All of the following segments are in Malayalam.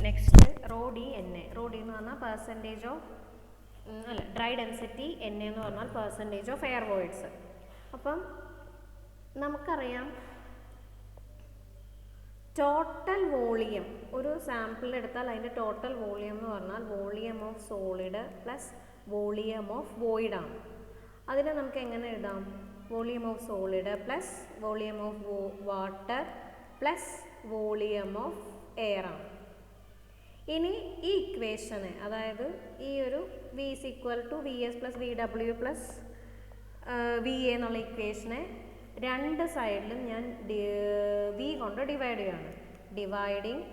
Next rho D N A. Rho D എന്ന് പറഞ്ഞാൽ percentage of dry density, N A എന്ന് പറഞ്ഞാൽ പെർസെൻറ്റേജ് ഓഫ് എയർ വോയിഡ്സ്. അപ്പം നമുക്കറിയാം ടോട്ടൽ വോളിയം, ഒരു സാമ്പിൾ എടുത്താൽ അതിൻ്റെ ടോട്ടൽ വോളിയം എന്ന് പറഞ്ഞാൽ volume of solid plus volume of void ആണ്. അതിനെ നമുക്ക് എങ്ങനെ എഴുതാം? Volume of solid plus volume of water plus volume of air ആണ്. ഇനി ഈ ഇക്വേഷനെ, അതായത് ഈ ഒരു V is equal to V S plus V W plus V A എന്നുള്ള ഇക്വേഷനെ രണ്ട് സൈഡിലും ഞാൻ വി കൊണ്ട് ഡിവൈഡ് ചെയ്യാണ്. ഡിവൈഡിങ്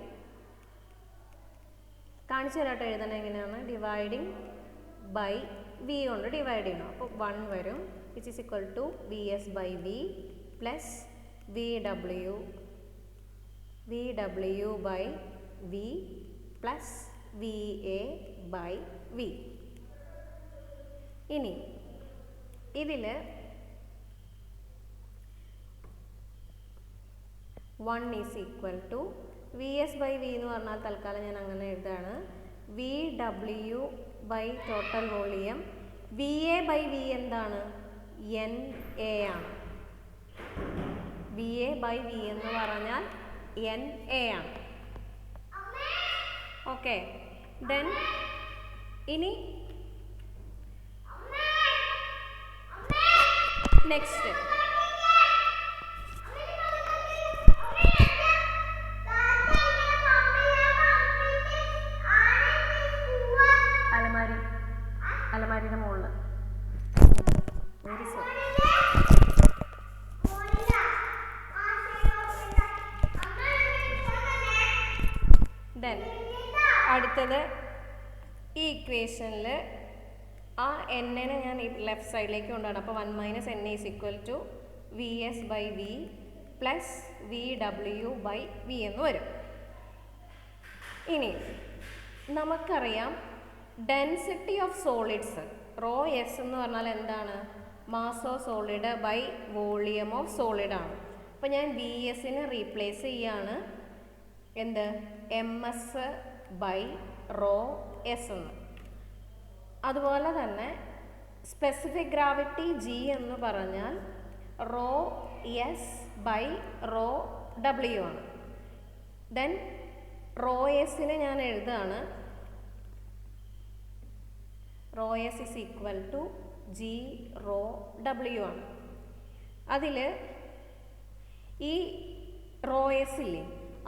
കാണിച്ചു തരാട്ടോ എഴുതണം എങ്ങനെയാണ്. ഡിവൈഡിങ് ബൈ വി കൊണ്ട് ഡിവൈഡ് ചെയ്യണം. അപ്പോൾ 1 വരും, which is equal to V S by V plus V W by V plus V A by V. ഇനി ഇതിൽ 1 is equal to V S by V എന്ന് പറഞ്ഞാൽ തൽക്കാലം ഞാൻ അങ്ങനെ എഴുതാണ്. V W by total volume, V A by V എന്താണ്? എൻ എ ആണ്. വി എ ബൈ വി എന്ന് പറഞ്ഞാൽ എൻ എ ആണ്. ഓക്കെ, ദെൻ ഇനി നെക്സ്റ്റ് അലമാരിയുടെ മുകളിൽ ദെൻ അടുത്തത് ഈ ഇക്വേഷനിൽ ആ എന്നെ ഞാൻ ലെഫ്റ്റ് സൈഡിലേക്ക് കൊണ്ടുപോകണം. അപ്പോൾ 1 minus N is equal to V S by V plus V W by V എന്ന് വരും. ഇനി നമുക്കറിയാം density of solids rho S എന്ന് പറഞ്ഞാൽ എന്താണ്? Mass of solid by volume of solid ആണ്. അപ്പോൾ ഞാൻ വി എസിനെ റീപ്ലേസ് ചെയ്യാണ് എന്ത്? M S by rho S എന്ന്. അതുപോലെ തന്നെ സ്പെസിഫിക് ഗ്രാവിറ്റി ജി എന്ന് പറഞ്ഞാൽ rho S by rho W ആണ്. ദെൻ റോ എസിനെ ഞാൻ എഴുതാണ് raw S is equal to G rho W ആണ്. അതിൽ ഈ റോ എസ് ഇല്ലേ,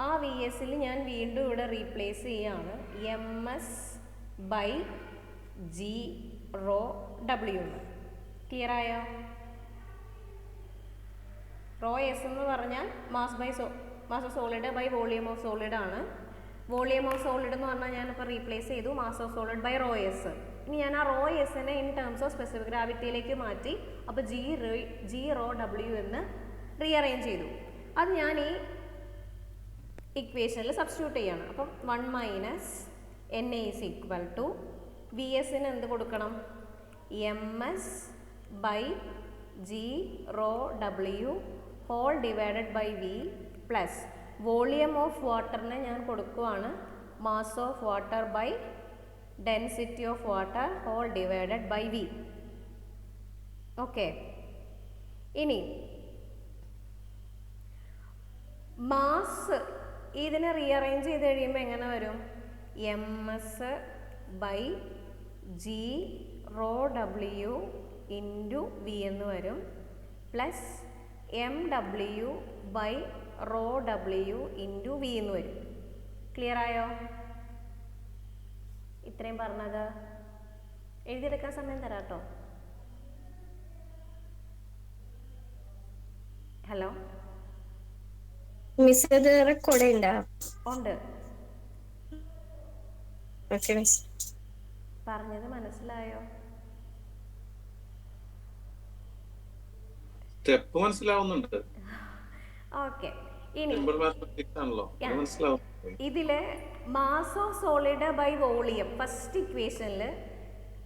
ആ വി എസിൽ ഞാൻ വീണ്ടും ഇവിടെ റീപ്ലേസ് ചെയ്യാണ് M S by G rho W എന്ന്. ക്ലിയർ ആയോ? റോ എസ് എന്ന് പറഞ്ഞാൽ mass of solid by volume of solid ആണ്. വോളിയം ഓഫ് സോളിഡ് എന്ന് പറഞ്ഞാൽ ഞാനിപ്പോൾ റീപ്ലേസ് ചെയ്തു mass of solid by rho S. ഇനി ഞാൻ ആ റോ എസിനെ ഇൻ ടേംസ് ഓഫ് സ്പെസിഫിക് ഗ്രാവിറ്റിയിലേക്ക് മാറ്റി. അപ്പോൾ ജി റോ ഡബ്ല്യു എന്ന് റീഅറേഞ്ച് ചെയ്തു. അത് ഞാൻ ഈ ഇക്വേഷനിൽ സബ്സ്റ്റിറ്റ്യൂട്ട് ചെയ്യാണ്. അപ്പം 1 minus N A is equal to V എസിന് എന്ത് കൊടുക്കണം? M S by G rho W whole divided by V plus volume of വാട്ടറിനെ ഞാൻ കൊടുക്കുവാണ് mass of water by density of water whole divided by V. Okay, ഇനി മാസ് ഇതിനെ റീഅറേഞ്ച് ചെയ്ത് കഴിയുമ്പോൾ എങ്ങനെ വരും? M S by G rho W into V എന്ന് വരും plus M W by rho W into V എന്ന് വരും. ക്ലിയർ ആയോ? ഇത്രയും പറഞ്ഞത് എഴുതിയെടുക്കാൻ സമയം തരാം കേട്ടോ. ഹലോ മിസ്, അത് റെക്കോർഡ് ഉണ്ടോ? ഉണ്ട്. Okay miss. പറഞ്ഞത് മനസ്സിലായോ? സ്റ്റെപ്പ് മനസ്സിലാവുന്നുണ്ട്. ഓക്കെ, ഇനി ആണല്ലോ, ഇതില് mass of solid by volume, first ഇക്വേഷനിൽ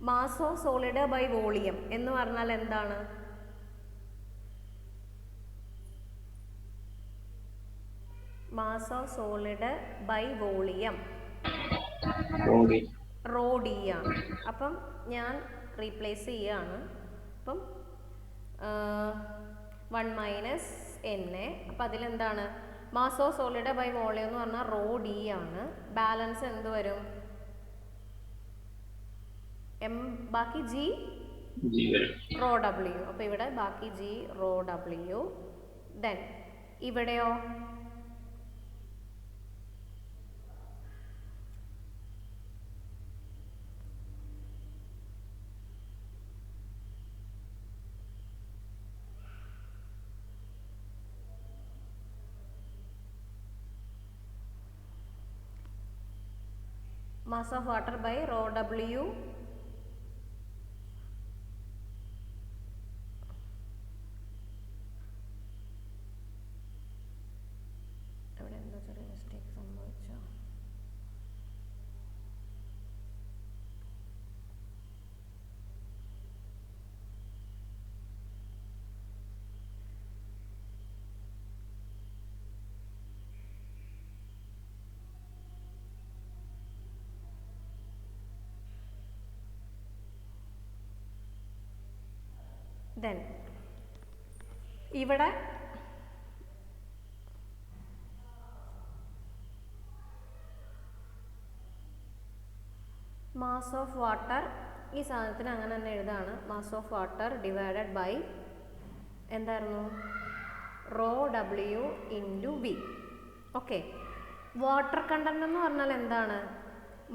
mass of solid by volume എന്ന് പറഞ്ഞാൽ എന്താണ്? Mass of solid by volume rho D ആണ്. അപ്പം ഞാൻ റീപ്ലേസ് ചെയ്യാണ്. അപ്പം 1 മൈനസ് എൻ എ. അപ്പം അതിലെന്താണ് mass of solid by volume എന്ന് പറഞ്ഞാൽ റോ ഡി ആണ്. ബാലൻസ് എന്ത് വരും? എം ബാക്കി ജി റോ ഡബ്ല്യു. അപ്പോൾ ഇവിടെ ബാക്കി ജി റോ ഡബ്ല്യു. ദെൻ ഇവിടെയോ mass of water by rho W ഇവിടെ എന്താ ചെറിയ മിസ്റ്റേക്ക് സംഭവിച്ചോ? ദെൻ ഇവിടെ മാസ് ഓഫ് വാട്ടർ ഈ സാധനത്തിന് അങ്ങനെ തന്നെ എഴുതാണ്. Mass of water divided by എന്തായിരുന്നു rho W into V. Okay, water content എന്ന് പറഞ്ഞാൽ എന്താണ്?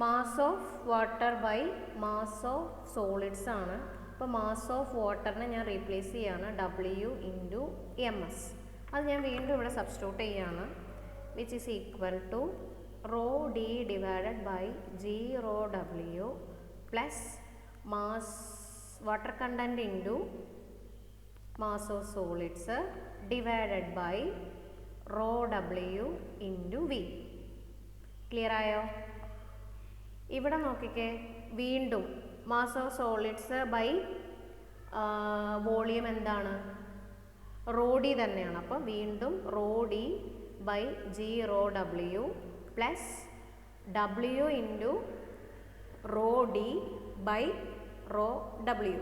Mass of water by mass of solids ആണ്. അപ്പോൾ മാസ് ഓഫ് വാട്ടറിനെ ഞാൻ റീപ്ലേസ് ചെയ്യാണ് ഡബ്ല്യു ഇൻറ്റു എം എസ്. അത് ഞാൻ വീണ്ടും ഇവിടെ സബ്സ്റ്റിറ്റ്യൂട്ട് ചെയ്യാണ്. Which is equal to rho D divided by G rho W plus mass water content into mass of solids divided by rho W into V. Clear ആയോ? ഇവിടെ നോക്കിക്കേ, വീണ്ടും mass of solids by volume എന്താണ്? റോ ഡി തന്നെയാണ്. അപ്പം വീണ്ടും rho D by G rho W plus W into rho D by rho W.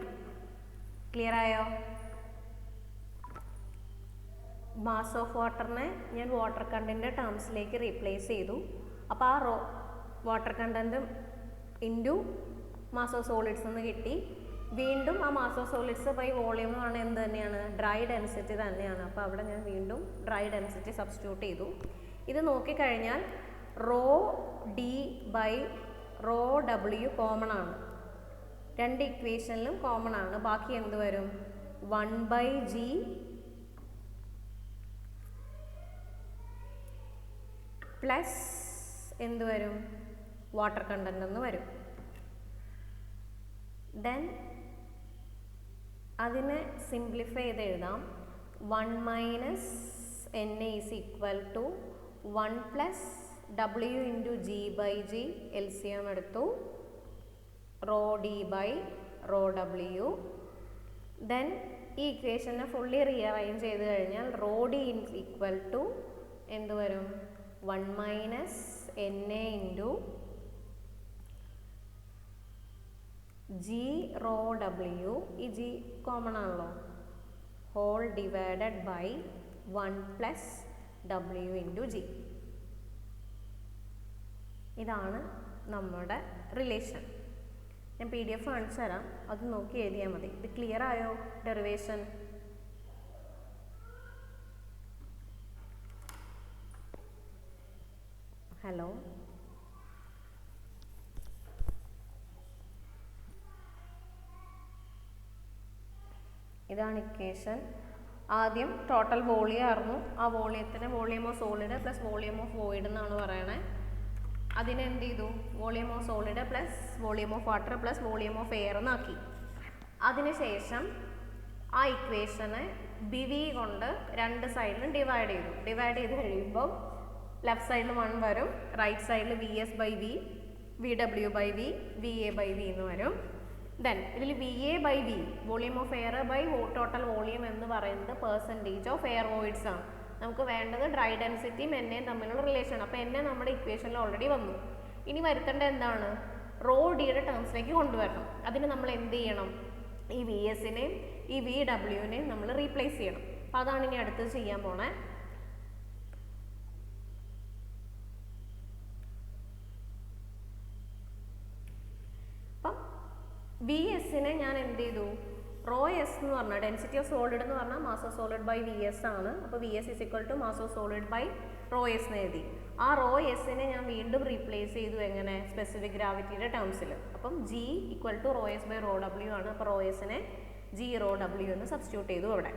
Clear ആയോ? മാസ് ഓഫ് വാട്ടറിനെ ഞാൻ വാട്ടർ കണ്ടൻറ്റ് ടേംസിലേക്ക് റീപ്ലേസ് ചെയ്തു. അപ്പോൾ ആ water content into mass of solids എന്ന് കിട്ടി. വീണ്ടും ആ mass of solids by volume എന്ന് പറഞ്ഞാൽ എന്ത് തന്നെയാണ്? ഡ്രൈ ഡെൻസിറ്റി തന്നെയാണ്. അപ്പോൾ അവിടെ ഞാൻ വീണ്ടും ഡ്രൈ ഡെൻസിറ്റി സബ്സ്റ്റിറ്റ്യൂട്ട് ചെയ്തു. ഇത് നോക്കിക്കഴിഞ്ഞാൽ rho D by rho W common ആണ്. രണ്ട് ഇക്വേഷനിലും കോമൺ ആണ്. ബാക്കി എന്ത് വരും? 1 ബൈ ജി പ്ലസ് എന്ത് വരും? വാട്ടർ കണ്ടന്റ് എന്ന് വരും. ദെൻ അതിനെ സിംപ്ലിഫൈ ചെയ്ത് എഴുതാം. 1 minus N A is equal to 1 plus W into G by G L C M എടുത്തു rho D by rho W. Then ഈ ഇക്വേഷനെ ഫുള്ളി റീഅറേഞ്ച് ചെയ്ത് കഴിഞ്ഞാൽ rho D is equal to എന്ത് വരും? 1 minus N A into G rho W, ഈ ജി കോമൺ ആണല്ലോ, whole divided by 1 plus W into G. ഇതാണ് നമ്മുടെ റിലേഷൻ. ഞാൻ PDF കാണിച്ചു തരാം, അത് നോക്കി എഴുതിയാൽ മതി. ഇത് ക്ലിയർ ആയോ? ഡെറിവേഷൻ ഹലോ, ഇതാണ് ഇക്വേഷൻ. ആദ്യം ടോട്ടൽ വോളിയം ആയിരുന്നു. ആ വോളിയത്തിന് volume of solid plus volume of void എന്നാണ് പറയണേ. അതിനെ എന്ത് ചെയ്തു? Volume of solid plus volume of water plus volume of air എന്നാക്കി. അതിനുശേഷം ആ ഇക്വേഷനെ BV കൊണ്ട് രണ്ട് സൈഡിലും ഡിവൈഡ് ചെയ്തു. ഡിവൈഡ് ചെയ്ത് കഴിയുമ്പോൾ ലെഫ്റ്റ് സൈഡിൽ 1 വരും, റൈറ്റ് സൈഡിൽ VS by V, VW by V, VA by V എന്ന് വരും. ദെൻ ഇതിൽ VA by V volume of air by total volume എന്ന് പറയുന്നത് പെർസെൻറ്റേജ് ഓഫ് എയർ വോയിഡ്സ് ആണ്. നമുക്ക് വേണ്ടത് ഡ്രൈ ഡെൻസിറ്റിയും എണ്ണയും തമ്മിലുള്ള റിലേഷൻ. അപ്പോൾ എന്നെ നമ്മുടെ ഇക്വേഷനിൽ ഓൾറെഡി വന്നു. ഇനി വരുത്തേണ്ട എന്താണ്, റോ ഡിയുടെ ടേംസിലേക്ക് കൊണ്ടുവരണം. അതിന് നമ്മൾ എന്ത് ചെയ്യണം, ഈ വി എസിനെയും ഈ വി ഡബ്ല്യുവിനെയും നമ്മൾ റീപ്ലേസ് ചെയ്യണം. അപ്പം അതാണ് ഇനി അടുത്തത് ചെയ്യാൻ പോണേ. അപ്പം വി എസിനെ ഞാൻ എന്ത് ചെയ്തു, റോ എസ് എന്ന് പറഞ്ഞാൽ ഡെൻസിറ്റി ഓഫ് സോളിഡ് എന്ന് പറഞ്ഞാൽ mass of solid by V S ആണ്. അപ്പോൾ V S is equal to mass of solid by rho S എന്ന് എഴുതി. ആ റോ എസിനെ ഞാൻ വീണ്ടും റീപ്ലേസ് ചെയ്തു എങ്ങനെ, സ്പെസിഫിക് ഗ്രാവിറ്റിയുടെ ടേംസിൽ. അപ്പം G equal to rho S by rho W ആണ്. അപ്പോൾ റോ എസിനെ ജി റോ ഡബ്ല്യു എന്ന് സബ്സ്റ്റിറ്റ്യൂട്ട് ചെയ്തു അവിടെ.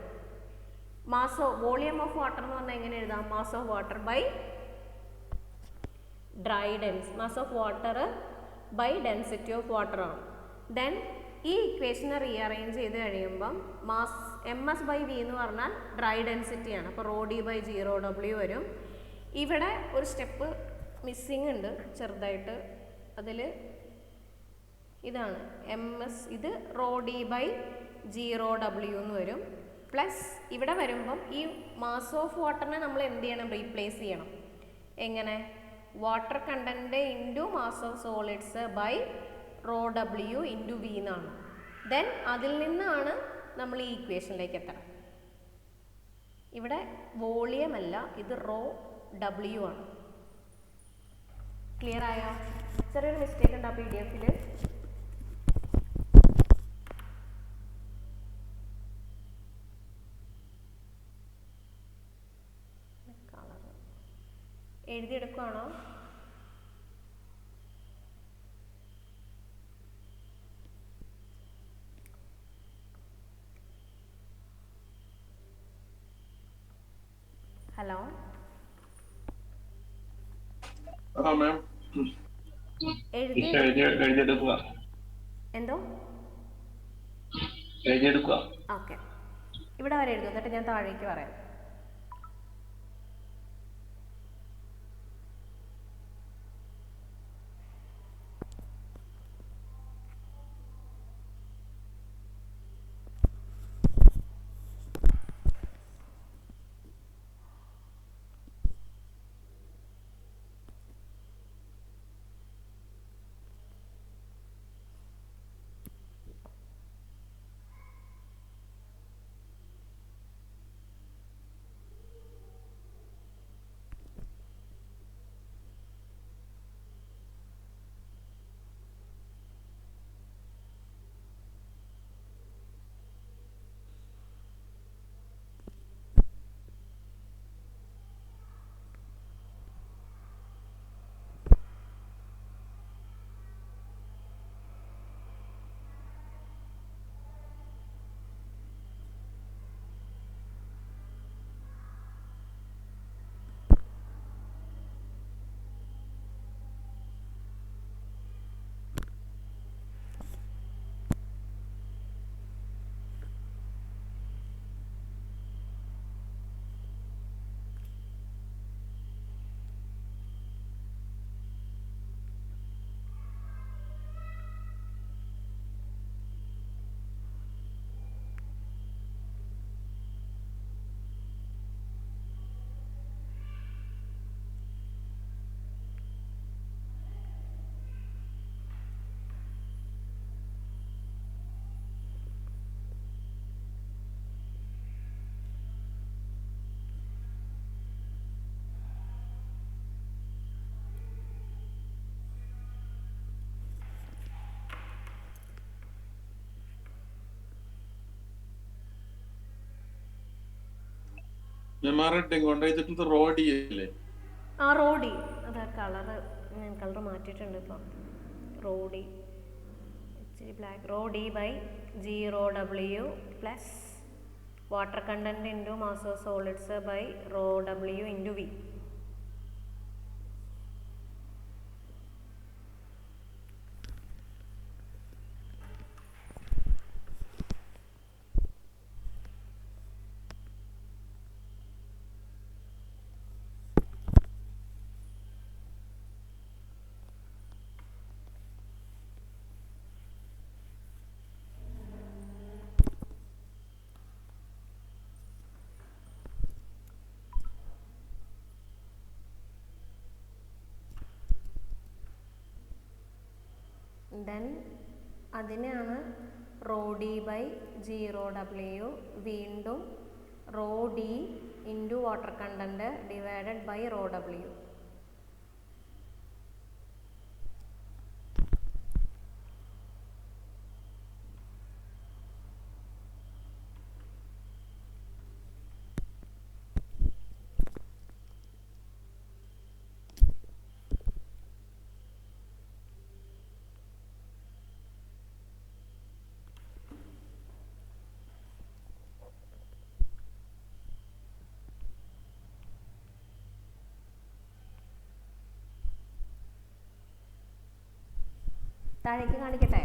Mass of volume of water എന്ന് പറഞ്ഞാൽ എങ്ങനെ എഴുതാം, mass of water by dry mass of water by density of water ആണ്. ദെൻ ഈ ഇക്വേഷനെ റീഅറേഞ്ച് ചെയ്ത് കഴിയുമ്പം mass M S by V എന്ന് പറഞ്ഞാൽ ഡ്രൈ ഡെൻസിറ്റിയാണ്. അപ്പോൾ rho D by G rho W വരും. ഇവിടെ ഒരു സ്റ്റെപ്പ് മിസ്സിങ് ഉണ്ട് ചെറുതായിട്ട്, അതിൽ ഇതാണ് എം എസ്, ഇത് rho D by G rho W എന്ന് വരും. പ്ലസ് ഇവിടെ വരുമ്പം ഈ മാസ് ഓഫ് വാട്ടറിനെ നമ്മൾ എന്ത് ചെയ്യണം, റീപ്ലേസ് ചെയ്യണം. എങ്ങനെ, water content into mass of solids by rho W into V എന്നാണ്. ദെൻ അതിൽ നിന്നാണ് നമ്മൾ ഈ ഇക്വേഷനിലേക്ക് എത്തണം. ഇവിടെ വോളിയം അല്ല, ഇത് റോ ഡബ്ല്യു ആണ്. ക്ലിയർ ആയോ? ചെറിയൊരു മിസ്റ്റേക്ക് ഉണ്ട് ആ PDF-ൽ. എഴുതിയെടുക്കുവാണോ? ഹലോ, എന്തോ ഓക്കെ, ഇവിടെ വരെ എഴുതും, എന്നിട്ട് ഞാൻ താഴേക്ക് പറയാം. ആ റോഡി, അതാ കളറ്, ഞാൻ കളർ മാറ്റിയിട്ടുണ്ട് ഇപ്പം. റോഡി ഇച്ചിരി black. Rho D by G rho W plus water content into mass of solids by rho W into V. Then അതിനെയാണ് rho D by G rho W, വീണ്ടും rho D into water content divided by rho W. താഴേക്ക് കാണിക്കട്ടെ?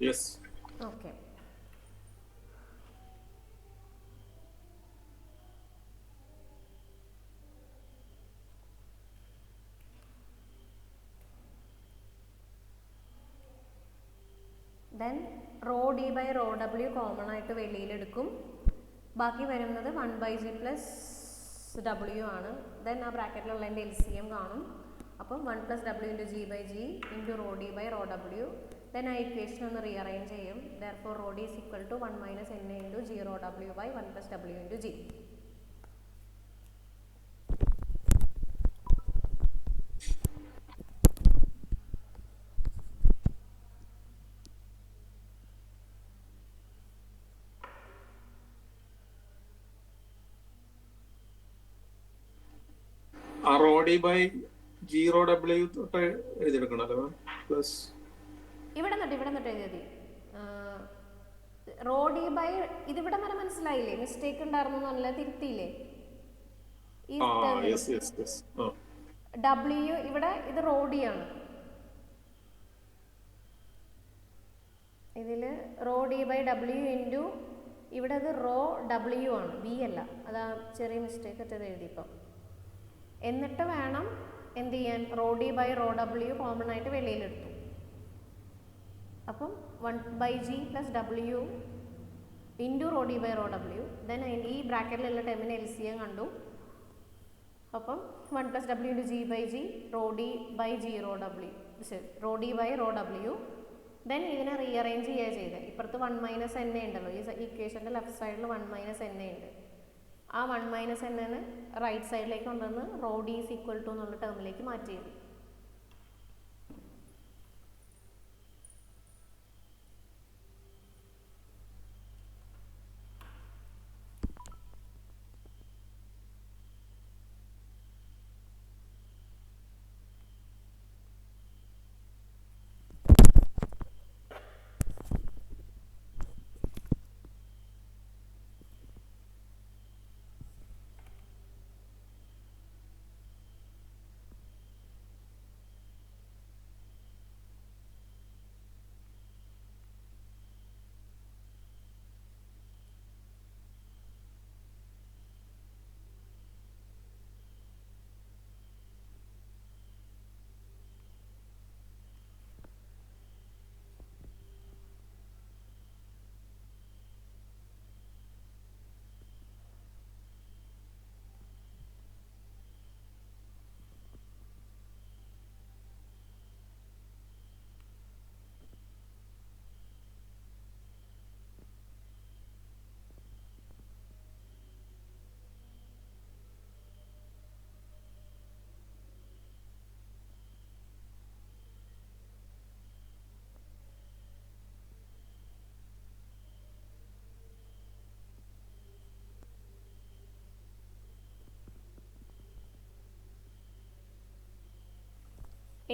Yes. Okay. Then rho D by rho W common ആയിട്ട് വെളിയിലെടുക്കും. ബാക്കി വരുന്നത് 1/g പ്ലസ് ഡബ്ല്യു ആണ്. ദെൻ ആ ബ്രാക്കറ്റിലുള്ളതിൻ്റെ LCM കാണും. അപ്പം 1 + w × g / g × rho D by rho W. Then ആ ഇക്വേഷൻ ഒന്ന് റീഅറേഞ്ച് ചെയ്യും. Therefore rho D is equal to 1 - na × g rho W by 1 + w × g. ആ rho D by G rho W തൊട്ട് എഴുതിയെടുക്കണല്ലോ പ്ലസ് ഇവിടെ നിന്നിട്ട് എഴുതി. റോ ഡി ബൈ ഇതിവിടെ വരെ മനസ്സിലായില്ലേ? മിസ്റ്റേക്ക് ഉണ്ടായിരുന്നു എന്നല്ല, തിരുത്തിയില്ലേ? ഈ ഡബ്ല്യു ഇവിടെ ഇത് റോ ഡി ആണ്. ഇതിൽ rho D by W into ഇവിടെ അത് റോ ഡബ്ല്യു ആണ്, വി അല്ല. അതാ ചെറിയ മിസ്റ്റേക്ക് ഒറ്റത് എഴുതിയിപ്പം. എന്നിട്ട് വേണം എന്ത് ചെയ്യാൻ? Rho D by rho W common ആയിട്ട് വെളിയിലെടുത്തു. അപ്പം 1/g + w into rho D by rho W. Then ഈ ബ്രാക്കറ്റിലുള്ള ടേമിന് LCM കണ്ടു. അപ്പം 1 + w × g / g rho D by G rho W, rho D by rho W. Then ഇതിനെ റീഅറേഞ്ച് ചെയ്യുക ചെയ്തത്. ഇപ്പുറത്ത് 1 - na ഉണ്ടല്ലോ, ഈ ഇക്വേഷൻ്റെ ലെഫ്റ്റ് സൈഡിൽ 1 - na ഉണ്ട്. ആ 1 - na റൈറ്റ് സൈഡിലേക്ക് കൊണ്ടുവന്ന് rho D is equal to എന്നുള്ള ടേമിലേക്ക് മാറ്റി എഴുതി.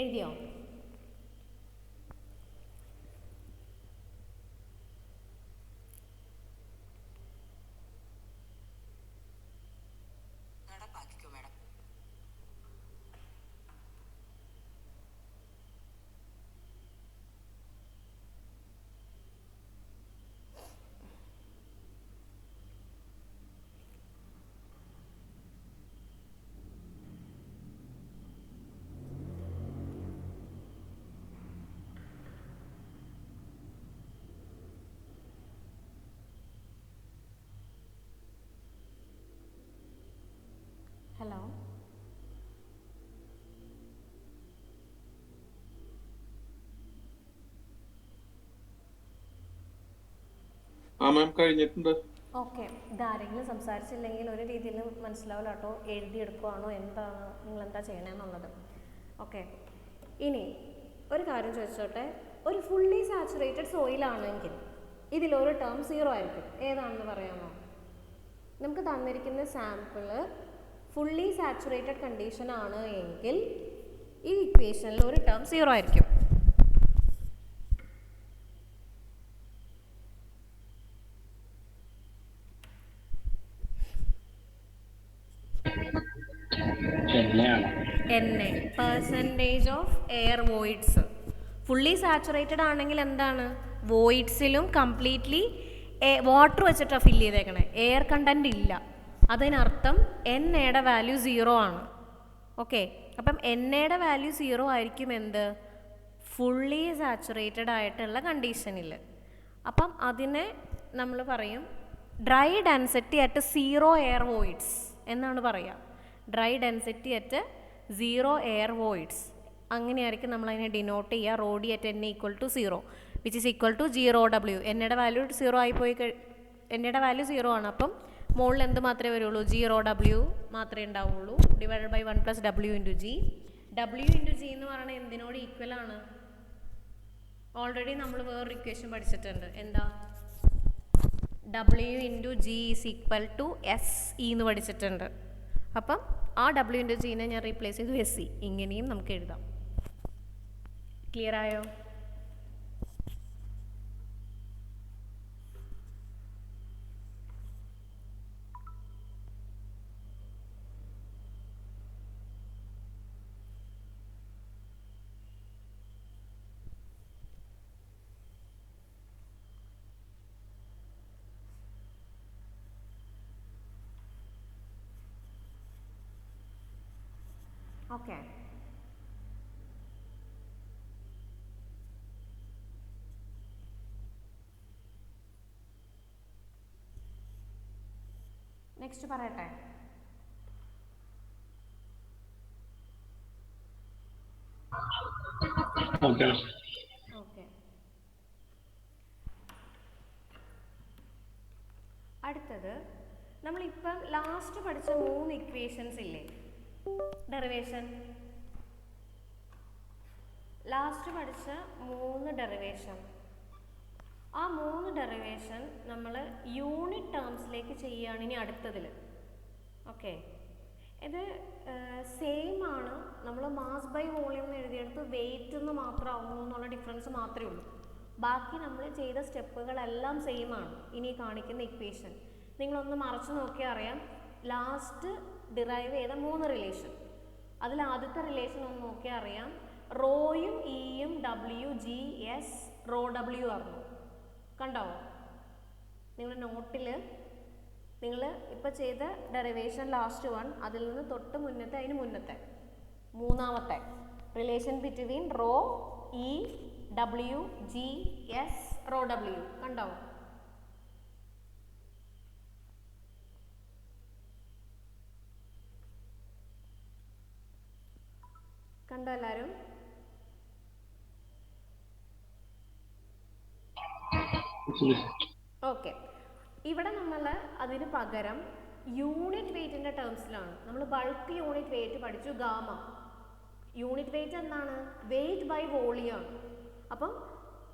എഴുതിയോ? മാം കഴിഞ്ഞിട്ടുണ്ട്. ഓക്കെ, ഇതാരെങ്കിലും സംസാരിച്ചില്ലെങ്കിൽ ഒരു രീതിയിലും മനസ്സിലാവില്ല കേട്ടോ, എഴുതിയെടുക്കുവാണോ എന്താണ് നിങ്ങൾ എന്താ ചെയ്യണമെന്നുള്ളത്. ഓക്കെ, ഇനി ഒരു കാര്യം ചോദിച്ചോട്ടെ, ഒരു ഫുള്ളി സാച്ചുറേറ്റഡ് സോയിലാണെങ്കിൽ ഇതിലൊരു ടേം 0 ആയിരിക്കും. ഏതാണെന്ന് പറയാമോ? നമുക്ക് തന്നിരിക്കുന്ന സാമ്പിള് ഫുള്ളി സാച്ചുറേറ്റഡ് കണ്ടീഷൻ ആണ് എങ്കിൽ ഈ ഇക്വേഷനിൽ ഒരു ടേം 0 ആയിരിക്കും. Percentage of air voids. Fully saturated ആണെങ്കിൽ എന്താണ്? വോയിഡ്സിലും കംപ്ലീറ്റ്ലി വാട്ടർ വെച്ചിട്ടാണ് ഫില്ല് ചെയ്തേക്കണേ, എയർ കണ്ടൻറ് ഇല്ല. അതിനർത്ഥം എയുടെ വാല്യൂ 0 ആണ്. ഓക്കെ, അപ്പം എയുടെ വാല്യൂ 0 ആയിരിക്കും എന്ത്? ഫുള്ളി സാച്ചുറേറ്റഡ് ആയിട്ടുള്ള കണ്ടീഷനിൽ. അപ്പം അതിനെ നമ്മൾ പറയും dry density at 0 air voids എന്നാണ് പറയുക. Dry density at 0 air voids, അങ്ങനെയായിരിക്കും നമ്മളതിനെ ഡിനോട്ട് ചെയ്യുക. Rho D at n equal to 0 which is equal to 0W. എന്നയുടെ വാല്യൂ 0 ആയിപ്പോയി, എന്നയുടെ വാല്യൂ 0 ആണ്. അപ്പം മുകളിൽ എന്ത് മാത്രമേ വരുള്ളൂ? 0W മാത്രമേ ഉണ്ടാവുള്ളൂ, divided by 1 + W × G. W × G എന്ന് പറയുന്നത് എന്തിനോട് ഈക്വൽ ആണ്? ഓൾറെഡി നമ്മൾ വേറൊരു ഇക്വേഷൻ പഠിച്ചിട്ടുണ്ട്. എന്താ? W × G is equal to SE എന്ന് പഠിച്ചിട്ടുണ്ട്. അപ്പം ആ W × G നെ ഞാൻ റീപ്ലേസ് ചെയ്തു SE. ഇങ്ങനെയും നമുക്ക് എഴുതാം. ക്ലിയർ ആയോ? ഓക്കെ, നെക്സ്റ്റ് പറയട്ടെ. ഓക്കെ, അടുത്തത് നമ്മളിപ്പം ലാസ്റ്റ് പഠിച്ച 3 ഇക്വേഷൻസ് ഇല്ലേ, ഡെറിവേഷൻ. ലാസ്റ്റ് പഠിച്ച 3 ഡെറിവേഷൻ, ആ 3 ഡെറിവേഷൻ നമ്മൾ യൂണിറ്റ് ടേംസിലേക്ക് ചെയ്യുകയാണ് ഇനി അടുത്തതിൽ. ഓക്കെ, ഇത് സെയിം ആണ്. നമ്മൾ മാസ് ബൈ വോളിയം എന്ന് എഴുതിയെടുത്ത് വെയിറ്റ് എന്ന് മാത്രമാവുന്നു എന്നുള്ള ഡിഫറൻസ് മാത്രമേ ഉള്ളൂ. ബാക്കി നമ്മൾ ചെയ്ത സ്റ്റെപ്പുകളെല്ലാം സെയിം ആണ്. ഇനി കാണിക്കുന്ന ഇക്വേഷൻ നിങ്ങളൊന്ന് മറച്ചു നോക്കിയാൽ അറിയാം. ലാസ്റ്റ് ഡിറൈവ് ചെയ്ത 3 റിലേഷൻ, അതിൽ ആദ്യത്തെ റിലേഷൻ ഒന്ന് നോക്കിയാൽ അറിയാം. റോയും ഇയും W G S rho W ആയിരുന്നു. കണ്ടോ? നിങ്ങളുടെ നോട്ടിൽ നിങ്ങൾ ഇപ്പോൾ ചെയ്ത ഡെറിവേഷൻ ലാസ്റ്റ് 1, അതിൽ നിന്ന് തൊട്ട് മുന്നത്തെ, അതിന് മുന്നത്തെ മൂന്നാമത്തെ relation between rho E W G S rho W കണ്ടോ? കണ്ടോ എല്ലാവരും? ഓക്കെ, ഇവിടെ നമ്മൾ അതിന് പകരം യൂണിറ്റ് വെയ്റ്റിൻ്റെ ടേംസിലാണ്. നമ്മൾ ബൾക്ക് യൂണിറ്റ് വെയ്റ്റ് പഠിച്ചു, ഗാമ. യൂണിറ്റ് വെയ്റ്റ് എന്താണ്? Weight by volume. അപ്പം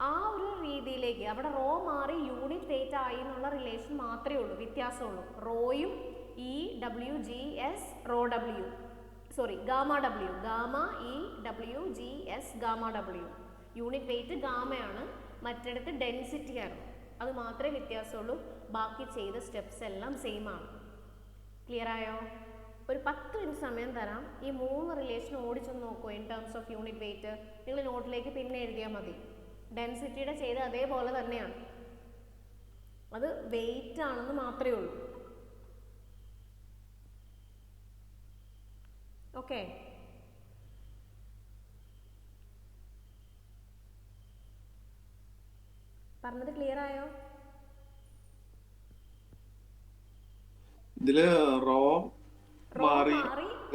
ആ ഒരു രീതിയിലേക്ക് അവിടെ റോ മാറി യൂണിറ്റ് വെയ്റ്റ് ആയി എന്നുള്ള റിലേഷൻ മാത്രമേ ഉള്ളൂ, വ്യത്യാസമുള്ളൂ. റോയും E W G S rho W, sorry gamma W, gamma E W G S gamma W. Unit weight ഗാമയാണ്, മറ്റിടത്ത് ഡെൻസിറ്റി ആണ്. അത് മാത്രമേ വ്യത്യാസമുള്ളൂ. ബാക്കി ചെയ്ത സ്റ്റെപ്സ് എല്ലാം സെയിം ആണ്. ക്ലിയർ ആയോ? ഒരു 10 മിനിറ്റ് സമയം തരാം. ഈ 3 റിലേഷൻ ഓടിച്ചൊന്ന് നോക്കൂ in terms of unit weight. നിങ്ങൾ നോട്ടിലേക്ക് പിന്നെ എഴുതിയാൽ മതി. ഡെൻസിറ്റിയുടെ ചെയ്ത് അതേപോലെ തന്നെയാണ്, അത് വെയിറ്റ് ആണെന്ന് മാത്രമേ ഉള്ളൂ. ഓക്കെ, പറഞ്ഞത് ക്ലിയർ ആയോ? ഇതില് റോ മാറി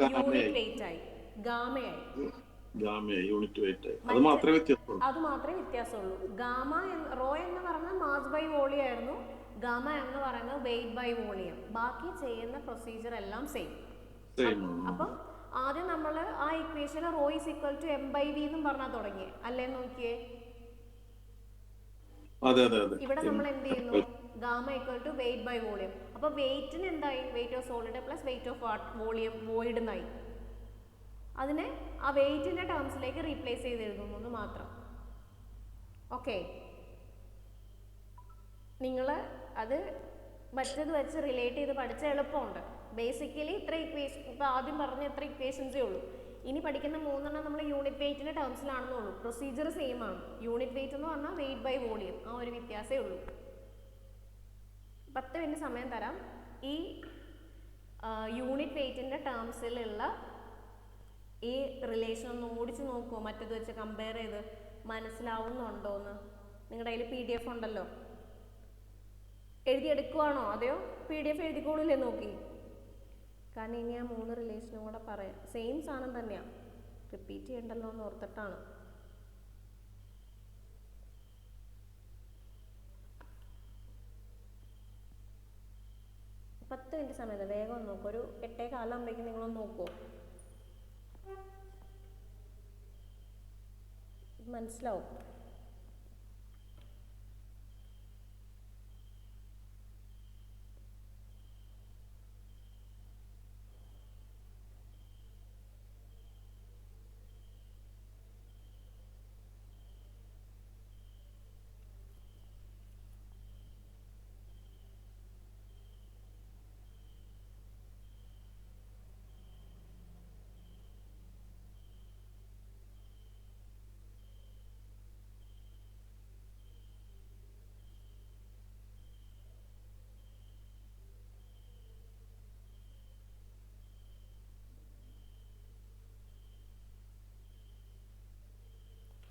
യൂണിറ്റ് വെയിറ്റ് ആയി, ഗാമയായി. യൂണിറ്റ് വെയിറ്റ് ആയി. അത് മാത്രമേ വ്യത്യാസമുള്ളൂ. അത് മാത്രമേ വ്യത്യാസമുള്ളൂ. ഗാമ റോ എന്ന് പറഞ്ഞാൽ മാസ് ബൈ വോളിയം ആയിരുന്നു, ഗാമ എന്ന് പറയുന്നത് വെയിറ്റ് ബൈ വോളിയം. ബാക്കി ചെയ്യുന്ന പ്രൊസീജിയർ എല്ലാം സെയിം. സെയിം. അപ്പം ആദ്യം നമ്മൾ ആ ഇക്വേഷന് rho is equal to M by V എന്നും പറഞ്ഞാൽ തുടങ്ങി അല്ലേ? നോക്കിയേ, അതെ അതെ അതെ. ഇവിടെ നമ്മൾ എന്ത് ചെയ്യുന്നു? Gamma equal to weight by volume. അപ്പോൾ വെയിറ്റിന് എന്തായി? Weight of solid plus weight of volume void എന്നായി. അതിനെ ആ വെയിറ്റിൻ്റെ ടേംസിലേക്ക് റീപ്ലേസ് ചെയ്ത് എഴുതുന്നു എന്ന് മാത്രം. ഓക്കെ, നിങ്ങൾ അത് മറ്റേത് വെച്ച് റിലേറ്റ് ചെയ്ത് പഠിച്ച എളുപ്പമുണ്ട്. ബേസിക്കലി ഇത്ര ഇക്വേഷൻ, ഇപ്പോൾ ആദ്യം പറഞ്ഞ ഇത്ര ഇക്വേഷൻസേ ഉള്ളൂ. ഇനി പഠിക്കുന്ന 3 നമ്മൾ യൂണിറ്റ് വെയിറ്റിൻ്റെ ടേംസിലാണെന്നേ ഉള്ളൂ. പ്രൊസീജിയർ സെയിം ആണ്. യൂണിറ്റ് വെയിറ്റ് എന്ന് പറഞ്ഞാൽ വെയിറ്റ് ബൈ വോളിയം, ആ ഒരു വ്യത്യാസമേ ഉള്ളൂ. 10 മിനിറ്റ് സമയം തരാം. ഈ യൂണിറ്റ് വെയിറ്റിൻ്റെ ടേംസിലുള്ള ഈ റിലേഷൻ ഒന്ന് ഓടിച്ച് നോക്കുമോ? മറ്റേത് വെച്ച് കമ്പയർ ചെയ്ത് മനസ്സിലാവുന്നുണ്ടോ എന്ന്. നിങ്ങളുടെ കയ്യിൽ PDF ഉണ്ടല്ലോ, എഴുതിയെടുക്കുവാണോ അതെയോ PDF എഴുതിക്കോളില്ലേ? നോക്കി. കാരണം ഇനി ആ 3 റിലേഷനും കൂടെ പറയാം. സെയിം സാധനം തന്നെയാണ്, റിപ്പീറ്റ് ചെയ്യണ്ടല്ലോ എന്ന് ഓർത്തിട്ടാണ്. പത്ത് മിനിറ്റ് സമയത്ത് വേഗം ഒന്ന് നോക്കൂ. ഒരു 8:15 ആകുമ്പോഴേക്കും നിങ്ങളൊന്ന് നോക്കുമോ? മനസ്സിലാവും.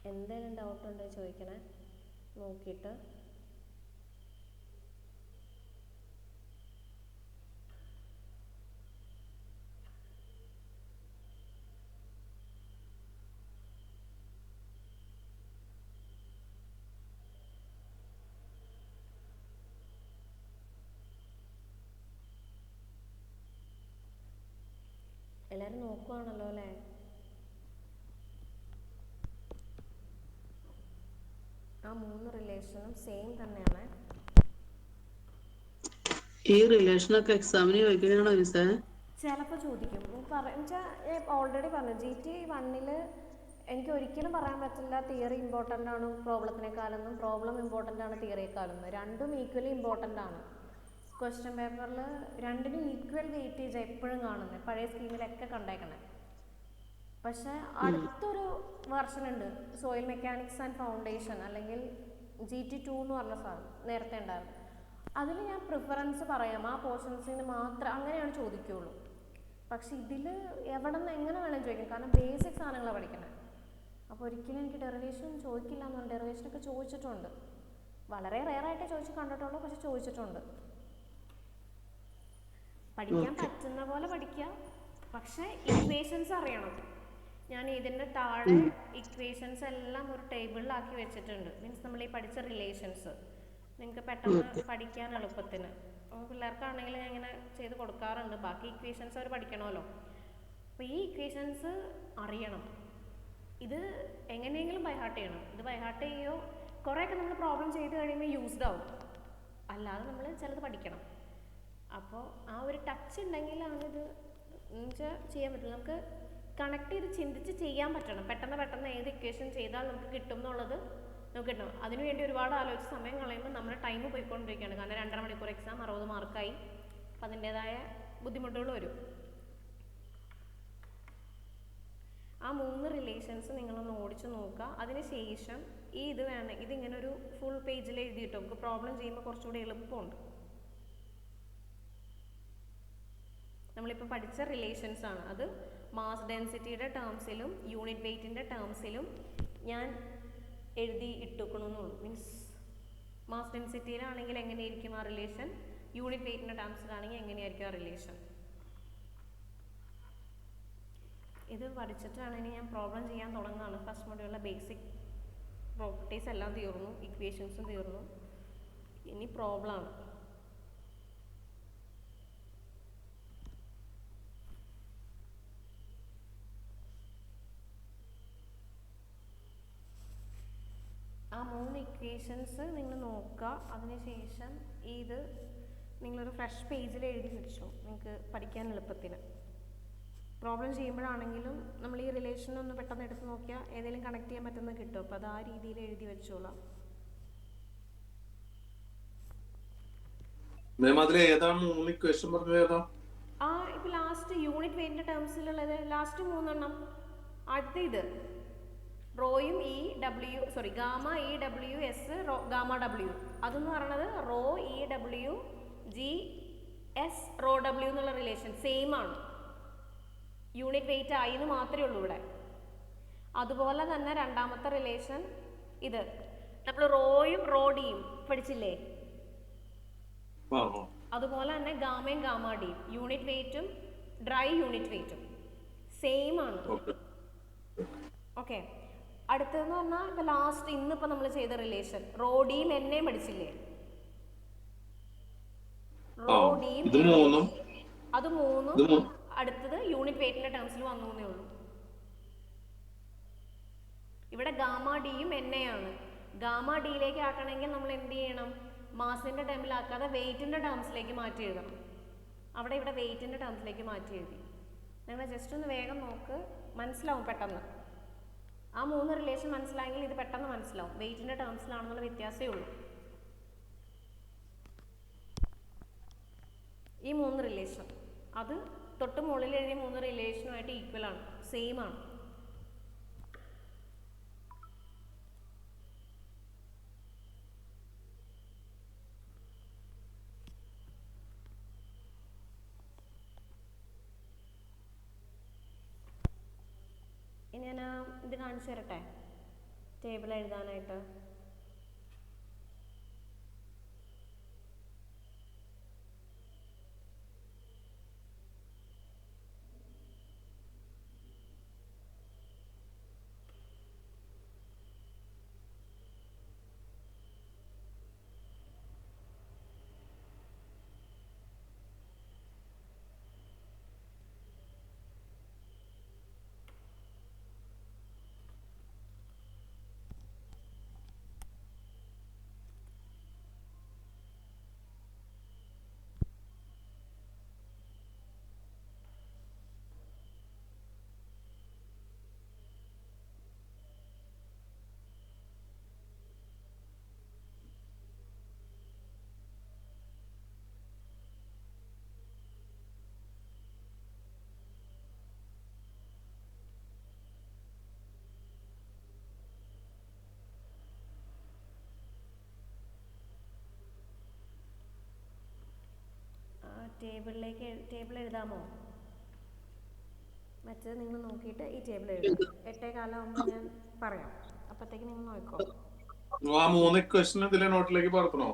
എന്തെങ്കിലും ഡൗട്ട് ഉണ്ടോ ചോദിക്കണേ, നോക്കിയിട്ട്. എല്ലാവരും നോക്കുവാണല്ലോ അല്ലേ? ആ 3 റിലേഷനും സെയിം തന്നെയാണ്. ഈ റിലേഷനൊക്കെ എക്സാമിന് ചോദിക്കുന്നതാണോ മിസ്സേ? ചിലപ്പോൾ ചോദിക്കും. ഞാൻ ഓൾറെഡി പറഞ്ഞു, GT 1 എനിക്ക് ഒരിക്കലും പറയാൻ പറ്റില്ല തിയറി ഇമ്പോർട്ടൻ്റ് ആണ് പ്രോബ്ലത്തിനേക്കാളൊന്നും, പ്രോബ്ലം ഇമ്പോർട്ടൻ്റ് ആണ് തിയറിയേക്കാളൊന്നും. രണ്ടും ഈക്വലി ഇമ്പോർട്ടൻ്റ് ആണ്. ക്വസ്റ്റ്യൻ പേപ്പറിൽ രണ്ടിനും ഈക്വൽ വെയിറ്റേജ് എപ്പോഴും കാണുന്നത്, പഴയ സ്കീമിലൊക്കെ കണ്ടേക്കണേ. പക്ഷേ അടുത്തൊരു വെർഷൻ ഉണ്ട്, സോയിൽ മെക്കാനിക്സ് ആൻഡ് ഫൗണ്ടേഷൻ, അല്ലെങ്കിൽ GT 2 എന്ന് പറഞ്ഞ സാധനം നേരത്തെ ഉണ്ടായിരുന്നു. അതിൽ ഞാൻ പ്രിഫറൻസ് പറയാം, ആ പോർഷൻസിന് മാത്രം അങ്ങനെയാണ് ചോദിക്കുകയുള്ളൂ. പക്ഷെ ഇതിൽ എവിടെ നിന്ന് എങ്ങനെ വേണം ചോദിക്കാം, കാരണം ബേസിക് സാധനങ്ങളാണ് പഠിക്കണേ. അപ്പോൾ ഒരിക്കലും എനിക്ക് ഡെറിവേഷൻ ചോദിക്കില്ല എന്നാണ്. ഡെറിവേഷനൊക്കെ ചോദിച്ചിട്ടുണ്ട്, വളരെ റെയറായിട്ടേ ചോദിച്ച് കണ്ടിട്ടുള്ളൂ, പക്ഷെ ചോദിച്ചിട്ടുണ്ട്. പഠിക്കാൻ പറ്റുന്ന പോലെ പഠിക്കുക, പക്ഷെ ഇക്വേഷൻസ് അറിയണം. ഞാൻ ഇതിൻ്റെ താഴെ ഇക്വേഷൻസ് എല്ലാം ഒരു ടേബിളിലാക്കി വെച്ചിട്ടുണ്ട്. മീൻസ് നമ്മൾ ഈ പഠിച്ച റിലേഷൻസ് നിങ്ങൾക്ക് പെട്ടെന്ന് പഠിക്കാൻ എളുപ്പത്തിന്. പിള്ളേർക്കാണെങ്കിൽ ഞാൻ ഇങ്ങനെ ചെയ്ത് കൊടുക്കാറുണ്ട്. ബാക്കി ഇക്വേഷൻസ് അവർ പഠിക്കണമല്ലോ. അപ്പോൾ ഈ ഇക്വേഷൻസ് അറിയണം. ഇത് എങ്ങനെയെങ്കിലും ബൈഹാർട്ട് ചെയ്യണം. ഇത് ബൈഹാർട്ട് ചെയ്യുകയോ കുറേയൊക്കെ നമ്മൾ പ്രോബ്ലം ചെയ്ത് കഴിയുമ്പോൾ യൂസ്ഡ് ആവും, അല്ലാതെ നമ്മൾ ചിലത് പഠിക്കണം. അപ്പോൾ ആ ഒരു ടച്ച് ഉണ്ടെങ്കിലാണ് ഇത് ചെയ്യാൻ പറ്റുള്ളൂ. നമുക്ക് കണക്ട് ചെയ്ത് ചിന്തിച്ച് ചെയ്യാൻ പറ്റണം. പെട്ടെന്ന് ഏത് ഇക്വേഷൻ ചെയ്താൽ നമുക്ക് കിട്ടും എന്നുള്ളത് നമുക്ക് കിട്ടണം. അതിനുവേണ്ടി ഒരുപാട് ആലോചിച്ച് സമയം കളയുമ്പോൾ നമ്മുടെ ടൈം പോയിക്കൊണ്ടിരിക്കുകയാണ്. കാരണം 2.5 മണിക്കൂർ എക്സാം 60 മാർക്കായി. അപ്പം അതിൻ്റേതായ ബുദ്ധിമുട്ടുകൾ വരും. ആ 3 റിലേഷൻസ് നിങ്ങളൊന്ന് ഓടിച്ച് നോക്കുക. അതിനുശേഷം ഇത് വേണം, ഇതിങ്ങനെ ഒരു ഫുൾ പേജിൽ എഴുതിയിട്ട് നമുക്ക് പ്രോബ്ലം ചെയ്യുമ്പോൾ കുറച്ചുകൂടി എളുപ്പമുണ്ട്. നമ്മളിപ്പോൾ പഠിച്ച റിലേഷൻസ് ആണ്. അത് മാസ് ഡെൻസിറ്റിയുടെ ടേംസിലും യൂണിറ്റ് വെയ്റ്റിൻ്റെ ടേംസിലും ഞാൻ എഴുതി ഇട്ടുക്കണമെന്നുള്ളൂ. മീൻസ് മാസ് ഡെൻസിറ്റിയിലാണെങ്കിൽ എങ്ങനെയായിരിക്കും ആ റിലേഷൻ, യൂണിറ്റ് വെയ്റ്റിൻ്റെ ടേംസിലാണെങ്കിൽ എങ്ങനെയായിരിക്കും ആ റിലേഷൻ. ഇത് പഠിച്ചിട്ടാണ് ഇനി ഞാൻ പ്രോബ്ലം ചെയ്യാൻ തുടങ്ങുകയാണ്. ഫസ്റ്റ് മൊഡ്യൂളിലെ ബേസിക് പ്രോപ്പർട്ടീസ് എല്ലാം തീർന്നു, ഇക്വേഷൻസും തീർന്നു. ഇനി പ്രോബ്ലമാണ്. ഇക്വേഷൻസ് നിങ്ങൾ നോക്കുക, അതിനുശേഷം ഇത് നിങ്ങളൊരു ഫ്രഷ് പേജിൽ എഴുതി വെച്ചു, നിങ്ങൾക്ക് പഠിക്കാൻ എളുപ്പത്തിന്. പ്രോബ്ലം ചെയ്യുമ്പോഴാണെങ്കിലും നമ്മൾ ഈ റിലേഷൻ ഒന്ന് പെട്ടെന്ന് എടുത്ത് നോക്കിയാൽ ഏതെങ്കിലും കണക്ട് ചെയ്യാൻ പറ്റുന്നത് കിട്ടും. അപ്പോൾ അത് ആ രീതിയിൽ എഴുതി വെച്ചോളാം. മാം അതിൽ ഏതാ 3 ഇക്വേഷൻ പറഞ്ഞത് ഏതാ? ഇപ്പോൾ ലാസ്റ്റ് യൂണിറ്റ് വെയിറ്റിൻ്റെ ടേംസിലുള്ളത് ലാസ്റ്റ് 3 അടുത്ത ഇത് റോയും gamma E W S gamma W, അതെന്ന് പറയുന്നത് rho E W G S rho W എന്നുള്ള റിലേഷൻ സെയിം ആണ്. യൂണിറ്റ് വെയിറ്റ് ആയി എന്ന് മാത്രമേ ഉള്ളൂ ഇവിടെ. അതുപോലെ തന്നെ രണ്ടാമത്തെ റിലേഷൻ ഇത് നമ്മൾ റോയും റോഡിയും പഠിച്ചില്ലേ, അതുപോലെ തന്നെ ഗാമയും ഗാമ ഡിയും യൂണിറ്റ് വെയിറ്റും ഡ്രൈ യൂണിറ്റ് വെയിറ്റും സെയിം ആണ്. ഓക്കെ, അടുത്തതെന്ന് പറഞ്ഞാൽ ഇപ്പോൾ ലാസ്റ്റ് ഇന്നിപ്പോൾ നമ്മൾ ചെയ്ത റിലേഷൻ റോഡിയും എന്നെയും പഠിച്ചില്ലേ, റോഡിയും അത് മൂന്നും അടുത്തത് യൂണിറ്റ് വെയിറ്റിന്റെ ടേംസിൽ വന്നു എന്നേ ഉള്ളൂ. ഇവിടെ ഗാമ ഡിയും എന്നെയാണ്. ഗാമ ഡിയിലേക്ക് ആക്കണമെങ്കിൽ നമ്മൾ എന്ത് ചെയ്യണം, മാസിന്റെ ടേമിലാക്കാതെ വെയിറ്റിന്റെ ടേംസിലേക്ക് മാറ്റി എഴുതണം. അവിടെ ഇവിടെ വെയിറ്റിന്റെ ടേംസിലേക്ക് മാറ്റി എഴുതി. നിങ്ങൾ ജസ്റ്റ് ഒന്ന് വേഗം നോക്ക്, മനസ്സിലാവും പെട്ടെന്ന്. ആ 3 റിലേഷൻ മനസ്സിലായെങ്കിൽ ഇത് പെട്ടെന്ന് മനസ്സിലാവും. വെയിറ്റിന്റെ ടേംസിലാണെന്നുള്ള വ്യത്യാസമേ ഉള്ളൂ. ഈ 3 റിലേഷൻ അത് തൊട്ട് മുകളിൽ എഴുതിയ 3 റിലേഷനുമായിട്ട് ഈക്വൽ ആണ്, സെയിം ആണ്. ഇനി ഞാൻ ഇത് കാണിച്ചു തരട്ടെ, ടേബിൾ എഴുതാനായിട്ട്. ടേബിൾ എഴുതാമോ? മറ്റേത് നിങ്ങൾ നോക്കിയിട്ട് ഈ ടേബിൾ എഴുതാം. 8:15 ആകുമ്പോൾ ഞാൻ പറയാം, അപ്പോഴത്തേക്ക് നിങ്ങൾ നോക്കോ. ആ 3 ഇക്വേഷൻ ഇതിലെ നോട്ടിലേക്ക് പകർത്തണോ?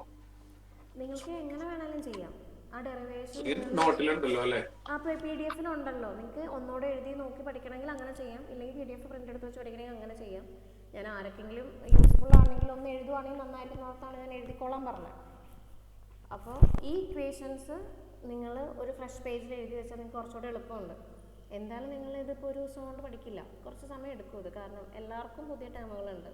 നിങ്ങൾക്ക് എങ്ങനെ വേണമെങ്കിലും ചെയ്യാം. ആ ഡെറിവേഷൻ നോട്ടിലുണ്ടല്ലോ അല്ലേ? ആ PDF ഉണ്ടല്ലോ. നിങ്ങൾക്ക് ഒന്നോടെ എഴുതി നോക്കി പഠിക്കണമെങ്കിൽ അങ്ങനെ ചെയ്യാം, ഇല്ലെങ്കിൽ PDF പ്രിന്റ് എടുത്ത് വെച്ച് പഠിക്കണമെങ്കിൽ അങ്ങനെ ചെയ്യാം. ഞാൻ ആരൊക്കെങ്കിലും യൂസ്ഫുൾ ആണെങ്കിൽ ഒന്ന് എഴുതുവാണെങ്കിൽ നന്നായിട്ട് നോർത്താണ് ഞാൻ എഴുതിക്കോളാൻ പറഞ്ഞത്. അപ്പോൾ ഈ ഇക്വേഷൻസ് നിങ്ങൾ ഒരു ഫ്രഷ് പേജിൽ എഴുതി വെച്ചാൽ നിങ്ങൾക്ക് കുറച്ചുകൂടെ എളുപ്പമുണ്ട്. എന്തായാലും നിങ്ങൾ ഇതിപ്പോൾ ഒരു ദിവസം കൊണ്ട് പഠിക്കില്ല, കുറച്ച് സമയം എടുക്കും ഇത്, കാരണം എല്ലാവർക്കും പുതിയ ടേമുകളുണ്ട്.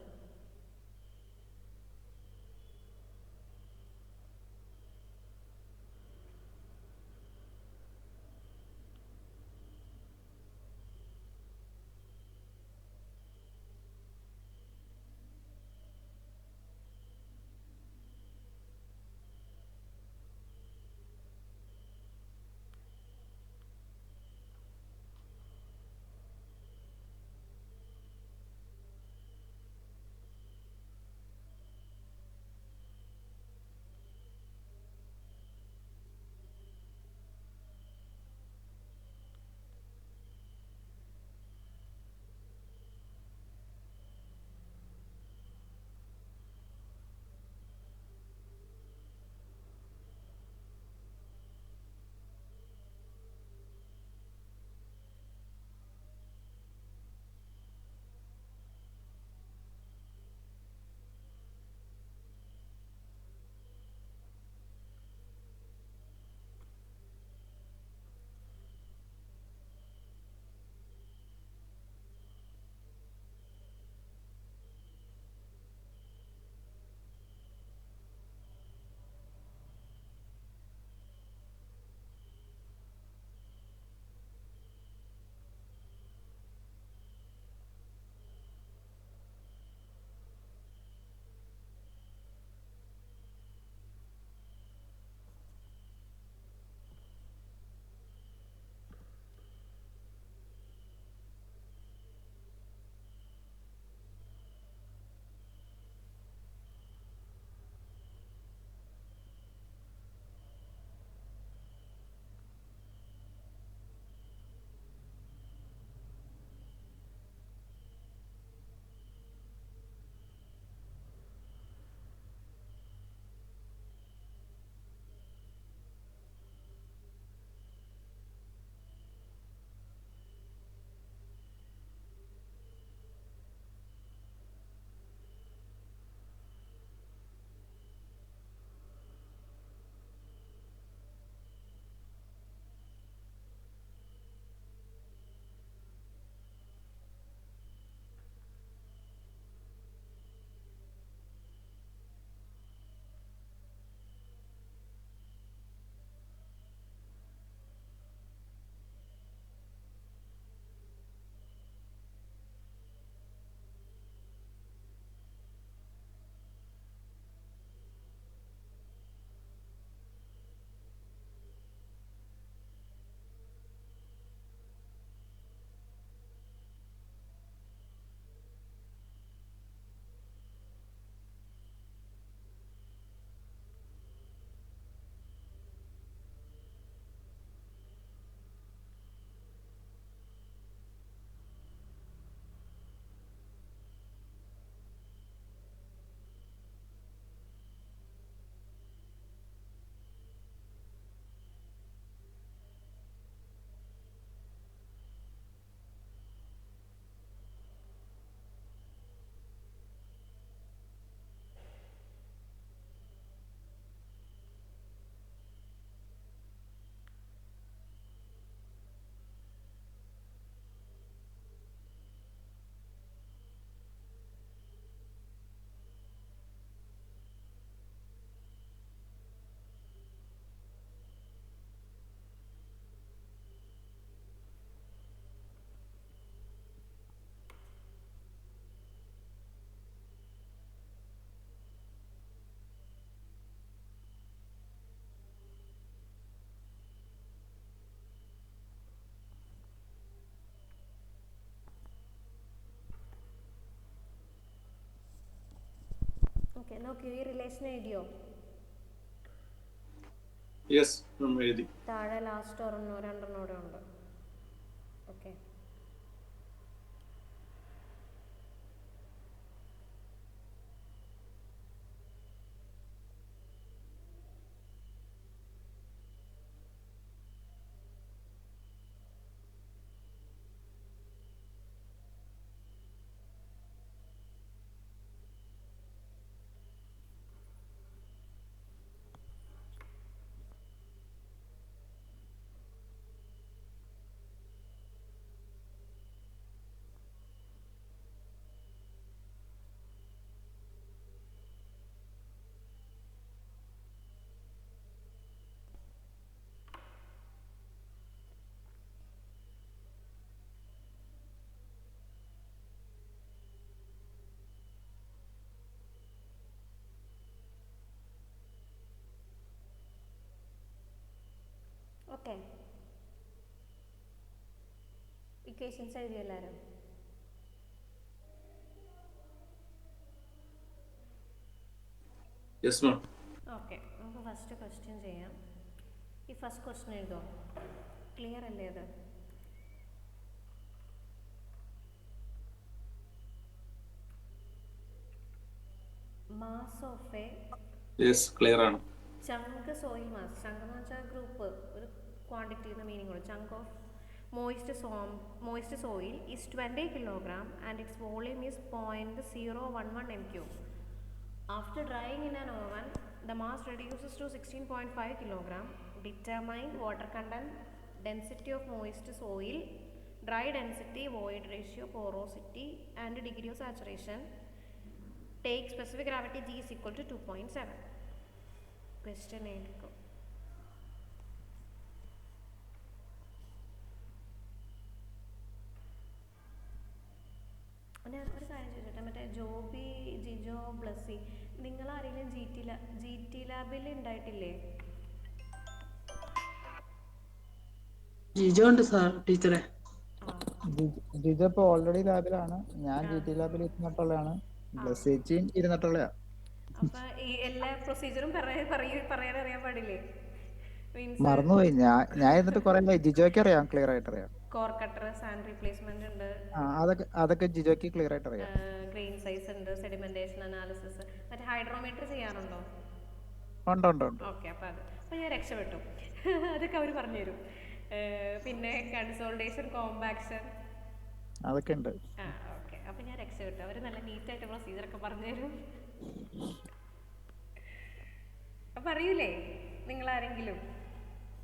ഓക്കെ, നോക്കിയോ ഈ റിലേഷൻ എഴുതിയോ? യെസ്, എഴുതി. താഴെ ലാസ്റ്റ് ഒരെണ്ണോ രണ്ടെണ്ണോ കൂടെ ഉണ്ട്. Okay, okay. ഇക്വേഷൻസ് എഴുതിയോ എല്ലാവരും? Yes ma'am. ഓക്കെ, നമുക്ക് ഫസ്റ്റ് ക്വസ്റ്റ്യൻ ചെയ്യാം. ഈ ഫസ്റ്റ് ക്വസ്റ്റ്യൻ എഴുതോ? ക്ലിയർ അല്ലേ അത്? Mass of A yes, clear ആണ്. ചങ്ക് സോയിൽ മാസ്, ചങ്ക് എന്ന് വെച്ചാൽ ഗ്രൂപ്പ്, ഒരു ക്വാണ്ടിറ്റി എന്ന മീനിങ് ഉള്ളൂ. ചങ്ക് of moist soil is 20 kilogram and its volume is 0.011 m3. After drying in an oven, the mass reduces to 16.5 kilogram. Determine water content, density of moist soil, dry density, void ratio, porosity and degree of saturation. Take specific gravity G is equal to 2.7. Question 8. ഞാൻ ഒരു കാര്യം ചോദിച്ചോട്ടെ, മറ്റേ ജോബി, ജിജോ, ബ്ലസ്സി, നിങ്ങൾ ആരെങ്കിലും ജി ടി ലാബിൽ ഉണ്ടായിട്ടില്ലേ? ജിജോ ഉണ്ട് സാർ ടീച്ചറെ. ജിജോ ഇപ്പൊ ഓൾറെഡി ലാബിലാണ്. ഞാൻ ജി ടി ലാബിൽ ഇരുന്നിട്ടുള്ളതാണ്. ചേച്ചിയും ഇരുന്നിട്ടുള്ളയാ. അപ്പൊ ഈ എല്ലാ പ്രൊസീജിയറും പറയാൻ അറിയാൻ പാടില്ലേ? മറന്നുപോയി. ഞാൻ ഇരുന്നിട്ട് കുറെ ജിജോയ്ക്ക് അറിയാം, ക്ലിയർ ആയിട്ട് അറിയാം. കോർ കട്ടർ, സാൻഡ് റീപ്ലേസ്മെന്റ് ഉണ്ട്, അതൊക്കെ ജിജോയ്ക്ക് ക്ലിയർ ആയിട്ട് അറിയാം. ഗ്രെയിൻ സൈസ് ഉണ്ട്, സെഡിമെന്റേഷൻ അനാലിസിസ്, മറ്റേ ഹൈഡ്രോമീറ്റർ ചെയ്യാറുണ്ടോ? ഉണ്ട്. ഓക്കെ, അപ്പൊ ഞാൻ രക്ഷപ്പെട്ടു. അതൊക്കെ അവർ പറഞ്ഞുതരും. പിന്നെ കൺസോൾട്ടേഷൻ, കോമ്പാക്ഷൻ, അതൊക്കെ ഉണ്ട്. ഓക്കെ, അപ്പൊ ഞാൻ രക്ഷപ്പെട്ടു. അവർ നല്ല നീറ്റായിട്ട് പ്രൊസീജിയറൊക്കെ പറഞ്ഞുതരും. അപ്പൊ അറിയൂലേ നിങ്ങൾ ആരെങ്കിലും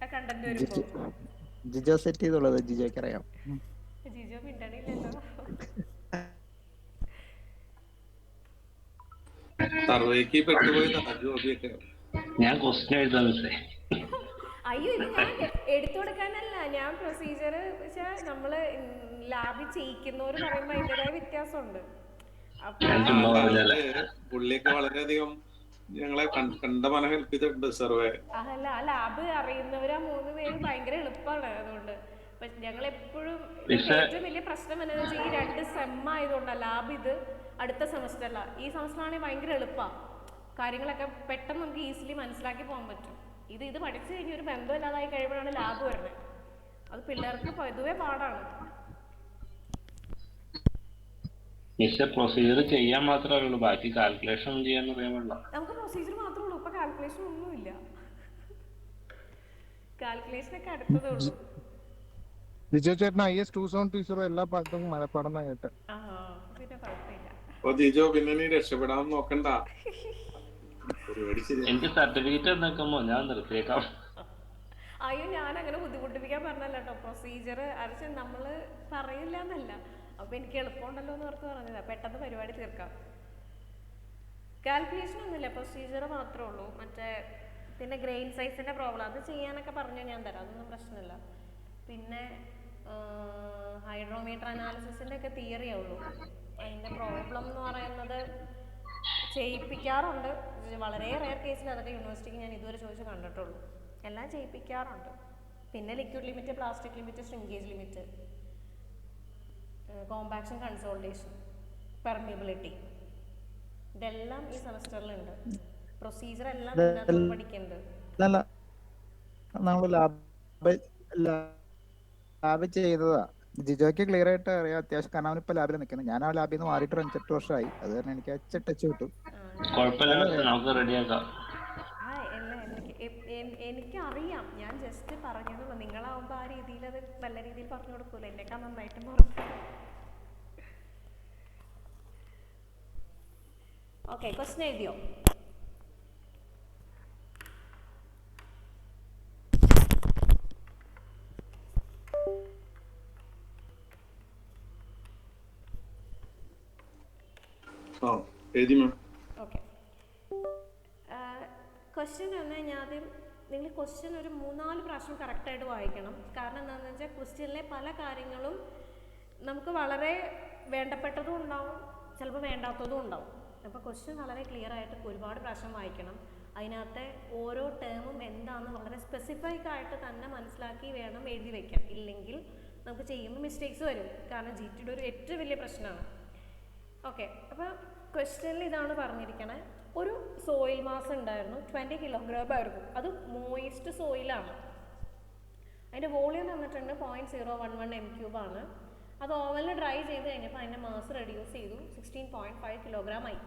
ആ കണ്ടന്റ് വരുമ്പോ? ജിജോ സെറ്റ് ചെയ്തുള്ളത് ജിജോയ്ക്ക് അറിയാം. ജിജോ മിണ്ടണില്ലല്ലോ. സർവേക്ക് പെട്ടുപോയി ജോബിയൊക്കെ. ഞാൻ ക്വസ്റ്റ്യൻ എഴുതാൻ മിസ്സേ. അയ്യോ, ഇത് ഞാൻ എടുത്തു കൊടുക്കാനല്ല, ഞാൻ പ്രൊസീജിയർ വെച്ചാൽ നമ്മള് ലാബിൽ ചെയ്യിക്കുന്നവര് പറയുമ്പോ അതിൻ്റെതായ വ്യത്യാസമുണ്ട്. പുള്ളിയൊക്കെ വളരെയധികം ഞങ്ങളെ കണ്ട മന ഹെൽപ്പ് ചെയ്തിട്ടുണ്ട് സർവേ. അല്ല, ആ ലാബ് അറിയുന്നവര് ആ 3 പേര് ഭയങ്കര എളുപ്പമാണ്. അതുകൊണ്ട് ഞങ്ങൾ എപ്പോഴും ഏറ്റവും വലിയ പ്രശ്നം എന്താണെന്ന് വെച്ചാൽ ഈ 2 സെം ആയതുകൊണ്ടാണ്. ലാബ് ഇത് അടുത്ത സെമസ്റ്ററില, ഈ സെമസ്റ്ററാണെങ്കിൽ ഭയങ്കര എളുപ്പമാണ്. കാര്യങ്ങളൊക്കെ പെട്ടെന്ന് നമുക്ക് ഈസിലി മനസ്സിലാക്കി പോകാൻ പറ്റും. ഇത് പഠിച്ചു കഴിഞ്ഞ് ഒരു ബന്ധമില്ലാതായി കഴിയുമ്പോഴാണ് ലാബ് വരുന്നത്. അത് പിള്ളേർക്ക് പൊതുവെ പാടാണ്. പ്രൊസീജിയർ ചെയ്യാൻ മാത്രമേ ഉള്ളൂ, ബാക്കി കാൽക്കുലേഷൻ ചെയ്യാൻ അറിയാൻ പാടില്ല. നമുക്ക് പ്രൊസീജിയർ മാത്രമേ ഉള്ളൂ, ഇപ്പൊ കാൽക്കുലേഷൻ ഒന്നുമില്ല. കാൽക്കുലേഷൻ ഒക്കെ അടുത്തതേ ഉള്ളൂ. ജിജോ ചേട്ടൻ IS 2720 എല്ലാ പാട്ടും മലപ്പാടം കേട്ട്. പിന്നെ കുഴപ്പമില്ല. അപ്പൊ ജിജോ പിന്നെ നീ രക്ഷപ്പെടാൻ നോക്കണ്ട. എനിക്ക് സർട്ടിഫിക്കറ്റ് എന്നൊക്കെമോ ഞാൻ നിർത്തിയേക്കാം. അയ്യോ, ഞാൻ അങ്ങനെ ബുദ്ധിമുട്ടിപ്പിക്കാൻ പറഞ്ഞല്ല കേട്ടോ. പ്രൊസീജിയർ അരച്ച് നമ്മള് പറയില്ല എന്നല്ല, അപ്പൊ എനിക്ക് എളുപ്പമുണ്ടല്ലോ എന്ന് ഓർത്ത് പറഞ്ഞതാ. പെട്ടെന്ന് പരിപാടി തീർക്കാം. കാൽക്കുലേഷൻ ഒന്നുമില്ല, പ്രൊസീജിയർ മാത്രമേ ഉള്ളൂ. മറ്റേ പിന്നെ ഗ്രെയിൻ സൈസിന്റെ പ്രോബ്ലം അത് ചെയ്യാനൊക്കെ പറഞ്ഞു ഞാൻ തരാം, അതൊന്നും പ്രശ്നമില്ല. പിന്നെ ഹൈഡ്രോമീറ്റർ അനാലിസിസിന്റെ ഒക്കെ തിയറിയേ ഉള്ളൂ. അതിന്റെ പ്രോബ്ലം എന്ന് പറയുന്നത് ചെയ്യിപ്പിക്കാറുണ്ട്. വളരെ റെയർ കേസിൽ അതൊക്കെ യൂണിവേഴ്സിറ്റിക്ക് ഞാൻ ഇതുവരെ ചോദിച്ച് കണ്ടിട്ടുള്ളൂ. എല്ലാം ചെയ്യിപ്പിക്കാറുണ്ട്. പിന്നെ liquid limit, plastic limit, shrinkage limit, compaction, consultation, permeability, ഇതെല്ലാം ഈ സെമസ്റ്ററിലുണ്ട്. പ്രൊസീജിയർ എല്ലാം ഇതിനകത്ത് നമ്മൾ പഠിക്കുന്നുണ്ട്. അല്ല നമ്മൾ ലാബ് ചെയ്തതാ. ജിജോയ്ക്ക് ക്ലിയർ ആയിട്ട് അറിയാം അത്യാവശ്യം, കാരണം അവനിപ്പോ ലാബിൽ നിൽക്കുന്നത്. ഞാൻ ആ ലാബിൽ നിന്ന് മാറിയിട്ട് 5-8 വർഷമായി. അത് കാരണം എനിക്ക് ടച്ച് കിട്ടും. കുഴപ്പമില്ല, നമുക്ക് റെഡിയാക്കാം. എനിക്കറിയാം, ഞാൻ ജസ്റ്റ് പറഞ്ഞതുള്ളൂ. നിങ്ങളാവുമ്പോൾ ആ രീതിയിൽ അത് നല്ല രീതിയിൽ പറഞ്ഞു കൊടുക്കൂല, എന്നെക്കാൾ നന്നായിട്ട് പറഞ്ഞു. ഓക്കെ, ക്വസ്റ്റ്യൻ എഴുതിയോ? എഴുതി മാം. ഓക്കെ, ക്വസ്റ്റ്യൻ തന്നെ ഞാൻ ആദ്യം നിങ്ങൾ ക്വസ്റ്റ്യൻ ഒരു 3-4 പ്രാവശ്യം കറക്റ്റായിട്ട് വായിക്കണം. കാരണം എന്താണെന്ന് വെച്ചാൽ ക്വസ്റ്റ്യനിലെ പല കാര്യങ്ങളും നമുക്ക് വളരെ വേണ്ടപ്പെട്ടതും ഉണ്ടാവും, ചിലപ്പോൾ വേണ്ടാത്തതും ഉണ്ടാവും. അപ്പോൾ ക്വസ്റ്റ്യൻ വളരെ ക്ലിയർ ആയിട്ട് ഒരുപാട് പ്രാവശ്യം വായിക്കണം. അതിനകത്തെ ഓരോ ടേമും എന്താണെന്ന് വളരെ സ്പെസിഫിക് ആയിട്ട് തന്നെ മനസ്സിലാക്കി വേണം എഴുതി വയ്ക്കാൻ. ഇല്ലെങ്കിൽ നമുക്ക് ചെയ്യുമ്പോൾ മിസ്റ്റേക്സ് വരും. കാരണം GT ഒരു ഏറ്റവും വലിയ പ്രശ്നമാണ്. ഓക്കെ, അപ്പോൾ ക്വസ്റ്റ്യനിൽ ഇതാണ് പറഞ്ഞിരിക്കണേ. ഒരു സോയിൽ മാസ് ഉണ്ടായിരുന്നു, 20 കിലോഗ്രാം ആയിരുന്നു. അത് മോയിസ്റ്റ് സോയിലാണ്. അതിൻ്റെ വോളിയം തന്നിട്ടുണ്ട് 0.011 m³ ആണ്. അത് ഓവനിൽ ഡ്രൈ ചെയ്ത് കഴിഞ്ഞപ്പോൾ അതിൻ്റെ മാസ് റെഡ്യൂസ് ചെയ്തു, 16.5 കിലോഗ്രാം ആയി.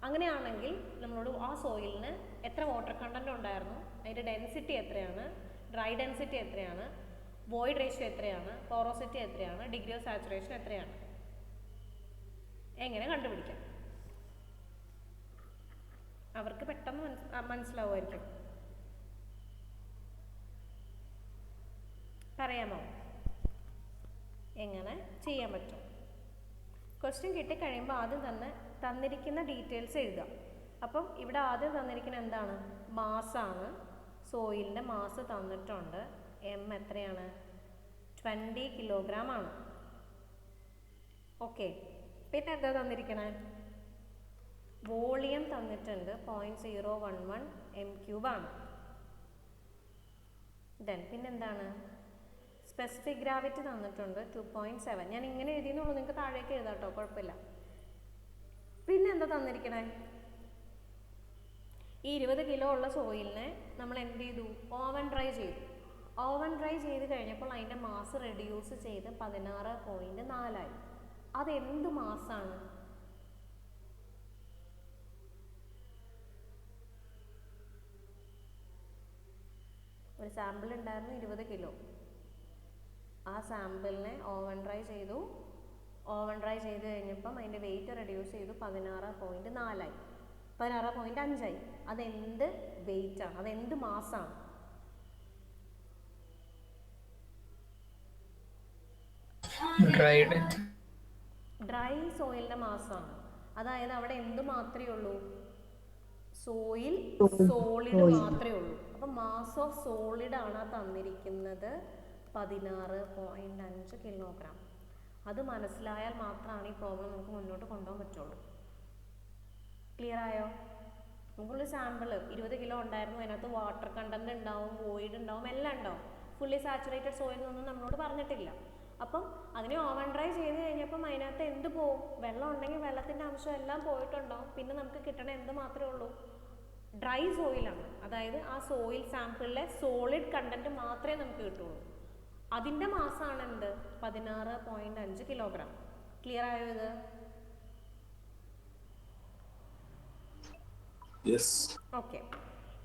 അങ്ങനെയാണെങ്കിൽ നമ്മളോട് ആ സോയിലിന് എത്ര വാട്ടർ കണ്ടന്റ് ഉണ്ടായിരുന്നു, അതിൻ്റെ ഡെൻസിറ്റി എത്രയാണ്, ഡ്രൈ ഡെൻസിറ്റി എത്രയാണ്, വോയിഡ് റേഷ്യോ എത്രയാണ്, പോറോസിറ്റി എത്രയാണ്, ഡിഗ്രി ഓഫ് സാച്ചുറേഷൻ എത്രയാണ്, എങ്ങനെ കണ്ടുപിടിക്കാം? അവർക്ക് പെട്ടെന്ന് മനസ്സിലാവുമായിരിക്കും. പറയാമോ എങ്ങനെ ചെയ്യാൻ പറ്റും? ക്വസ്റ്റ്യൻ കിട്ടിക്കഴിയുമ്പോൾ ആദ്യം തന്നെ തന്നിരിക്കുന്ന ഡീറ്റെയിൽസ് എഴുതുക. അപ്പം ഇവിടെ ആദ്യം തന്നിരിക്കുന്ന എന്താണ്? മാസാണ്. സോയിലിൻ്റെ മാസ് തന്നിട്ടുണ്ട്. എത്രയാണ്? 20 കിലോഗ്രാം ആണ്. ഓക്കെ, പിന്നെ എന്താ തന്നിരിക്കണേ? വോളിയം തന്നിട്ടുണ്ട് 0.011 m³ ആണ്. പിന്നെന്താണ്? സ്പെസിഫിക് ഗ്രാവിറ്റി തന്നിട്ടുണ്ട് 2.7. ഞാൻ ഇങ്ങനെ എഴുതിയെന്നുള്ളൂ, നിങ്ങൾക്ക് താഴേക്ക് എഴുതാം കേട്ടോ, കുഴപ്പമില്ല. പിന്നെ എന്താ തന്നിരിക്കണേ? ഈ 20 കിലോ ഉള്ള സോയിലിനെ നമ്മൾ എന്ത് ചെയ്തു? ഓവൻ ഡ്രൈ ചെയ്തു. ഓവൻ ഡ്രൈ ചെയ്ത് കഴിഞ്ഞപ്പോൾ അതിൻ്റെ മാസ് റെഡ്യൂസ് ചെയ്ത് 16.4 ആയി. അതെന്ത് മാസാണ്? ഒരു സാമ്പിൾ ഉണ്ടായിരുന്നു 20 കിലോ. ആ സാമ്പിളിനെ ഓവൻ ഡ്രൈ ചെയ്തു. ഓവൻ ഡ്രൈ ചെയ്ത് കഴിഞ്ഞപ്പം അതിൻ്റെ വെയിറ്റ് റെഡ്യൂസ് ചെയ്തു, 16.4 ആയി, 16.5 ആയി. അതെന്ത് വെയിറ്റാണ്? അതെന്ത് മാസാണ്? ഡ്രൈ സോയിലിൻ്റെ മാസാണ്. അതായത് അവിടെ എന്ത് മാത്രമേ ഉള്ളൂ? സോയിൽ സോളിഡ് മാത്രമേ ഉള്ളൂ. അപ്പം മാസ് ഓഫ് സോളിഡ് ആണ് തന്നിരിക്കുന്നത് 16.5 കിലോഗ്രാം. അത് മനസ്സിലായാൽ മാത്രമാണ് ഈ പ്രോബ്ലം നമുക്ക് മുന്നോട്ട് കൊണ്ടുപോകാൻ പറ്റുള്ളൂ. ക്ലിയർ ആയോ? നമുക്കുള്ള സാമ്പിൾ 20 കിലോ ഉണ്ടായിരുന്നു. അതിനകത്ത് വാട്ടർ കണ്ടന്റ് ഉണ്ടാവും, വോയിഡ് ഉണ്ടാവും, എല്ലാം ഉണ്ടാവും. ഫുള്ളി സാച്ചുറേറ്റഡ് സോയിൽ എന്നൊന്നും നമ്മളോട് പറഞ്ഞിട്ടില്ല. അപ്പം അതിനെ ഓവൻ ഡ്രൈ ചെയ്ത് കഴിഞ്ഞപ്പം അതിനകത്ത് എന്ത് പോവും? വെള്ളം ഉണ്ടെങ്കിൽ വെള്ളത്തിൻ്റെ അംശം എല്ലാം പോയിട്ടുണ്ടാവും. പിന്നെ നമുക്ക് കിട്ടണ എന്ത് മാത്രമേ ഉള്ളൂ? ഡ്രൈ സോയിലാണ്. അതായത് ആ സോയിൽ സാമ്പിളിലെ സോളിഡ് കണ്ടന്റ് മാത്രമേ നമുക്ക് കിട്ടുള്ളൂ. അതിൻ്റെ മാസാണ് എന്ത്? 16.5 കിലോഗ്രാം. ക്ലിയർ ആയോ ഇത്? ഓക്കെ,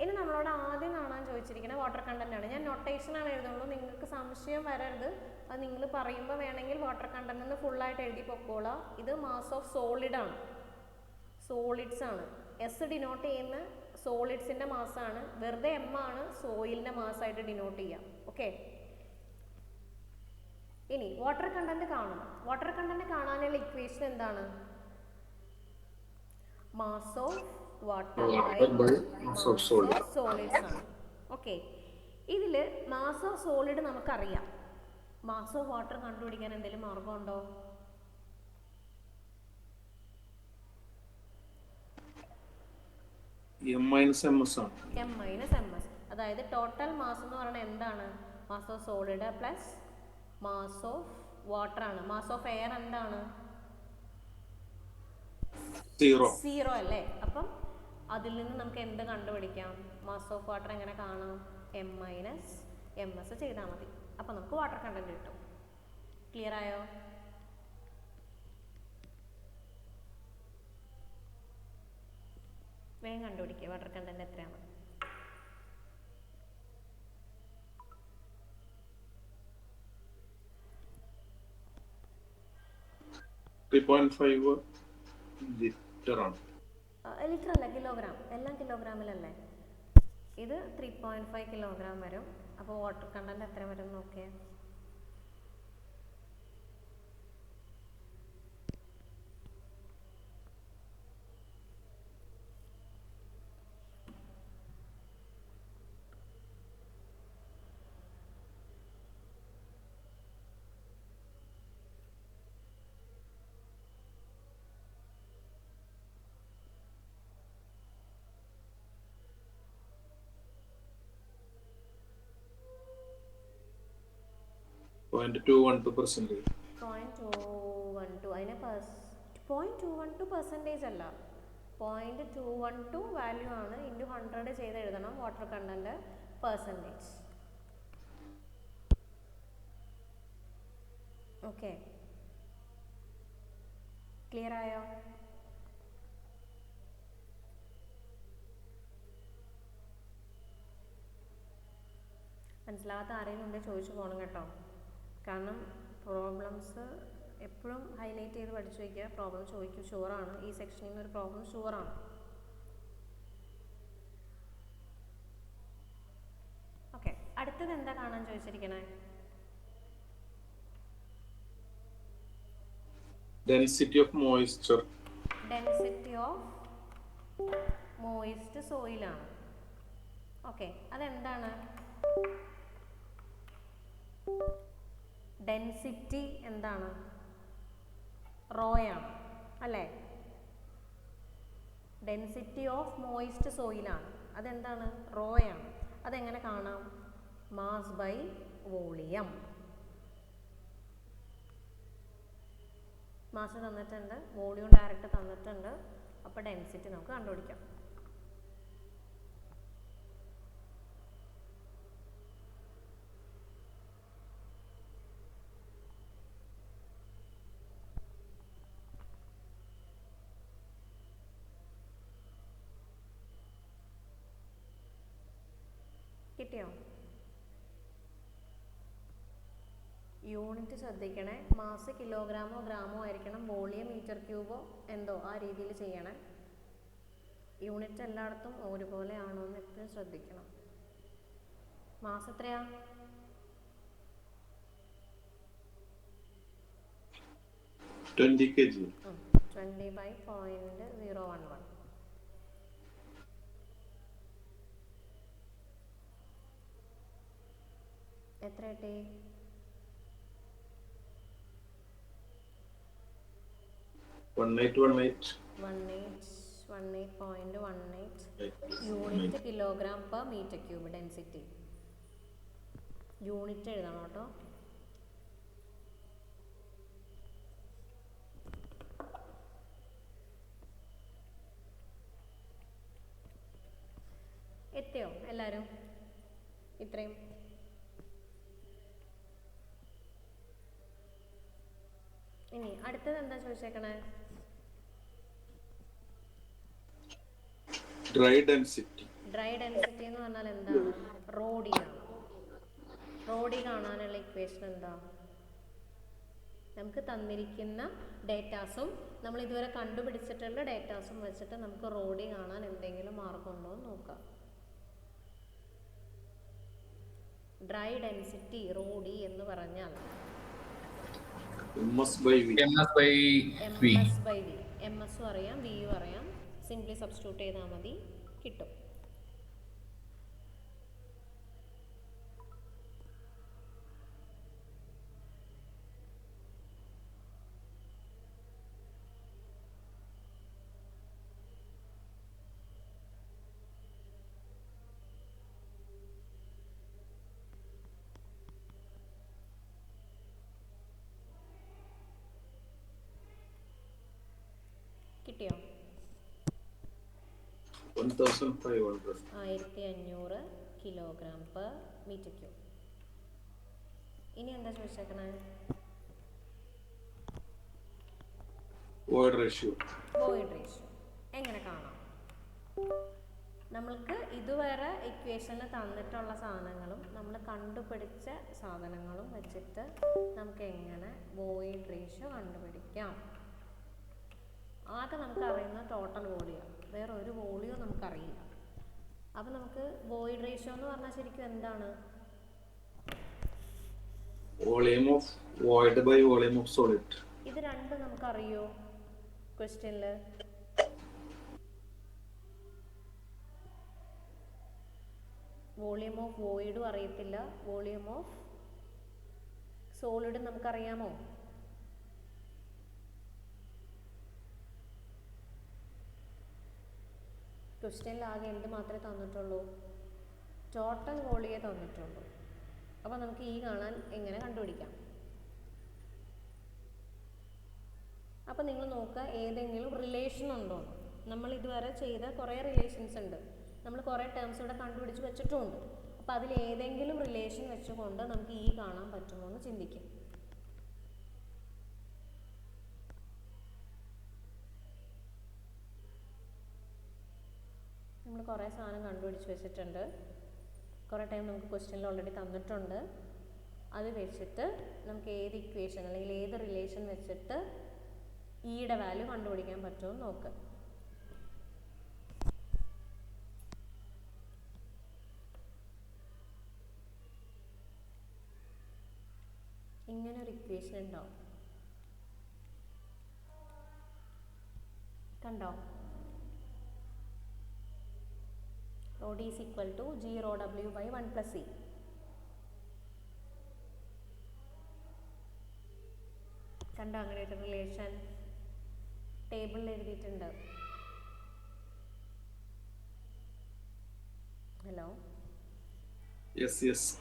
ഇനി നമ്മളോട് ആദ്യം കാണാൻ ചോദിച്ചിരിക്കുന്ന വാട്ടർ കണ്ടന്റ് ആണ്. ഞാൻ നൊട്ടേഷനാണ് എഴുതുള്ളൂ, നിങ്ങൾക്ക് സംശയം വരരുത്. അത് നിങ്ങൾ പറയുമ്പോൾ വേണമെങ്കിൽ വാട്ടർ കണ്ടന്റ് എന്ന് ഫുള്ളായിട്ട് എഴുതി പൊക്കോളാം. ഇത് മാസ് ഓഫ് സോളിഡ് ആണ്, സോളിഡ്സ് ആണ്. എസ് ഡിനോട്ട് ചെയ്യുന്ന സോളിഡ്സിൻ്റെ മാസാണ്. വെറുതെ എം ആണ് സോയിലിൻ്റെ മാസായിട്ട് ഡിനോട്ട് ചെയ്യാം. ഓക്കെ, ഇനി വാട്ടർ കണ്ടന്റ് കാണണം. വാട്ടർ കണ്ടന്റ് കാണാനുള്ള ഇക്വേഷൻ എന്താണ്? Mass of water by mass of solids ആണ്. ഓക്കെ, ഇതിൽ മാസ് ഓഫ് സോളിഡ് നമുക്കറിയാം. മാസ് ഓഫ് വാട്ടർ കണ്ടുപിടിക്കാൻ എന്തെങ്കിലും മാർഗമുണ്ടോ? M-ms ആണ്. M-ms. അതായത് ടോട്ടൽ മാസ് എന്ന് പറയുന്നത് എന്താണ്? Mass of solid plus mass of water ആണ്. മാസ് ഓഫ് എയർ എന്താണ്? സീറോ അല്ലേ? അപ്പം അതിൽ നിന്ന് നമുക്ക് എന്ത് കണ്ടുപിടിക്കാം? മാസ് ഓഫ് വാട്ടർ എങ്ങനെ കാണാം? എം മൈനസ് എം എസ് ചെയ്താൽ മതി. അപ്പം നമുക്ക് വാട്ടർ കണ്ടന്റ് കിട്ടും. ക്ലിയർ ആയോ? വേഗം കണ്ടുപിടിക്കുക വാട്ടർ കണ്ടന്റ് എത്രയാണ്. ലിറ്റർ അല്ല, കിലോഗ്രാം. എല്ലാം കിലോഗ്രാമിലല്ലേ? ഇത് 3.5 കിലോഗ്രാം വരും. അപ്പോൾ വാട്ടർ കണ്ടന്റ് എത്ര വരും നോക്കിയേ. .212%. 0.212 അതിനെ 0.212% അല്ല, 0.212 വാല്യൂ ആണ്. ഇൻറ്റു 100 ചെയ്ത് എഴുതണം water content percentage. Okay, clear ആയോ? മനസ്സിലാവാത്ത ആരെങ്കിലും ഉണ്ടെങ്കിൽ ചോദിച്ചു പോകണം കേട്ടോ. കാരണം പ്രോബ്ലംസ് എപ്പോഴും ഹൈലൈറ്റ് ചെയ്ത് പഠിച്ചു വയ്ക്കുക. പ്രോബ്ലം ചോദിക്കും, ഷുവറാണ്. ഈ സെക്ഷനിൽ നിന്ന് ഒരു പ്രോബ്ലം ഷുവറാണ്. ഓക്കെ, അടുത്തത് എന്താ കാണാൻ ചോദിച്ചിരിക്കണേ? Density of moisture. Density of മോയിസ്റ്റ് സോയിലാണ്. ഓക്കെ, അതെന്താണ്? ഡെൻസിറ്റി എന്താണ്? റോയാണ് അല്ലേ? ഡെൻസിറ്റി ഓഫ് മോയിസ്റ്റ് സോയിലാണ്. അതെന്താണ്? റോയാണ്. അതെങ്ങനെ കാണാം? Mass by volume. മാസ് തന്നിട്ടുണ്ട്, വോളിയം ഡയറക്റ്റ് തന്നിട്ടുണ്ട്. അപ്പോൾ ഡെൻസിറ്റി നമുക്ക് കണ്ടുപിടിക്കാം. കിട്ടിയോ? യൂണിറ്റ് ശ്രദ്ധിക്കണേ. മാസ് കിലോഗ്രാമോ ഗ്രാമോ ആയിരിക്കണം. വോളിയം മീറ്റർ ക്യൂബോ എന്തോ ആ രീതിയിൽ ചെയ്യണേ. യൂണിറ്റ് എല്ലായിടത്തും ഒരുപോലെ ആണോ എന്ന് എപ്പോഴും ശ്രദ്ധിക്കണം. മാസ് എത്രയാ? 20 kg. 20/0.011. എത്ര കിട്ടി? 18.18 unit kilogram per metre cube density. Unit എഴുതണം കേട്ടോ. എത്തിയോ എല്ലാവരും? ഇത്രയും ഇനി അടുത്തത് എന്താ ചോദിച്ചേക്കണേ? Dry density. ഡ്രൈ ഡെൻസിറ്റി എന്ന് പറഞ്ഞാൽ എന്താണ്? റോഡി ആണ്. റോഡി കാണാനുള്ള ഇക്വേഷൻ എന്താ? നമുക്ക് തന്നിരിക്കുന്ന ഡേറ്റാസും നമ്മൾ ഇതുവരെ കണ്ടുപിടിച്ചിട്ടുള്ള ഡേറ്റാസും വെച്ചിട്ട് നമുക്ക് റോഡി കാണാൻ എന്തെങ്കിലും മാർഗമുണ്ടോ എന്ന് നോക്കാം. ഡ്രൈ ഡെൻസിറ്റി റോഡി എന്ന് പറഞ്ഞാൽ MS by V. എം എസും അറിയാം, വിയും അറിയാം. സിംപ്ലി സബ്സ്റ്റിറ്റ്യൂട്ട് ചെയ്താൽ മതി, കിട്ടും. കിട്ടിയോ? 1500. 1500 കിലോഗ്രാം പെർ മീറ്റർ ക്യൂബ്. ഇനി എന്താ ചോദിച്ചേക്കണേ? Void ratio. വോയിഡ് റേഷ്യോ എങ്ങനെ കാണാം? നമ്മൾക്ക് ഇതുവരെ ഇക്വേഷനിൽ തന്നിട്ടുള്ള സാധനങ്ങളും നമ്മൾ കണ്ടുപിടിച്ച സാധനങ്ങളും വെച്ചിട്ട് നമുക്ക് എങ്ങനെ വോയിഡ് റേഷ്യോ കണ്ടുപിടിക്കാം? ആകെ നമുക്ക് അറിയുന്ന ടോട്ടൽ വോളിയം, വേറെ ഒരു വോളിയം നമുക്കറിയില്ല. അപ്പം നമുക്ക് വോയിഡ് റേഷ്യോ എന്ന് പറഞ്ഞാൽ ശരിക്കും എന്താണ്? Volume of void by volume of solid. ഇത് രണ്ടും നമുക്കറിയോ ക്വസ്റ്റ്യനിൽ? വോളിയം ഓഫ് വോയിഡും അറിയത്തില്ല, വോളിയം ഓഫ് സോളിഡും നമുക്കറിയാമോ? ക്വസ്റ്റ്യനിൽ ആകെ എന്ത് മാത്രമേ തന്നിട്ടുള്ളൂ? ടോട്ടൽ വോളിയേ തന്നിട്ടുള്ളൂ. അപ്പോൾ നമുക്ക് ഈ കാണാൻ എങ്ങനെ കണ്ടുപിടിക്കാം? അപ്പോൾ നിങ്ങൾ നോക്കുക ഏതെങ്കിലും റിലേഷൻ ഉണ്ടോ. നമ്മൾ ഇതുവരെ ചെയ്ത കുറേ റിലേഷൻസ് ഉണ്ട്, നമ്മൾ കുറേ ടേംസ് ഇവിടെ കണ്ടുപിടിച്ച് വെച്ചിട്ടുമുണ്ട്. അപ്പോൾ അതിൽ ഏതെങ്കിലും റിലേഷൻ വെച്ചുകൊണ്ട് നമുക്ക് ഈ കാണാൻ പറ്റുമോ എന്ന് ചിന്തിക്കാം. നമ്മൾ കുറേ സാധനം കണ്ടുപിടിച്ച് വെച്ചിട്ടുണ്ട്, കുറേ ടൈം നമുക്ക് ക്വസ്റ്റ്യനിൽ ഓൾറെഡി തന്നിട്ടുണ്ട്. അത് വെച്ചിട്ട് നമുക്ക് ഏത് ഇക്വേഷൻ അല്ലെങ്കിൽ ഏത് റിലേഷൻ വെച്ചിട്ട് ഈയുടെ വാല്യൂ കണ്ടുപിടിക്കാൻ പറ്റുമോ എന്ന് നോക്ക്. ഇങ്ങനെ ഒരു ഇക്വേഷൻ ഉണ്ടാവും, കണ്ടോ? rho d is equal to g rho w by 1 plus c. കണ്ടോ അങ്ങനെ ഒരു റിലേഷൻ ടേബിളിൽ എഴുതിയിട്ടുണ്ട്. ഹലോ,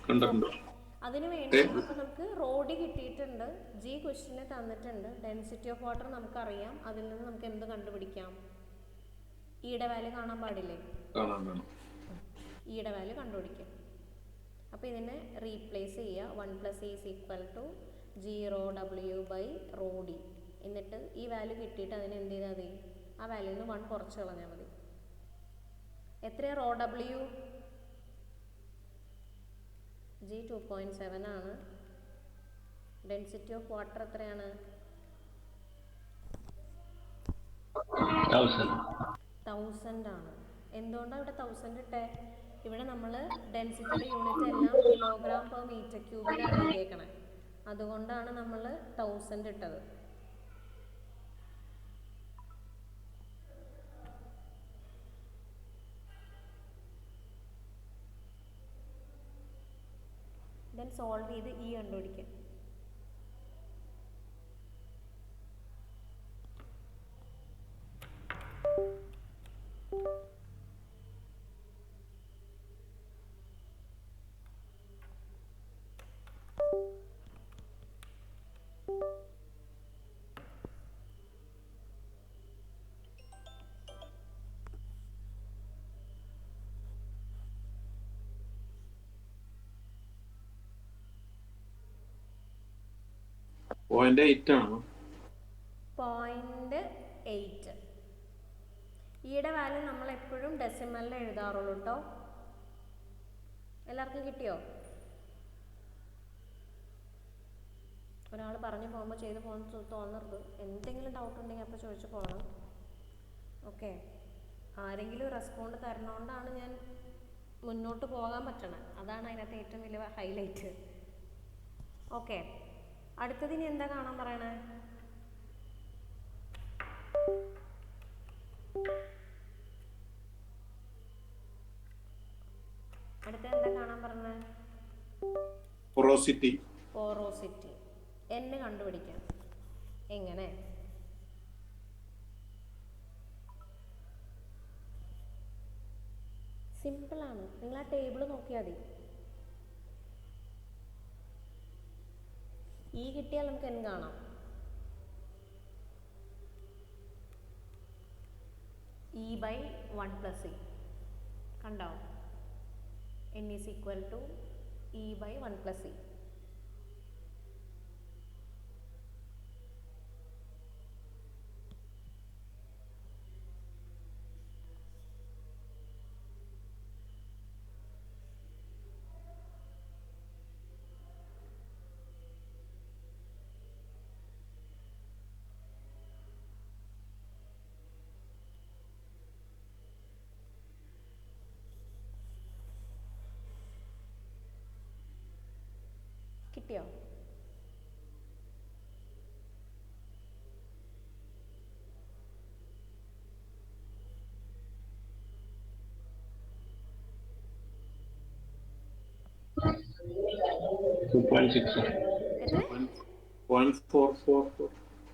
കണ്ടിട്ടുണ്ട്. അതിന് വേണ്ടി അപ്പോൾ നമുക്ക് റോഡ് കിട്ടിയിട്ടുണ്ട്, ജി ക്വസ്റ്റിനെ തന്നിട്ടുണ്ട്, ഡെൻസിറ്റി ഓഫ് വാട്ടർ നമുക്കറിയാം. അതിൽ നിന്ന് നമുക്ക് എന്ത് കണ്ടുപിടിക്കാം? ഈയുടെ വാല്യൂ കാണാൻ പാടില്ലേ? ഈയുടെ വാല്യൂ കണ്ടുപിടിക്കാം. അപ്പോൾ ഇതിനെ റീപ്ലേസ് ചെയ്യുക. 1 plus e is equal to g rho w by rho d. എന്നിട്ട് ഈ വാല്യൂ കിട്ടിയിട്ട് അതിന് എന്ത് ചെയ്താൽ മതി? ആ വാല്യൂയിൽ നിന്ന് 1 കുറച്ച് കളഞ്ഞാൽ മതി. എത്രയാണ് റോ ഡബ്ല്യു? ജി 2.7 ആണ്. ഡെൻസിറ്റി ഓഫ് വാട്ടർ എത്രയാണ്? 1000 ആണ്. എന്തുകൊണ്ടാണ് ഇവിടെ 1000 ഇട്ടേ? ഇവിടെ നമ്മൾ ഡെൻസിറ്റിയുടെ യൂണിറ്റ് എല്ലാം കിലോഗ്രാം പെർ മീറ്റർ ക്യൂബിലാണ് എഴുതിയേക്കണേ, അതുകൊണ്ടാണ് നമ്മൾ 1000 ഇട്ടത്. ദെൻ സോൾവ് ചെയ്ത് ഈ കണ്ടുപിടിക്കാം. പോയിന്റ് 8 ആണോ? 0.8. ഈയുടെ വാല്യൂ നമ്മൾ എപ്പോഴും ഡെസിമലിൽ എഴുതാറുള്ളൂ കേട്ടോ. എല്ലാവർക്കും കിട്ടിയോ? ഒരാൾ പറഞ്ഞു പോകുമ്പോൾ ചെയ്ത് പോകുന്ന തോന്നരുത്. എന്തെങ്കിലും ഡൗട്ട് ഉണ്ടെങ്കിൽ അപ്പോൾ ചോദിച്ചു പോകണം. ഓക്കെ, ആരെങ്കിലും റെസ്പോണ്ട് തരണോണ്ടാണ് ഞാൻ മുന്നോട്ട് പോകാൻ പറ്റണത്. അതാണ് അതിനകത്ത് ഏറ്റവും വലിയ ഹൈലൈറ്റ്. ഓക്കെ, അടുത്തതിന് എന്താ കാണാൻ പറയണേ? അടുത്ത എന്താ കാണാൻ പറഞ്ഞേ? പോറോസിറ്റി. പോറോസിറ്റി n കണ്ടുപിടിക്കാം. എങ്ങനെ? സിമ്പിളാണ്, നിങ്ങൾ ആ ടേബിൾ നോക്കിയാൽ മതി. ഈ കിട്ടിയാൽ നമുക്ക് n കാണാം. E by 1 plus e. കണ്ടോ? n is equal to e by 1 plus e. കിട്ടിയോ? എത്ര? 0.444.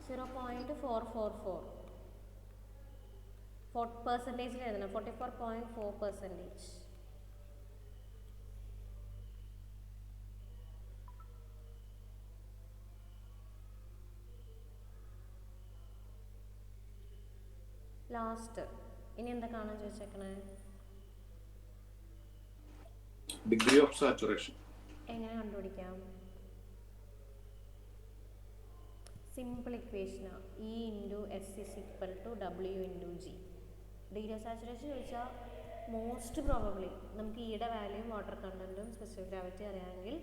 0.444 പെർസെൻറ്റേജിൽ എഴുതണം. 44.4%. ലാസ്റ്റ് ഇനി എന്താ കാണാൻ ചോദിച്ചേക്കണേ? ഡിഗ്രി ഓഫ് സാച്ചുറേഷൻ എങ്ങനെ കണ്ടുപിടിക്കാം? സിമ്പിൾ ഇക്വേഷനാ. E into S is equal to W into G. Degree of saturation ചോദിച്ചാൽ മോസ്റ്റ് പ്രോബബ്ലി നമുക്ക് ഇയുടെ വാല്യൂയും വാട്ടർ കണ്ടൻറ്റും സ്പെസിഫിക് ഗ്രാവിറ്റി അറിയാമെങ്കിൽ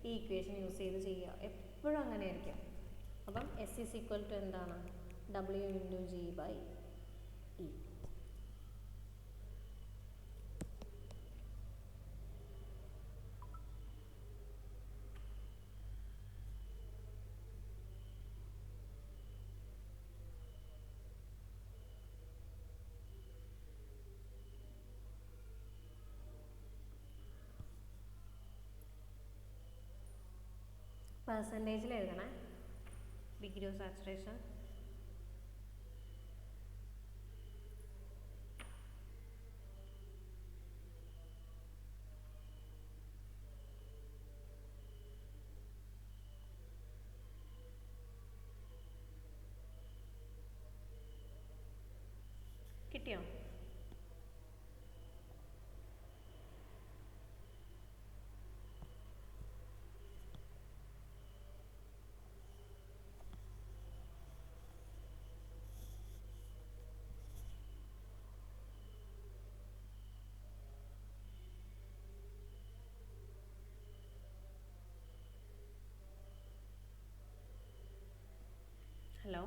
ഈ ഇക്വേഷൻ യൂസ് ചെയ്ത് ചെയ്യുക. എപ്പോഴും അങ്ങനെ ആയിരിക്കും. അപ്പം എസ് ഇസ് ഈക്വൽ ടു എന്താണ്? W into G by E. പെർസെൻറ്റേജിൽ എഴുതണേ ഡിഗ്രി ഓഫ് സാച്ചുറേഷൻ. കിട്ടിയോ? Hello,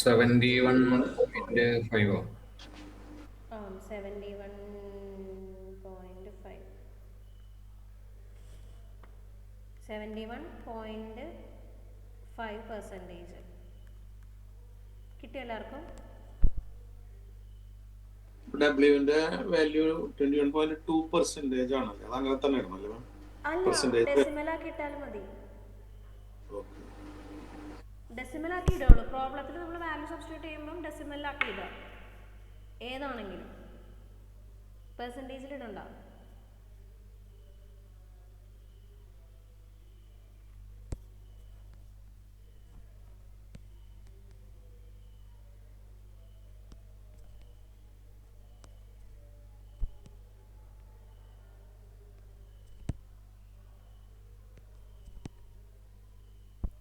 seventy 1.5. 71.5. 71.5%. കിട്ടിയോ എല്ലാവർക്കും? ഡബ്ല്യുവിന്റെ വാല്യൂ 21.2% ആണല്ലേ? അത് അങ്ങനെ തന്നെ ഇടണല്ലേ? അല്ല, ഡെസിമൽ ആക്കി ഇട്ടാലും മതി. ഡെസിമൽ ആക്കി ഇടുള്ളൂ. പ്രോബ്ലത്തിൽ നമ്മൾ വാല്യൂ സബ്സ്റ്റിറ്റ്യൂട്ട് ചെയ്യുമ്പോൾ ഡെസിമൽ ആക്കി ഇടുക. ഏതാണെങ്കിലും പെർസെൻറ്റേജിൽ ഇടണ്ട.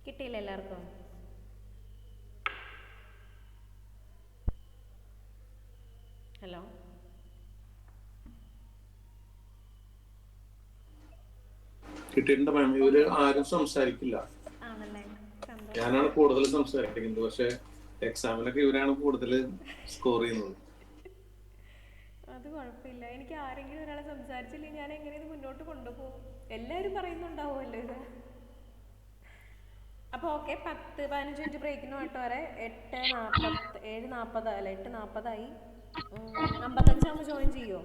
കിട്ടിയില്ല എല്ലാവർക്കും? ഹലോ, കിട്ടിയിട്ടുണ്ട് മാം. ഇവര് ആരും സംസാരിക്കില്ല. ആണല്ലേ? ഞാനാണ് കൂടുതൽ സംസാരിക്കുന്നത്. പക്ഷെ എക്സാമിനൊക്കെ ഇവരാണ് കൂടുതൽ സ്കോർ ചെയ്യുന്നത്. അത് കുഴപ്പമില്ല. എനിക്ക് ആരെങ്കിലും ഒരാളെ സംസാരിച്ചില്ലെങ്കിൽ ഞാൻ എങ്ങനെ ഇത് മുന്നോട്ട് കൊണ്ടുപോകും? എല്ലാവരും പറയുന്നുണ്ടാവുമല്ലോ ഇത്. അപ്പോൾ ഓക്കെ, 10-15 മിനിറ്റ് ബ്രേക്കിന് പോയിട്ട് വരെ. 7:40 അല്ല 8:40 55 ജോയിൻ ചെയ്യുമോ?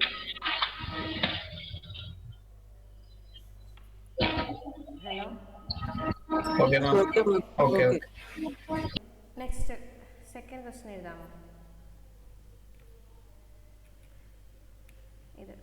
Hello, okay ma'am. Okay ma'am. Okay okay. Okay. Next second question എഴുതാമോ? ഇത്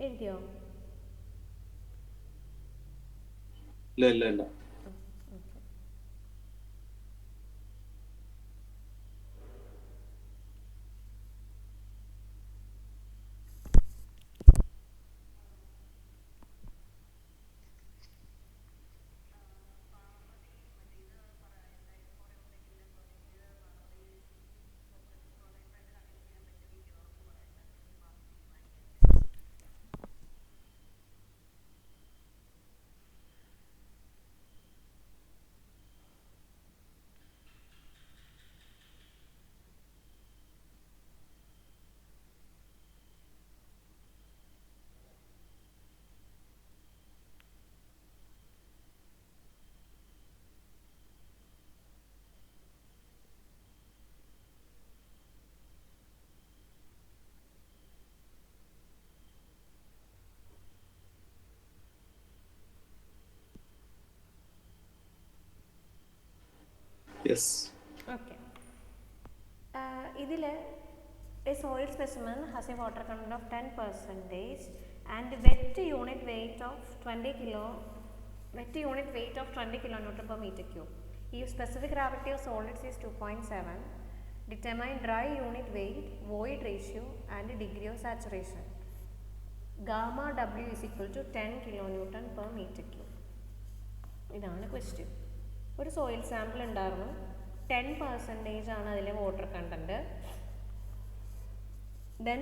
എഴുതിയോ? ഇല്ല ഇല്ല ഇല്ല. Yes. Okay. ഇതിൽ a soil specimen has a water content of 10% and wet unit weight of 20 kilonewton per meter cube. If specific gravity of solids is 2.7, determine dry unit weight, void ratio and degree of saturation. Gamma W is equal to 10 kilonewton per meter cube. ഇതാണ് ക്വസ്റ്റ്യൻ. ഒരു സോയിൽ സാമ്പിൾ ഉണ്ടായിരുന്നു, 10% ആണ് അതിലെ വാട്ടർ കണ്ടന്റ്. ദെൻ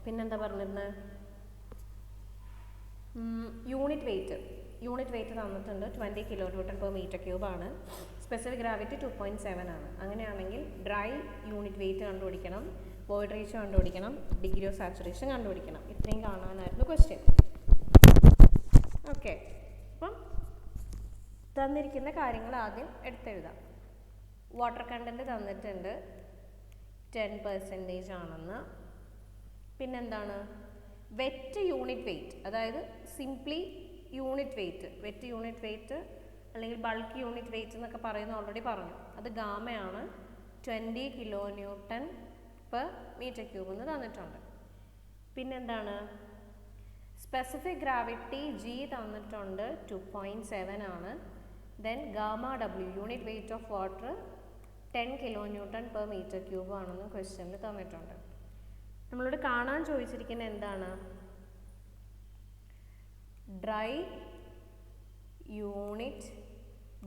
പിന്നെന്താ പറഞ്ഞിരുന്നത്? യൂണിറ്റ് വെയിറ്റ് തന്നിട്ടുണ്ട് 20 kilonewton per meter cube ആണ്. സ്പെസിഫിക് ഗ്രാവിറ്റി 2.7 ആണ്. അങ്ങനെയാണെങ്കിൽ ഡ്രൈ യൂണിറ്റ് വെയിറ്റ് കണ്ടുപിടിക്കണം, വോയിഡ് റേഷ്യോ കണ്ടുപിടിക്കണം, ഡിഗ്രി ഓഫ് സാച്ചുറേഷൻ കണ്ടുപിടിക്കണം. ഇത്രയും കാണാനായിരുന്നു ക്വസ്റ്റ്യൻ. ഓക്കെ, അപ്പം തന്നിരിക്കുന്ന കാര്യങ്ങൾ ആദ്യം എടുത്തെഴുതാം. വാട്ടർ കണ്ടൻറ്റ് തന്നിട്ടുണ്ട് 10% ആണെന്ന്. പിന്നെന്താണ്? വെറ്റ് യൂണിറ്റ് വെയിറ്റ്, അതായത് simply unit weight, wet unit weight അല്ലെങ്കിൽ ബൾക്ക് യൂണിറ്റ് വെയിറ്റ് എന്നൊക്കെ പറയുന്ന ഓൾറെഡി പറഞ്ഞു. അത് ഗാമയാണ്, 20 kilonewton per meter cube എന്ന് തന്നിട്ടുണ്ട്. പിന്നെന്താണ്? സ്പെസിഫിക് ഗ്രാവിറ്റി ജി തന്നിട്ടുണ്ട് 2.7 ആണ്. Then gamma W unit weight of water 10 kilonewton per meter cube ആണെന്ന് ക്വസ്റ്റ്യനിൽ തന്നിട്ടുണ്ട്. നമ്മളോട് കാണാൻ ചോദിച്ചിരിക്കുന്നത് എന്താണ്? ഡ്രൈ യൂണിറ്റ്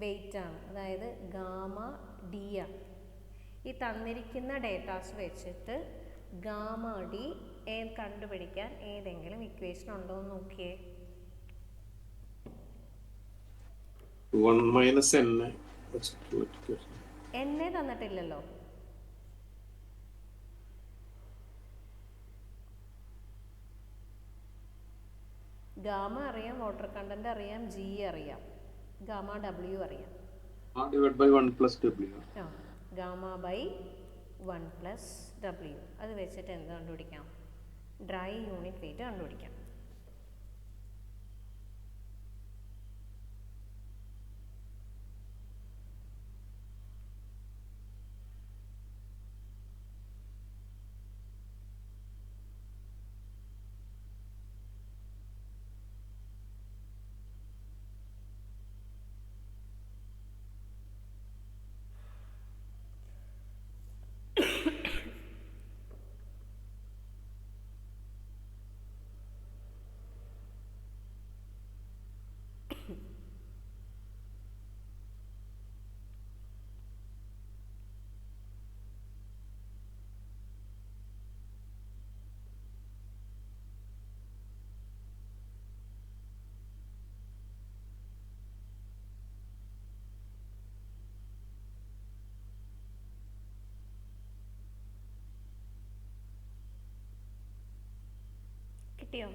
വെയിറ്റ് ആണ്, അതായത് ഗാമ ഡി ആണ്. ഈ തന്നിരിക്കുന്ന ഡേറ്റാസ് വെച്ചിട്ട് ഗാമ ഡി കണ്ടുപിടിക്കാൻ ഏതെങ്കിലും ഇക്വേഷൻ ഉണ്ടോ എന്ന് നോക്കിയേ. 1 - n എന്നെ തന്നിട്ടില്ലല്ലോ. ഗാമ അറിയാം, വാട്ടർ കണ്ടന്റ് അറിയാം, ജി അറിയാം. ഗാമ ഡബ്ല്യു അറിയാം. Divide by 1 plus W. ആ ഗാമ ബൈ 1 പ്ലസ് ഡബ്ല്യു. അത് വെച്ചിട്ട് എന്ത് കണ്ടുപിടിക്കാം? ഡ്രൈ യൂണിറ്റ് വെയിറ്റ് കണ്ടുപിടിക്കാം. കിട്ടിയോ?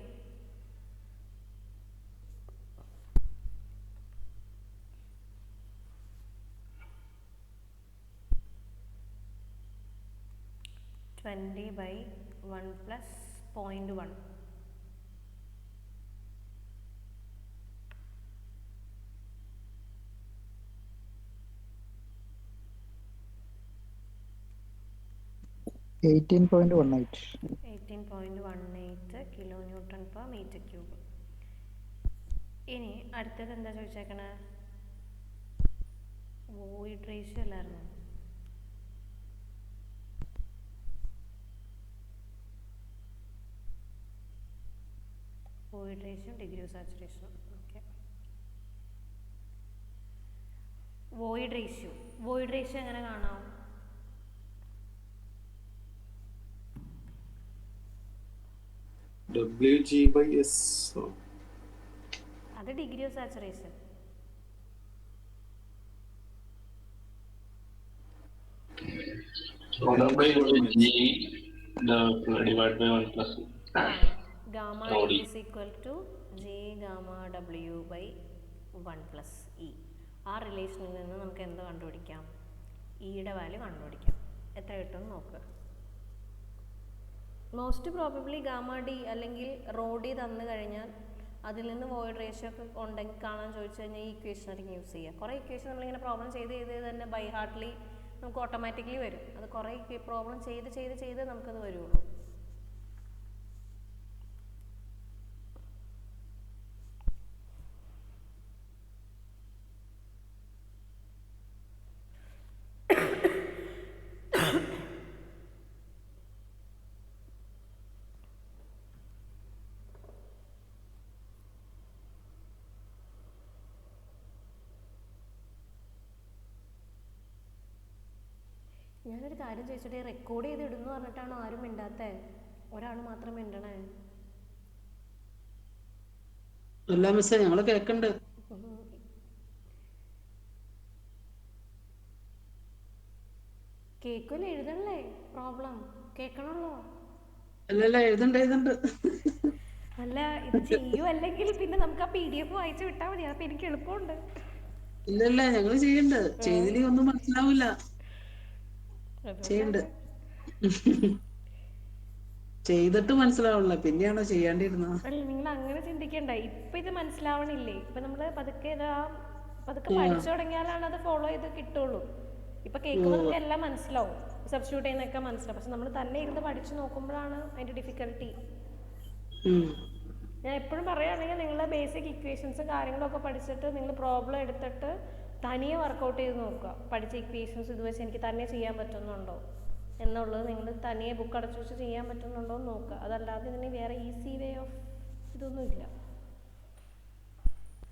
Twenty by 1 plus 0.1. $18.18. 18.18 kilo newton per metre cube. ഇനി അടുത്തത് എന്താ ചോദിച്ചേക്കണേ? വോയിഡ് റേഷ്യോ അല്ലായിരുന്നു? Void ratio, degree of saturation. Okay. Void ratio എങ്ങനെ കാണാം? WG/S. അത് degree of saturation. Divide by 1 plus gamma is equal to G gamma W by 1 plus E. ആ റിലേഷനിൽ നിന്ന് നമുക്ക് എന്ത് കണ്ടുപിടിക്കാം? ഇയുടെ വാല്യൂ കണ്ടുപിടിക്കാം. എത്ര കിട്ടും നോക്കുക. മോസ്റ്റ് പ്രോബബ്ലി ഗാമ ഡി അല്ലെങ്കിൽ റോ ഡി തന്നു കഴിഞ്ഞാൽ അതിൽ നിന്ന് വോയിഡ് റേഷ്യോ ഒക്കെ ഉണ്ടെങ്കിൽ കാണാൻ ചോദിച്ചു കഴിഞ്ഞാൽ ഈ ഇക്വേഷൻ ആയിരിക്കും യൂസ് ചെയ്യുക. കുറേ ഇക്വേഷൻ നമ്മളിങ്ങനെ പ്രോബ്ലം ചെയ്ത് തന്നെ ബൈ ഹാർട്ട്ലി നമുക്ക് ഓട്ടോമാറ്റിക്കലി വരും. അത് കുറേ പ്രോബ്ലം ചെയ്ത് നമുക്കത് വരുള്ളൂ. ഞാനൊരു കാര്യം ചോദിച്ചിട്ട് റെക്കോർഡ് ചെയ്ത് ഇടുന്നു പറഞ്ഞിട്ടാണോ ആരും മിണ്ടാത്തേ? ഒരാൾ മാത്രം മിണ്ടണേ. അല്ല മിസ്സേ, ഞങ്ങള് കേക്കണ്ട്. കേൾക്കൂല, എഴുതണല്ലേ? പ്രോബ്ലം കേൾക്കണല്ലോ. അല്ലല്ല, എഴുതണ്ട്. അല്ല, ഇത് ചെയ്യൂ അല്ലെങ്കിൽ പിന്നെ നമുക്ക് ആ PDF വായിച്ചു വിട്ടാൽ മതി. അപ്പൊ എനിക്ക് എളുപ്പമുണ്ട്. ഇല്ലല്ല, ഞങ്ങള് ചെയ്യണ്ട്. ചെയ്തില്ലെങ്കിൽ ഒന്നും മനസ്സിലാവില്ല. ചെയ്യണ്ട്. ചെയ്തിട്ട് മനസ്സിലാവണല്ലോ, പിന്നെയാണോ ചെയ്യാണ്ടിരുന്നത്? അല്ല, നിങ്ങൾ അങ്ങനെ ചിന്തിക്കണ്ട. ഇപ്പൊ ഇത് മനസ്സിലാവണില്ലേ? ഇപ്പൊ നമ്മള് പതുക്കെ പഠിച്ചു തുടങ്ങിയാലാണ് അത് ഫോളോ ചെയ്ത് കിട്ടുള്ളൂ. ഇപ്പൊ കേൾക്കുമ്പോൾ നമുക്ക് എല്ലാം മനസ്സിലാവും, സബ്സ്റ്റിറ്റ്യൂട്ട് ചെയ്യുന്നൊക്കെ മനസ്സിലാവും. പക്ഷെ നമ്മൾ തന്നെ ഇരുന്ന് പഠിച്ചു നോക്കുമ്പോഴാണ് അതിന്റെ ഡിഫിക്കൽട്ടി. ഞാൻ എപ്പോഴും പറയുകയാണെങ്കിൽ നിങ്ങൾ ബേസിക് ഇക്വേഷൻസ് കാര്യങ്ങളൊക്കെ പഠിച്ചിട്ട് നിങ്ങൾ പ്രോബ്ലം എടുത്തിട്ട് തനിയെ വർക്കൗട്ട് ചെയ്ത് നോക്കുക. പഠിച്ച ഇക്വേഷൻസ് ഇത് വെച്ച് എനിക്ക് തന്നെ ചെയ്യാൻ പറ്റുന്നുണ്ടോ എന്നുള്ളത് നിങ്ങൾ തനിയെ ബുക്ക് അടച്ചു വെച്ച് ചെയ്യാൻ പറ്റുന്നുണ്ടോ എന്ന് നോക്കുക. അതല്ലാതെ ഇതിന് വേറെ ഈസി വേ ഓഫ് ഇതൊന്നുമില്ല.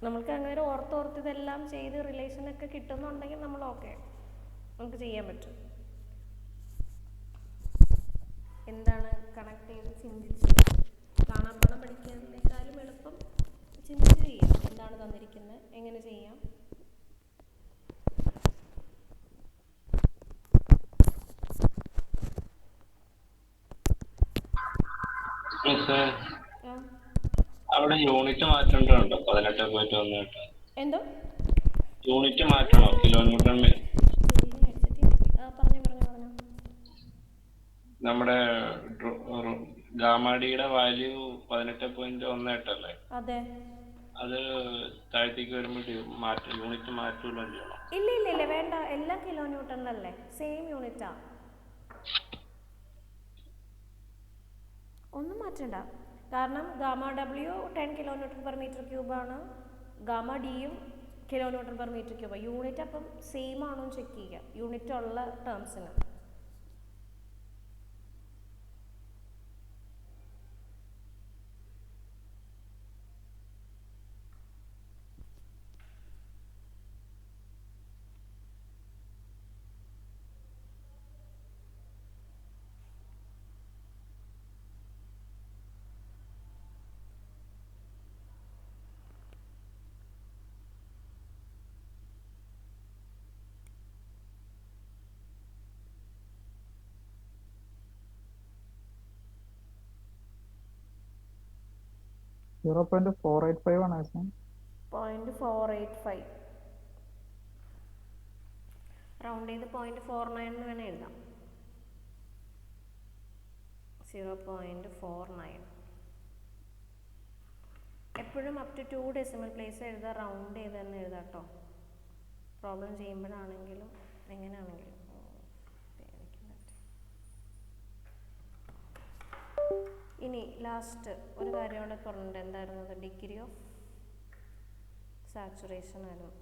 നമ്മൾക്ക് അങ്ങനെ ഓർത്തോർത്ത് ഇതെല്ലാം ചെയ്ത് റിലേഷനൊക്കെ കിട്ടുന്നുണ്ടെങ്കിൽ നമ്മൾ ഓക്കെ, നമുക്ക് ചെയ്യാൻ പറ്റും. എന്താണ് കണക്ട് ചെയ്ത് ചിന്തിച്ച് കാണാപ്പാടം പഠിക്കുന്നതിനേക്കാളും എളുപ്പം ചിന്തിച്ച് ചെയ്യാം. എന്താണ് തന്നിരിക്കുന്നത്, എങ്ങനെ ചെയ്യാം. അവിടെ യൂണിറ്റ് മാറ്റേണ്ടതുണ്ടോ? 18.18 എന്തോ യൂണിറ്റ് മാറ്റണോ? കിലോ ന്യൂട്ടൺ പറഞ്ഞു. നമ്മുടെ ഗാമാഡിയുടെ വാല്യൂ 18.18 അല്ലേ? അതെ. അത് താഴത്തേക്ക് വരുമ്പോൾ യൂണിറ്റ് മാറ്റുമല്ലോ ചെയ്യണം. ഇല്ല വേണ്ട, എല്ലാം കിലോ ന്യൂട്ടണിലല്ലേ, സെയിം യൂണിറ്റാ, ഒന്നും മാറ്റണ്ട. കാരണം gamma W 10 kilo newton per metre ക്യൂബാണ്, ഗാമ ഡിയും കിലോ ന്യൂട്ടൺ പെർ മീറ്റർ ക്യൂബാണ്. യൂണിറ്റ് അപ്പം സെയിം ആണോ എന്ന് ചെക്ക് ചെയ്യുക, യൂണിറ്റ് ഉള്ള ടേംസിന്. .485 ആണ് ആശാൻ. 0.485 റൗണ്ട് ചെയ്ത് 0.49 എന്ന് വേണേൽ എഴുതാം. 0.49 എപ്പോഴും അപ് ടു 2 ഡെസിമൽ പ്ലേസ് എഴുതാം, റൗണ്ട് ചെയ്ത് തന്നെ എഴുതാം കേട്ടോ, പ്രോബ്ലം ചെയ്യുമ്പോഴാണെങ്കിലും എങ്ങനെയാണെങ്കിലും. ഇനി ലാസ്റ്റ് ഒരു കാര്യം കൂടെ പറഞ്ഞിട്ട്, എന്തായിരുന്നു? ഡിഗ്രി ഓഫ് സാച്ചുറേഷൻ ആയിരുന്നു.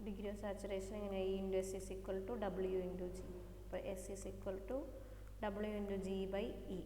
ഡിഗ്രി ഓഫ് സാച്ചുറേഷൻ എങ്ങനെയാണ്? E into S is equal to W into G. അപ്പോൾ S is equal to W into G by E.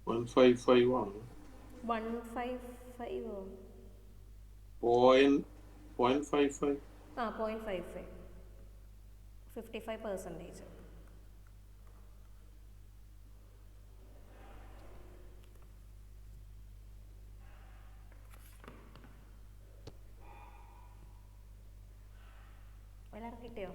One five five ആണ്. 155 0.55. ആ 0.55 55%. എല്ലാവർക്കും കിട്ടിയോ?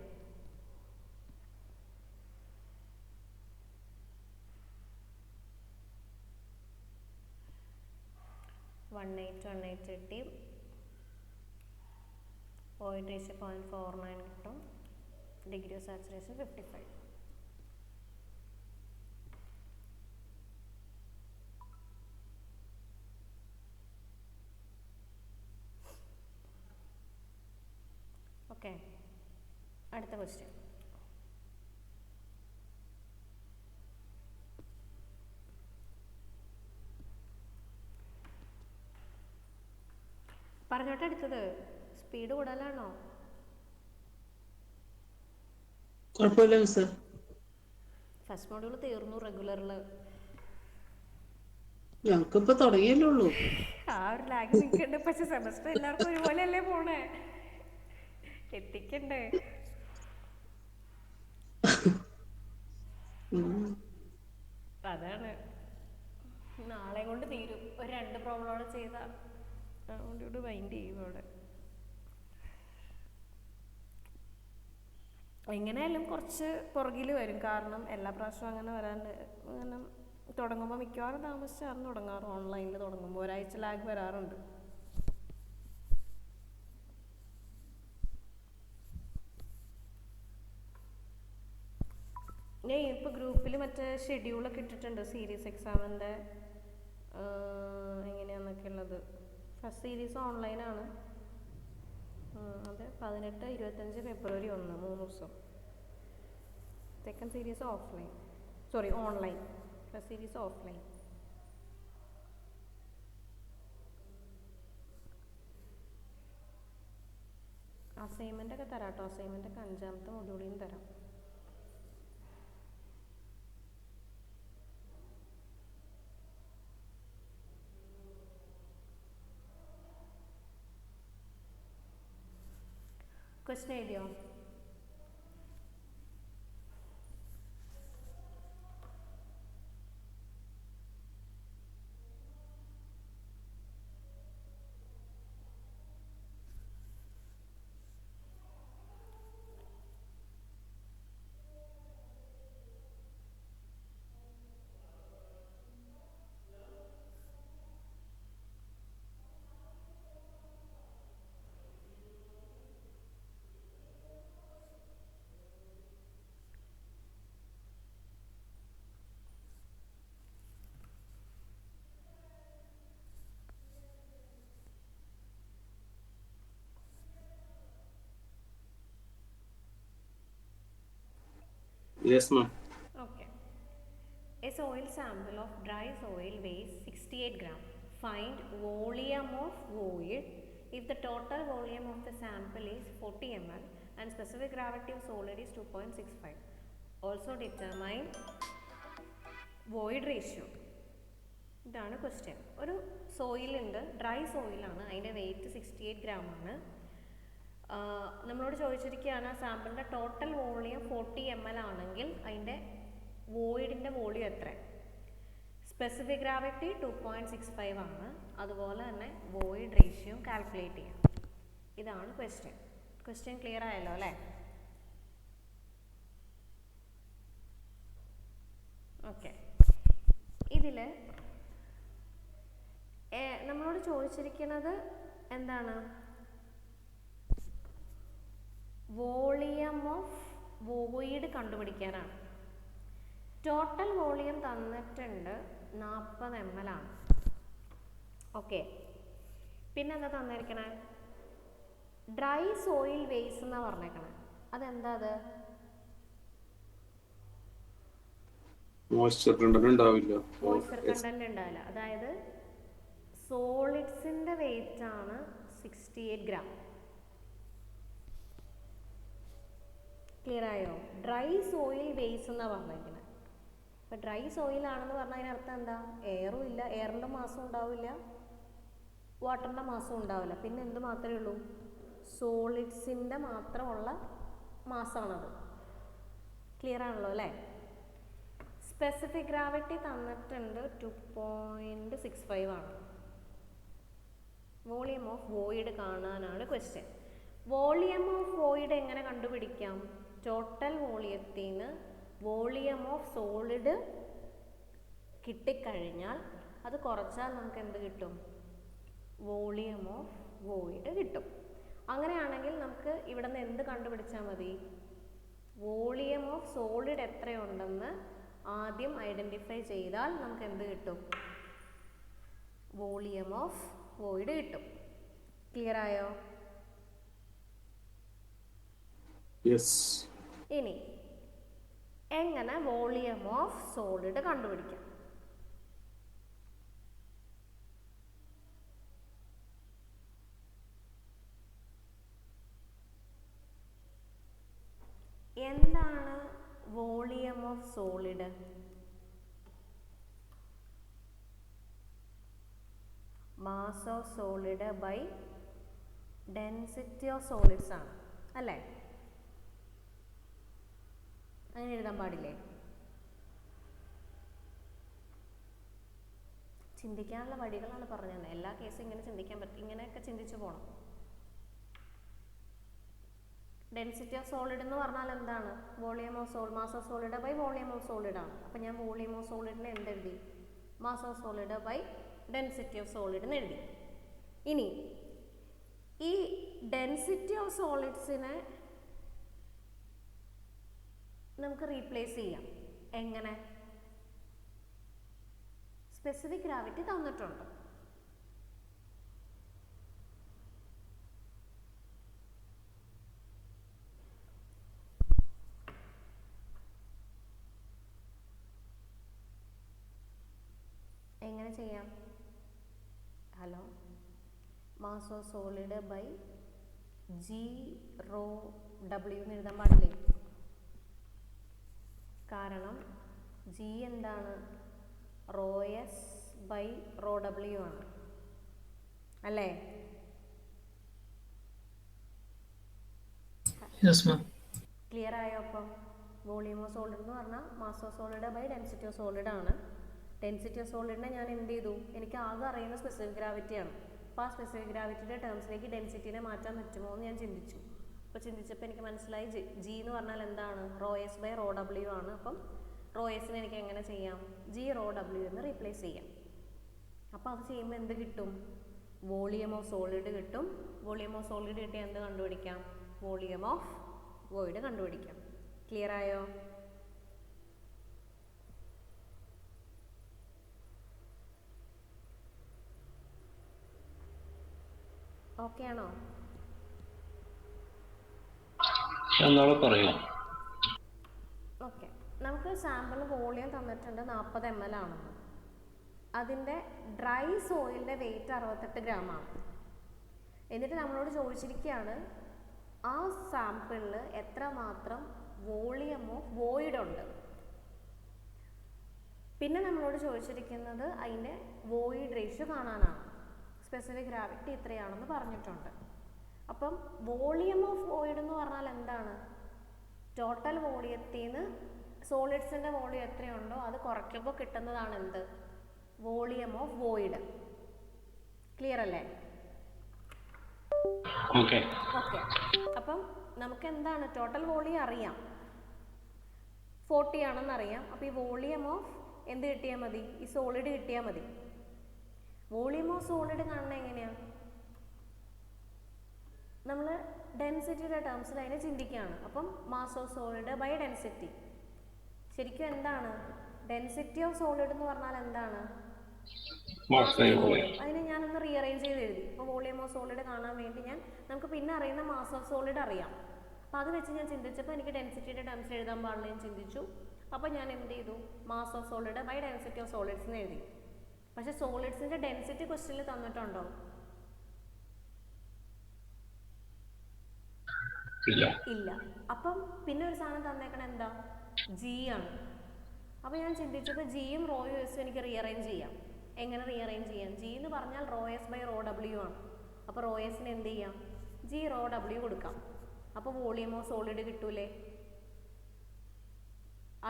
വൺ എയ്റ്റ് കിട്ടി. 0.49 കിട്ടും. Degree of saturation 55. ഓക്കെ, അടുത്ത ക്വസ്റ്റ്യൻ. പറഞ്ഞോട്ടെ, അടുത്തത് സ്പീഡ് കൂടുതലാണോ? കുഴപ്പമില്ല മിസ്. ഫസ്റ്റ് മോഡ്യൂൾ തീർന്നു റെഗുലറിൽ. ഞങ്ങൾക്കിപ്പോ തുടങ്ങിയല്ലേ ഉള്ളൂ. ആ ഒരു ലാഗ് നിൽക്കണ്ട്. പക്ഷെ സെമസ്റ്റർ എല്ലാവർക്കും ഒരുപോലെ അല്ലേ പോണേ, എത്തിക്കണ്ടേ. അതാണ്, നാളെ കൊണ്ട് തീരും. ഒരു 2 പ്രോബ്ലം ചെയ്താൽ അതുകൊണ്ട് മൈൻഡ് ചെയ്യും അവിടെ. എങ്ങനെയായാലും കുറച്ച് പുറകിൽ വരും, കാരണം എല്ലാ പ്രാവശ്യവും അങ്ങനെ വരാണ്ട്. അങ്ങനെ തുടങ്ങുമ്പോൾ മിക്കവാറും താമസിച്ചാണ് തുടങ്ങാറ്. ഓൺലൈനിൽ തുടങ്ങുമ്പോൾ ഒരാഴ്ച ലാഗ് വരാറുണ്ട്. ഞാൻ ഇപ്പോൾ ഗ്രൂപ്പിൽ മറ്റേ ഷെഡ്യൂളൊക്കെ ഇട്ടിട്ടുണ്ട്, സീരീസ് എക്സാമിൻ്റെ എങ്ങനെയാണെന്നൊക്കെ ഉള്ളത്. ഫസ്റ്റ് സീരീസ് ഓൺലൈനാണ്, അത് 18, 25, ഫെബ്രുവരി 1, 3 ദിവസം. Second series offline, sorry online. First series offline. Assignment ഒക്കെ തരാം കേട്ടോ, അസൈൻമെൻ്റ് ഒക്കെ 5ാമത്തെ മൊഡ്യൂളിൽ നിന്ന് തരാം. ക്വസ്റ്റ്യൻ എഴുതിയോ? Yes, ma'am. Okay. A soil sample of dry soil weighs 68 gram. Find volume of void if the total volume of the sample is 40 ml and specific gravity of solid is 2.65. Also determine void ratio. ഇതാണ് ക്വസ്റ്റ്യൻ. ഒരു സോയിലുണ്ട്, ഡ്രൈ സോയിലാണ്, അതിൻ്റെ വെയിറ്റ് 68 ഗ്രാം ആണ്. നമ്മളോട് ചോദിച്ചിരിക്കുകയാണ് സാമ്പിളിൻ്റെ ടോട്ടൽ വോളിയം 40 ml ആണെങ്കിൽ അതിൻ്റെ വോയിഡിൻ്റെ വോളിയം എത്ര? സ്പെസിഫിക് ഗ്രാവിറ്റി 2.65 ആണ്. അതുപോലെ തന്നെ വോയിഡ് റേഷ്യോ കാൽക്കുലേറ്റ് ചെയ്യാം. ഇതാണ് ക്വസ്റ്റ്യൻ. ക്വസ്റ്റ്യൻ ക്ലിയർ ആയല്ലോ അല്ലേ? ഓക്കെ. ഇതിൽ നമ്മളോട് ചോദിച്ചിരിക്കുന്നത് എന്താണ്? വോളിയം ഓഫ് വോയിഡ് കണ്ടുപിടിക്കാനാണ്. ടോട്ടൽ വോളിയം തന്നിട്ടുണ്ട് 40 ml ആണ്. ഓക്കെ. പിന്നെ എന്താ തന്നിരിക്കണേ? ഡ്രൈ സോയിൽ വേസ് എന്നാണ് പറഞ്ഞേക്കണേ. അതെന്താ? അത് മോയ്സ്ചർ കണ്ടന്റ് ഉണ്ടാവില്ല. മോയ്സ്ചർ കണ്ടന്റ് ഉണ്ടാവില്ല. അതായത് സോളിഡ്സിൻ്റെ വെയിറ്റ് ആണ് 68 ഗ്രാം. ക്ലിയർ ആയോ? ഡ്രൈ സോയിൽ വേസ് എന്നാണ് പറഞ്ഞിരിക്കുന്നത്. അപ്പോൾ ഡ്രൈ സോയിലാണെന്ന് പറഞ്ഞാൽ അതിനർത്ഥം എന്താ? എയറും ഇല്ല, എയറിൻ്റെ മാസം ഉണ്ടാവില്ല, വാട്ടറിൻ്റെ മാസം ഉണ്ടാവില്ല. പിന്നെ എന്ത് മാത്രമേ ഉള്ളൂ? സോളിഡ്സിൻ്റെ മാത്രമുള്ള മാസമാണത്. ക്ലിയർ ആണല്ലോ അല്ലേ? സ്പെസിഫിക് ഗ്രാവിറ്റി തന്നിട്ടുണ്ട് 2.65 ആണ്. വോളിയം ഓഫ് വോയിഡ് കാണാനാണ് ക്വസ്റ്റ്യൻ. വോളിയം ഓഫ് വോയിഡ് എങ്ങനെ കണ്ടുപിടിക്കാം? ടോട്ടൽ വോളിയത്തിന് വോളിയം ഓഫ് സോളിഡ് കിട്ടിക്കഴിഞ്ഞാൽ അത് കുറച്ചാൽ നമുക്ക് എന്ത് കിട്ടും? വോളിയം ഓഫ് വോയിഡ് കിട്ടും. അങ്ങനെയാണെങ്കിൽ നമുക്ക് ഇവിടെ നിന്ന് എന്ത് കണ്ടുപിടിച്ചാൽ മതി? വോളിയം ഓഫ് സോളിഡ് എത്രയുണ്ടെന്ന് ആദ്യം ഐഡൻറ്റിഫൈ ചെയ്താൽ നമുക്ക് എന്ത് കിട്ടും? വോളിയം ഓഫ് വോയിഡ് കിട്ടും. ക്ലിയർ ആയോ? യെസ്. ഇനി എങ്ങനെ വോളിയം ഓഫ് സോളിഡ് കണ്ടുപിടിക്കാം? എന്താണ് volume of solid? Mass of solid by density of solids ആണ് അല്ലേ? അങ്ങനെ എഴുതാൻ പാടില്ലേ? ചിന്തിക്കാനുള്ള വഴികളാണ് പറഞ്ഞത്. എല്ലാ കേസും ഇങ്ങനെ ചിന്തിക്കാൻ പറ്റും. ഇങ്ങനെയൊക്കെ ചിന്തിച്ചു പോകണം. ഡെൻസിറ്റി ഓഫ് സോളിഡ് എന്ന് പറഞ്ഞാൽ എന്താണ്? Volume of mass of solid by volume of solid ആണ്. അപ്പം ഞാൻ വോളിയം ഓഫ് സോളിഡിനെ എന്തെഴുതി? Mass of solid by density of solid എന്ന് എഴുതി. ഇനി ഈ ഡെൻസിറ്റി ഓഫ് സോളിഡ്സിനെ നമുക്ക് റീപ്ലേസ് ചെയ്യാം. എങ്ങനെ? സ്പെസിഫിക് ഗ്രാവിറ്റി തന്നിട്ടുണ്ട്. എങ്ങനെ ചെയ്യാം? Hello, mass of solid by G rho W എന്ന് എഴുതാൻ പാടില്ലേ? കാരണം ജി എന്താണ്? Rho S by rho W ആണ് അല്ലേ? Yes ma'am. ക്ലിയർ ആയോ? അപ്പം വോളിയം ഓഫ് സോളിഡ് എന്ന് പറഞ്ഞാൽ mass of solid by density of solid ആണ്. ഡെൻസിറ്റി ഓഫ് സോളിഡിനെ ഞാൻ എന്ത് ചെയ്തു, എനിക്ക് ആകെ അറിയുന്ന സ്പെസിഫിക് ഗ്രാവിറ്റിയാണ്. അപ്പോൾ ആ സ്പെസിഫിക് ഗ്രാവിറ്റിയുടെ ടേംസിലേക്ക് ഡെൻസിറ്റിനെ മാറ്റാൻ പറ്റുമോ എന്ന് ഞാൻ ചിന്തിച്ചു. അപ്പോൾ ചിന്തിച്ചപ്പോൾ എനിക്ക് മനസ്സിലായി ജി എന്ന് പറഞ്ഞാൽ എന്താണ്, rho S by rho W ആണ്. അപ്പം റോ എസിനെ എനിക്ക് എങ്ങനെ ചെയ്യാം, ജി റോ ഡബ്ല്യു എന്ന് റീപ്ലേസ് ചെയ്യാം. അപ്പോൾ അത് ചെയ്യുമ്പോൾ എന്ത് കിട്ടും, വോളിയം ഓഫ് സോളിഡ് കിട്ടും. വോളിയം ഓഫ് സോളിഡ് കിട്ടിയാൽ എന്ത് കണ്ടുപിടിക്കാം, വോളിയം ഓഫ് വോയിഡ് കണ്ടുപിടിക്കാം. ക്ലിയർ ആയോ? ഓക്കെ ആണോ? ഒന്നുകൂടെ പറയാം. ഓക്കെ, നമുക്ക് സാമ്പിൾ വോളിയം തന്നിട്ടുണ്ട് 40 ml ആണെന്ന്. അതിൻ്റെ ഡ്രൈ സോയിലിൻ്റെ വെയിറ്റ് 68 ഗ്രാമാണ്. എന്നിട്ട് നമ്മളോട് ചോദിച്ചിരിക്കുകയാണ് ആ സാമ്പിളിൽ എത്രമാത്രം വോളിയം ഓഫ് വോയിഡ് ഉണ്ട്. പിന്നെ നമ്മളോട് ചോദിച്ചിരിക്കുന്നത് അതിൻ്റെ വോയിഡ് റേഷ്യോ കാണാനാണ്. സ്പെസിഫിക് ഗ്രാവിറ്റി ഇത്രയാണെന്ന് പറഞ്ഞിട്ടുണ്ട്. അപ്പം വോളിയം ഓഫ് വോയിഡ് എന്ന് പറഞ്ഞാൽ എന്താണ്, ടോട്ടൽ വോളിയത്തിൽ നിന്ന് സോളിഡ്സിൻ്റെ വോളിയം എത്രയുണ്ടോ അത് കുറയ്ക്കുമ്പോൾ കിട്ടുന്നതാണ് എന്ത്, വോളിയം ഓഫ് വോയിഡ്. ക്ലിയർ അല്ലേ? ഓക്കെ. ഓക്കെ, അപ്പം നമുക്ക് എന്താണ് ടോട്ടൽ വോളിയം അറിയാം, 40 ആണെന്ന് അറിയാം. അപ്പോൾ ഈ വോളിയം ഓഫ് എന്ത് കിട്ടിയാൽ മതി, ഈ സോളിഡ് കിട്ടിയാൽ മതി. വോളിയം ഓഫ് സോളിഡ് കാണുന്നത് എങ്ങനെയാണ്, നമ്മൾ ഡെൻസിറ്റിയുടെ ടേംസിൽ അതിനെ ചിന്തിക്കുകയാണ്. അപ്പം mass of solid by density. ശരിക്കും എന്താണ് ഡെൻസിറ്റി ഓഫ് സോളിഡ് എന്ന് പറഞ്ഞാൽ എന്താണ്, അതിനെ ഞാനൊന്ന് റീഅറേഞ്ച് ചെയ്ത് എഴുതി. ഇപ്പോൾ വോളിയം ഓഫ് സോളിഡ് കാണാൻ വേണ്ടി നമുക്ക് പിന്നെ അറിയുന്ന മാസ് ഓഫ് സോളിഡ് അറിയാം. അപ്പോൾ അത് വെച്ച് ഞാൻ ചിന്തിച്ചപ്പോൾ എനിക്ക് ഡെൻസിറ്റിയുടെ ടേംസിൽ എഴുതാൻ പാടില്ല ഞാൻ ചിന്തിച്ചു. അപ്പോൾ ഞാൻ എന്ത് ചെയ്തു, mass of solid by density of solids എന്ന് എഴുതി. പക്ഷേ സോളിഡ്സിൻ്റെ ഡെൻസിറ്റി ക്വസ്റ്റ്യനിൽ തന്നിട്ടുണ്ടോ? ഇല്ല. അപ്പം പിന്നെ ഒരു സാധനം തന്നേക്കണം എന്താ, ജി ആണ്. അപ്പോൾ ഞാൻ ചിന്തിച്ചപ്പോൾ ജിയും റോയും എസും എനിക്ക് റീഅറേഞ്ച് ചെയ്യാം. എങ്ങനെ റീഅറേഞ്ച് ചെയ്യാം, ജി എന്ന് പറഞ്ഞാൽ rho S by rho W ആണ്. അപ്പോൾ റോ എസിന് എന്ത് ചെയ്യാം, ജി റോ ഡബ്ല്യു കൊടുക്കാം. അപ്പോൾ വോളിയം ഓഫ് സോളിഡ് കിട്ടൂലേ.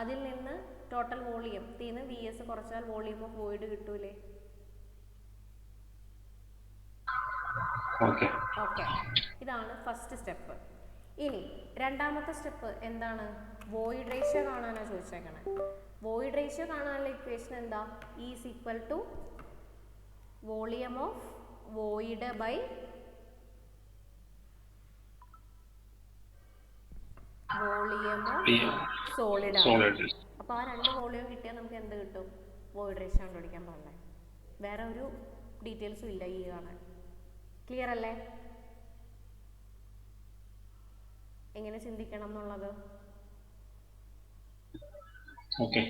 അതിൽ നിന്ന് ടോട്ടൽ വോളിയം തീന്ന് വി എസ് കുറച്ചാൽ വോളിയം ഓഫ് വോയിഡ് കിട്ടൂലേ. ഓക്കെ, ഇതാണ് ഫസ്റ്റ് സ്റ്റെപ്പ്. ഇനി രണ്ടാമത്തെ സ്റ്റെപ്പ് എന്താണ്, വോയിഡ് റേഷ്യോ കാണാനാണ് ചോദിച്ചേക്കണേ. വോയിഡ് റേഷ്യോ കാണാനുള്ള ഇക്വേഷൻ എന്താ, is equal to volume of void by volume of solid ആണ്. അപ്പോൾ ആ രണ്ട് വോളിയം കിട്ടിയാൽ നമുക്ക് എന്ത് കിട്ടും, വോയിഡ് റേഷ്യോ കണ്ടുപിടിക്കാൻ പാടില്ലേ. വേറെ ഒരു ഡീറ്റെയിൽസും ഇല്ല ഈ കാണാൻ. ക്ലിയർ അല്ലേ എങ്ങനെ ചിന്തിക്കണം എന്നുള്ളത്? ഓക്കെ,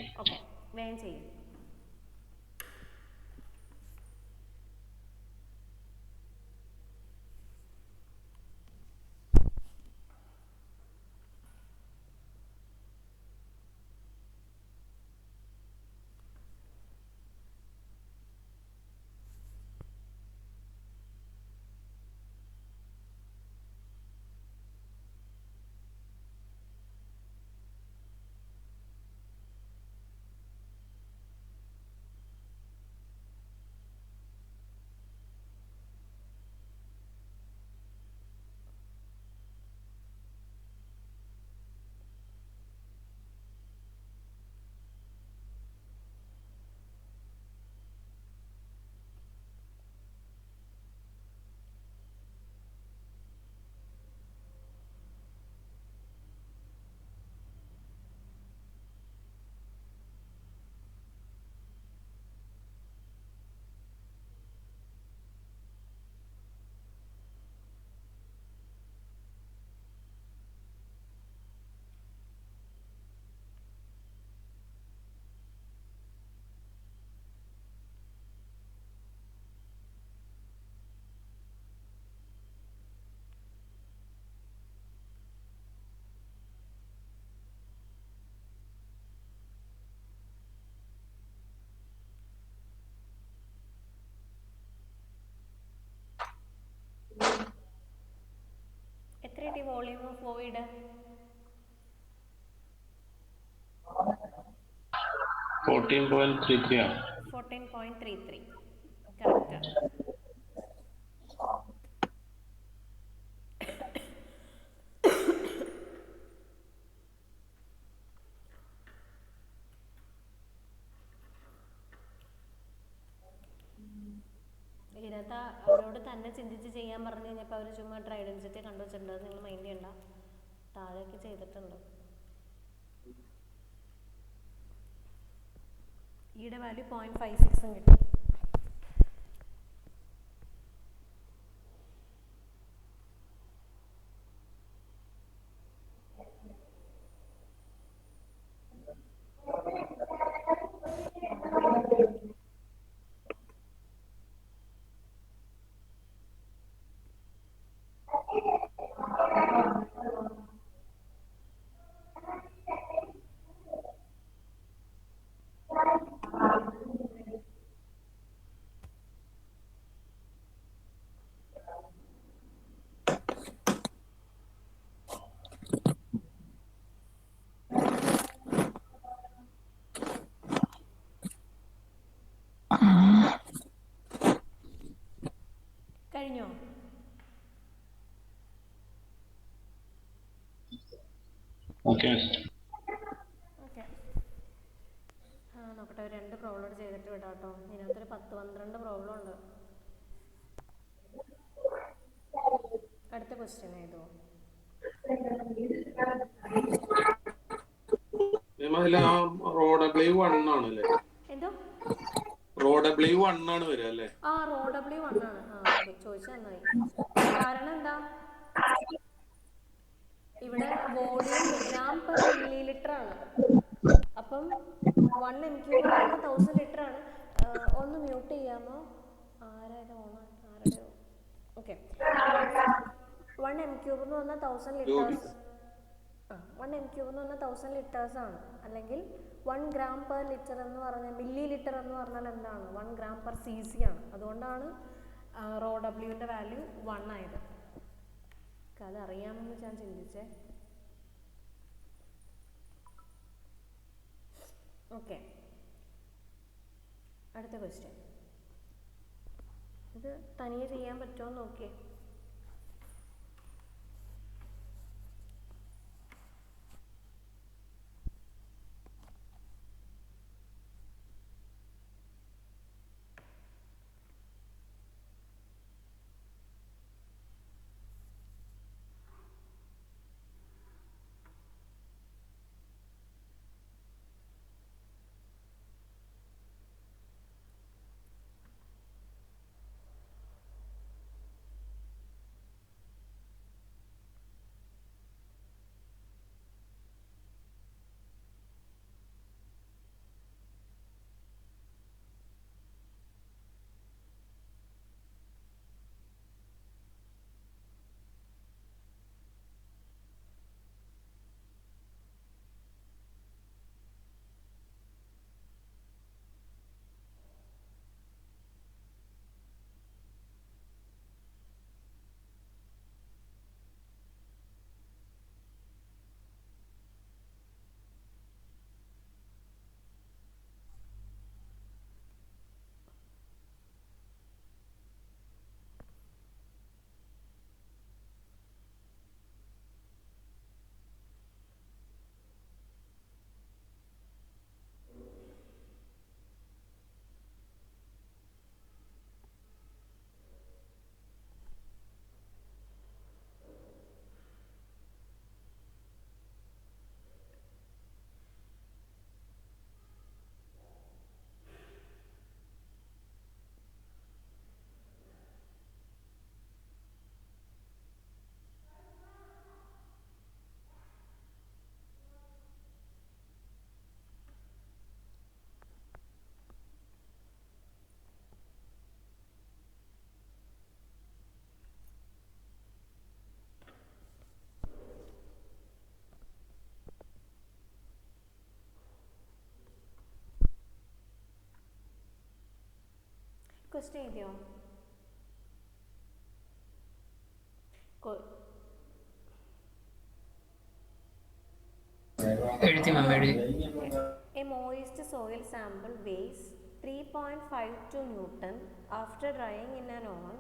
വേഗം ചെയ്യും. Volume of void? 14.33 ആണ്. 14.33. കറക്റ്റാണ്. ഇതിനകത്ത് അവരോട് തന്നെ ചിന്തിച്ച് ചെയ്യാൻ പറഞ്ഞു കഴിഞ്ഞപ്പോൾ അവർ ചുമ്മാ ട്രൈ ഡെൻസിറ്റി കണ്ടുവച്ചിട്ടുണ്ട്. അത് നിങ്ങൾ മൈൻഡ് ചെയ്യണ്ട, താഴേക്ക് ചെയ്തിട്ടുണ്ട്. ഈയുടെ വാല്യൂ 0.56 കിട്ടും. കഴിഞ്ഞോ? ഓക്കെ. ഓക്കെ, നോക്കട്ടെ. ഒരു 2 പ്രോബ്ലം ചെയ്തിട്ട് വിടാം കേട്ടോ. ഇതിനകത്തൊരു 10-12 പ്രോബ്ലം ഉണ്ട്. അടുത്ത ക്വസ്റ്റ്യൻ എഴുതുമോ? റോ ഡബ്ല്യു 1 ആണല്ലേ? എന്തോ? റോ ഡബ്ല്യു 1 ആണ് വരിക അല്ലേ? ആ, റോ ഡബ്ല്യു 1 ആണ്. ആ, ഓക്കെ, ചോദിച്ചാൽ നന്നായി. കാരണം എന്താ, ഇവിടെ volume gram per milli litre ആണ്. അപ്പം 1 MQ എന്ന് പറയുന്നത് 1000 ലിറ്റർ ആണ്. ഒന്ന് മ്യൂട്ട് ചെയ്യാമോ? ആരുടെ ഓക്കെ. 1 MQ എന്ന് പറഞ്ഞാൽ 1000 ലിറ്റേഴ്സ്. 1 MQ എന്ന് പറഞ്ഞാൽ 1000 ലിറ്റേഴ്സ് ആണ്. അല്ലെങ്കിൽ 1 ഗ്രാം പെർ ലിറ്റർ എന്ന് പറഞ്ഞാൽ, മില്ലി ലിറ്റർ എന്ന് പറഞ്ഞാൽ എന്താണ്? 1 ഗ്രാം പെർ CC ആണ്. അതുകൊണ്ടാണ് റോ ഡബ്ല്യുവിൻ്റെ വാല്യൂ 1 ആയത്. അതറിയാമെന്ന് ഞാൻ ചിന്തിച്ചേ. ഓക്കെ, അടുത്ത ക്വസ്റ്റ്യൻ. ഇത് തനിയെ ചെയ്യാൻ പറ്റുമോ നോക്കിയേ. ക്വസ്റ്റ്യൻ എഴുതിയോ? മാം എഴുതി. A moist soil sample weighs 3.52 Newton. After drying in an oven,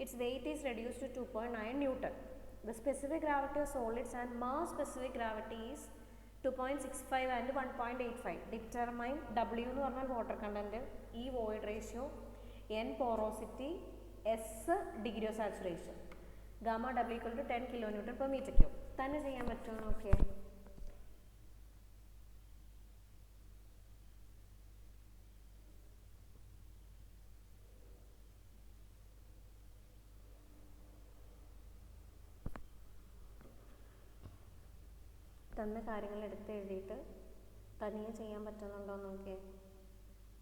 its weight is reduced to 2.9 Newton. The specific gravity of solids and mass specific gravity is 2.65 and 1.85. Determine W എന്ന് പറഞ്ഞാൽ water content, E void ratio, N porosity, S degree of saturation. Gamma W equal to 10 kilonewton per meter cube. തന്നെ ചെയ്യാൻ പറ്റുമോ നോക്കിയേ. തന്ന കാര്യങ്ങൾ എടുത്ത് എഴുതിയിട്ട് തനിയെ ചെയ്യാൻ പറ്റുന്നുണ്ടോ എന്ന് നോക്കിയേ.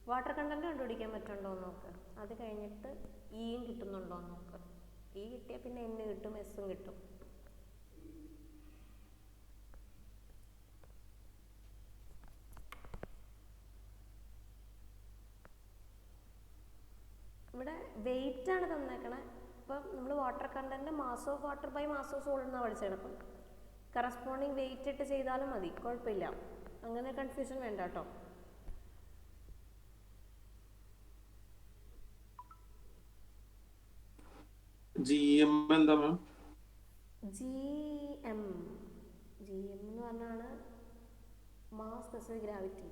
വാട്ടർ കണ്ടന്റ് കണ്ടുപിടിക്കാൻ പറ്റുന്നുണ്ടോ എന്ന് നോക്ക്. അത് കഴിഞ്ഞിട്ട് ഇയും കിട്ടുന്നുണ്ടോ എന്ന് നോക്ക്. ഇ കിട്ടിയാൽ പിന്നെ എൻ കിട്ടും, എസും കിട്ടും. ഇവിടെ വെയിറ്റ് ആണ് തന്നേക്കണേ. ഇപ്പം നമ്മൾ water content mass of water by mass of solid എന്നാണ് പഠിച്ചത്. അപ്പം കറസ്പോണ്ടിങ് വെയിറ്റ് ഇട്ട് ചെയ്താലും മതി, കുഴപ്പമില്ല. അങ്ങനെ കൺഫ്യൂഷൻ വേണ്ട കേട്ടോ. GM എന്താ മാം? GM എന്ന് പറഞ്ഞാണ് മാസ് സ്പെസിഫിക് ഗ്രാവിറ്റി.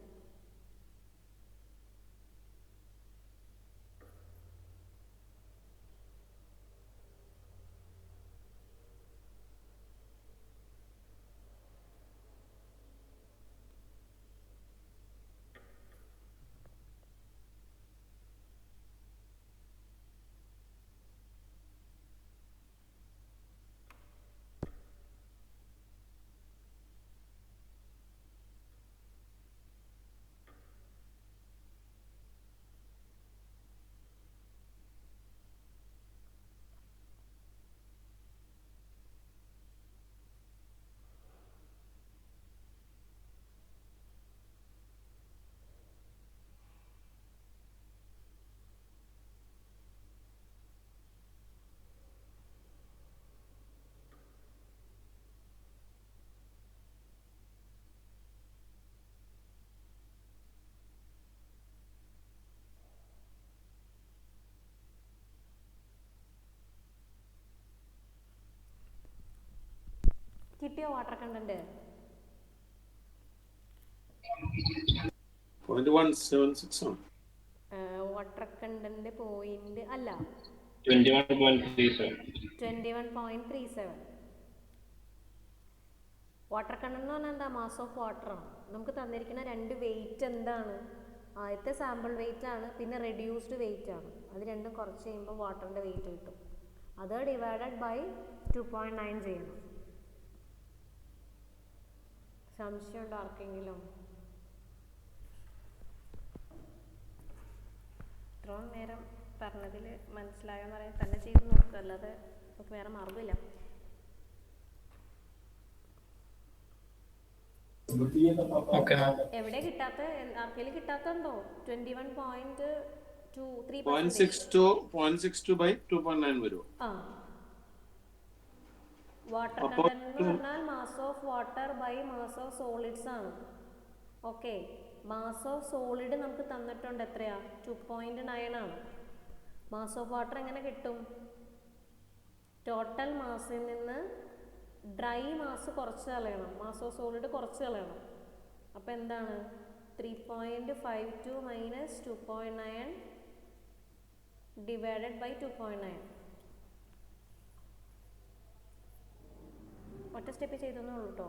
കിട്ടിയോ വാട്ടർ കണ്ടന്റ്? 0.176 ആണ്. വാട്ടർ കണ്ടന്റ് പോയിന്റ് അല്ല, 21.37. വാട്ടർ കണ്ടന്റ് എന്ന് പറഞ്ഞാൽ എന്താ? മാസ് ഓഫ് വാട്ടർ ആണ്. നമുക്ക് തന്നിരിക്കുന്ന രണ്ട് വെയിറ്റ് എന്താണ്? ആദ്യത്തെ സാമ്പിൾ വെയിറ്റ് ആണ്, പിന്നെ റെഡ്യൂസ്ഡ് വെയിറ്റ് ആണ്. അത് രണ്ടും കുറച്ച് കഴിയുമ്പോൾ വാട്ടറിൻ്റെ വെയിറ്റ് കിട്ടും. അത് ഡിവൈഡഡ് ബൈ 2.9 ചെയ്യണം. സംശയമുണ്ടോ ആർക്കെങ്കിലും? ഇത്രയും നേരം പറഞ്ഞതിൽ മനസ്സിലായോന്ന് പറയാൻ തന്നെ ചെയ്ത് നോക്കുക, അല്ലാതെ നമുക്ക് വേറെ മാർഗമില്ല. എവിടെ കിട്ടാത്ത? ആർക്കെങ്കിലും കിട്ടാത്തുണ്ടോ? 0.62 by 2.9 വരുമോ? വാട്ടർ കണ്ടന്റ് എന്ന് പറഞ്ഞാൽ mass of water by mass of solids ആണ്. ഓക്കെ, മാസ് ഓഫ് സോളിഡ് നമുക്ക് തന്നിട്ടുണ്ട് എത്രയാ? 2.9 ആണ്. മാസ് ഓഫ് വാട്ടർ എങ്ങനെ കിട്ടും? ടോട്ടൽ മാസിൽ നിന്ന് ഡ്രൈ മാസ് കുറച്ച് കളയണം, മാസ് ഓഫ് സോളിഡ് കുറച്ച് കളയണം. അപ്പോൾ എന്താണ്? 3.52 മൈനസ് 2.9 ഡിവൈഡഡ് ബൈ 2.9. ഒറ്റ സ്റ്റെപ്പ് ചെയ്തെന്നേ ഉള്ളൂ കേട്ടോ.